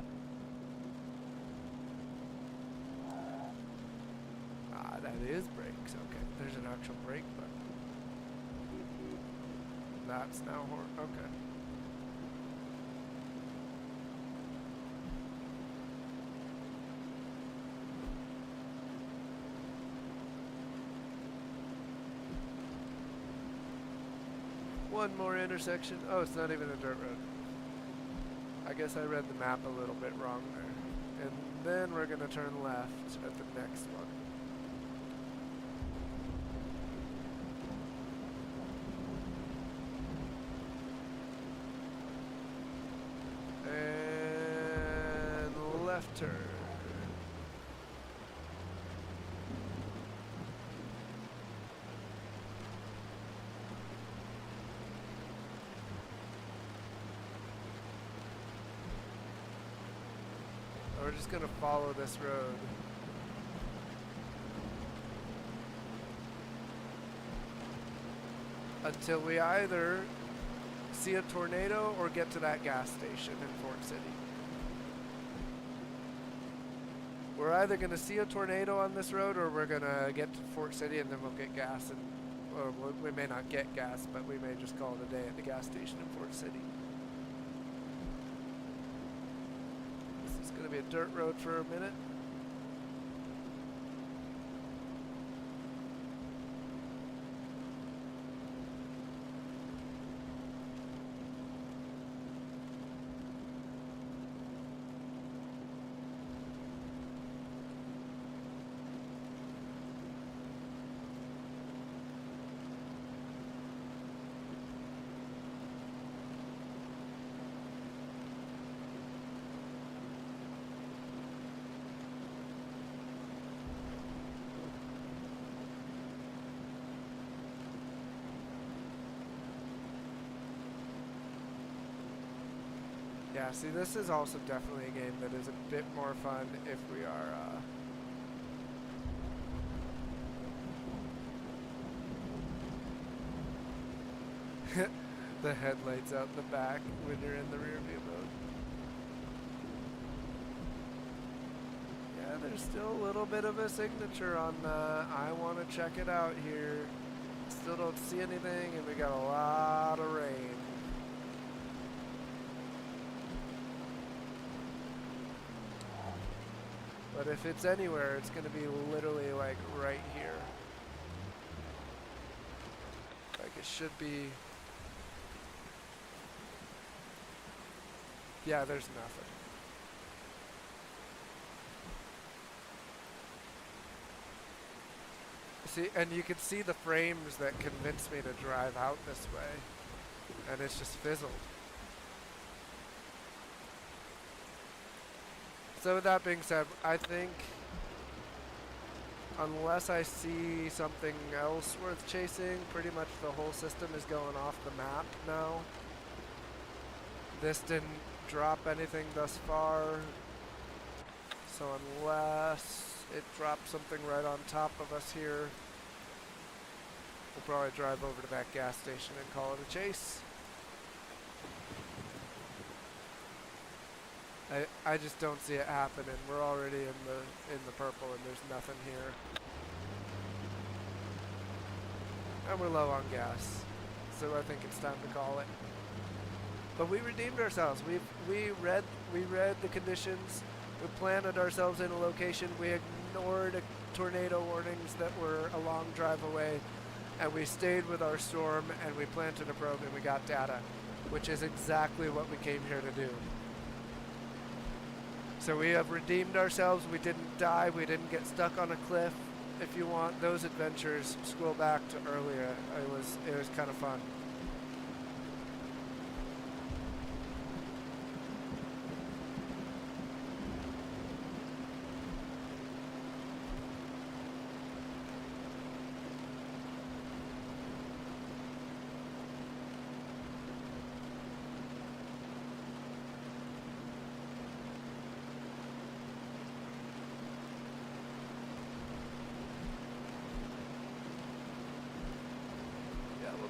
Ah, that is brakes. Okay, there's an actual brake button. That's now horn. Okay. One more intersection. Oh, it's not even a dirt road. I guess I read the map a little bit wrong there. And then we're going to turn left at the next one. And left turn. We're just gonna follow this road. Until we either see a tornado or get to that gas station in Fort City. We're either gonna see a tornado on this road or we're gonna get to Fort City and then we'll get gas, and or we may not get gas, but we may just call it a day at the gas station in Fort City. be a dirt road for a minute. Yeah, see, this is also definitely a game that is a bit more fun if we are, the headlights out in the back when you're in the rear view mode. Yeah, there's still a little bit of a signature on that. I want to check it out here. Still don't see anything, and we got a lot of rain. But if it's anywhere, it's going to be literally like right here. Like it should be. Yeah, there's nothing. See, and you can see the frames that convinced me to drive out this way. And it's just fizzled. So with that being said, I think unless I see something else worth chasing, pretty much the whole system is going off the map now. This didn't drop anything thus far. So unless it drops something right on top of us here, we'll probably drive over to that gas station and call it a chase. I just don't see it happening. We're already in the purple and there's nothing here. And we're low on gas. So I think it's time to call it. But we redeemed ourselves. We read the conditions. We planted ourselves in a location. We ignored tornado warnings that were a long drive away. And we stayed with our storm and we planted a probe and we got data, which is exactly what we came here to do. So we have redeemed ourselves. We didn't die. We didn't get stuck on a cliff. If you want those adventures, scroll back to earlier. It was kind of fun.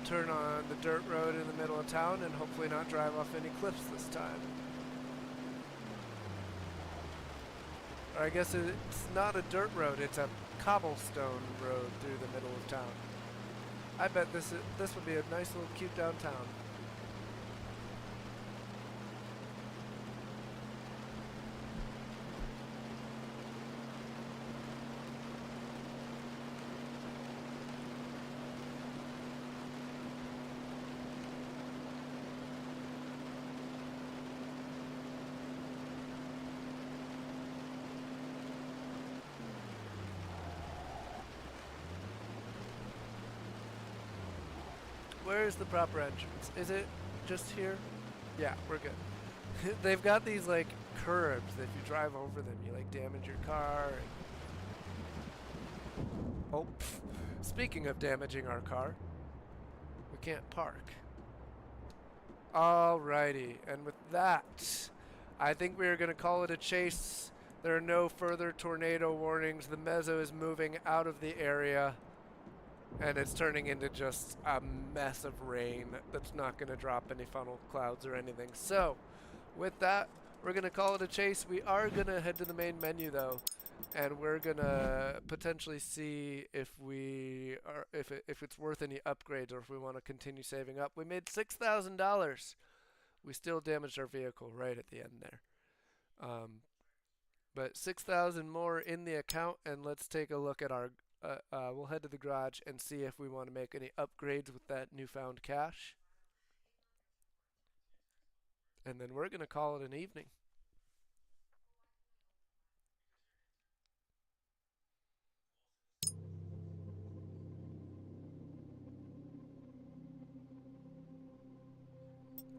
Turn on the dirt road in the middle of town and hopefully not drive off any cliffs this time. Or I guess it's not a dirt road, it's a cobblestone road through the middle of town. I bet this would be a nice little cute downtown. Where's the proper entrance? Is it just here? Yeah, we're good. They've got these like curbs that if you drive over them, you like damage your car. Oh, speaking of damaging our car, we can't park. Alrighty, and with that, I think we are going to call it a chase. There are no further tornado warnings. The mezzo is moving out of the area. And it's turning into just a mess of rain that's not going to drop any funnel clouds or anything. So, with that, we're going to call it a chase. We are going to head to the main menu, though, and we're going to potentially see if if it's worth any upgrades or if we want to continue saving up. We made $6,000. We still damaged our vehicle right at the end there. But 6,000 more in the account, and let's take a look at our. We'll head to the garage and see if we want to make any upgrades with that newfound cash. And then we're gonna call it an evening.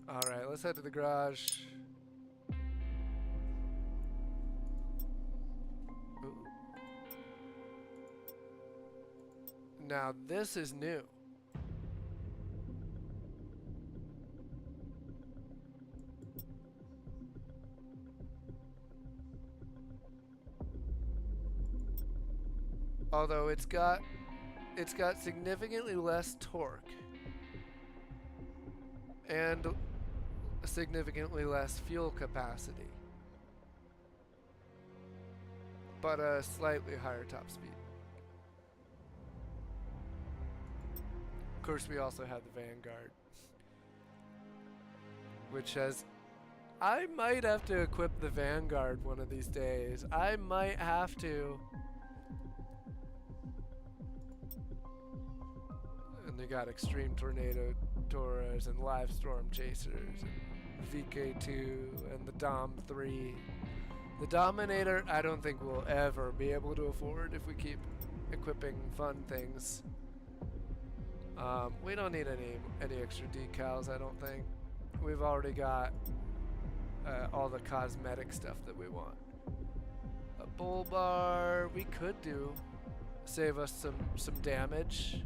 Alright, let's head to the garage. Ooh. Now this is new. Although it's got significantly less torque and significantly less fuel capacity, but a slightly higher top speed. Of course, we also have the Vanguard, which has. I might have to equip the Vanguard one of these days. I might have to. And they got Extreme Tornado Taurus and Live Storm Chasers and VK2 and the Dom 3. The Dominator I don't think we'll ever be able to afford if we keep equipping fun things. We don't need any extra decals, I don't think. We've already got all the cosmetic stuff that we want. A bull bar we could do. Save us some damage.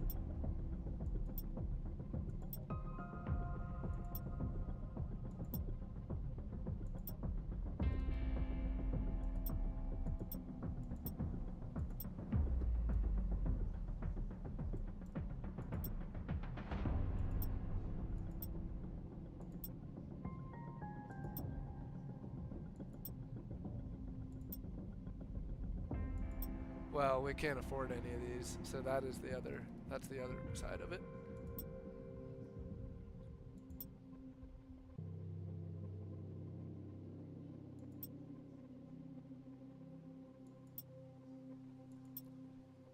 Well, we can't afford any of these, so that's the other side of it.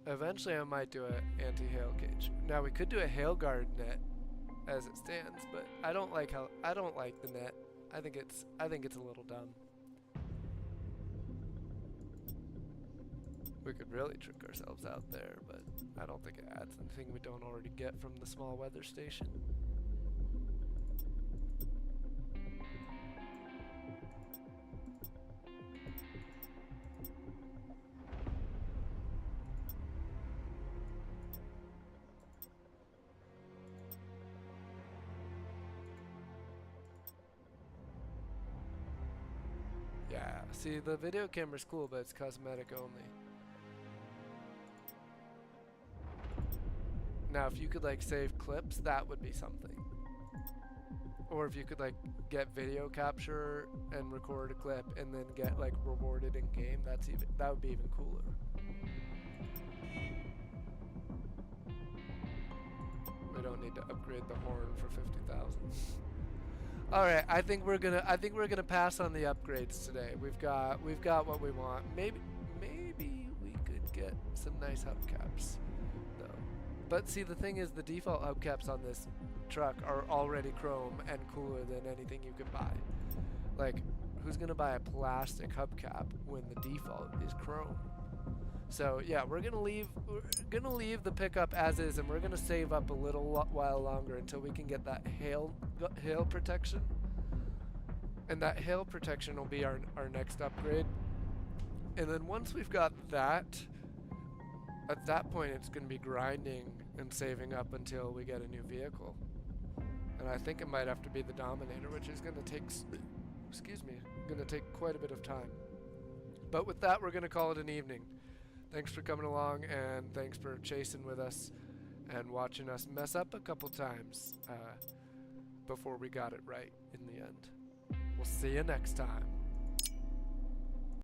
Eventually I might do an anti-hail cage. Now we could do a hail guard net as it stands, but I don't like the net. I think it's a little dumb. We could really trick ourselves out there, but I don't think it adds anything we don't already get from the small weather station. Yeah, see, the video camera's cool, but it's cosmetic only. Now, if you could like save clips, that would be something. Or if you could like get video capture and record a clip and then get like rewarded in game, that would be even cooler. We don't need to upgrade the horn for 50,000. All right, I think we're gonna pass on the upgrades today. We've got what we want. Maybe we could get some nice hubcaps. But see, the thing is, the default hubcaps on this truck are already chrome and cooler than anything you can buy. Like, who's gonna buy a plastic hubcap when the default is chrome? So yeah, we're gonna leave the pickup as is, and we're gonna save up a little while longer until we can get that hail protection. And that hail protection will be our next upgrade. And then once we've got that, at that point, it's going to be grinding and saving up until we get a new vehicle. And I think it might have to be the Dominator, which is going to take, quite a bit of time. But with that, we're going to call it an evening. Thanks for coming along, and thanks for chasing with us and watching us mess up a couple times before we got it right in the end. We'll see you next time.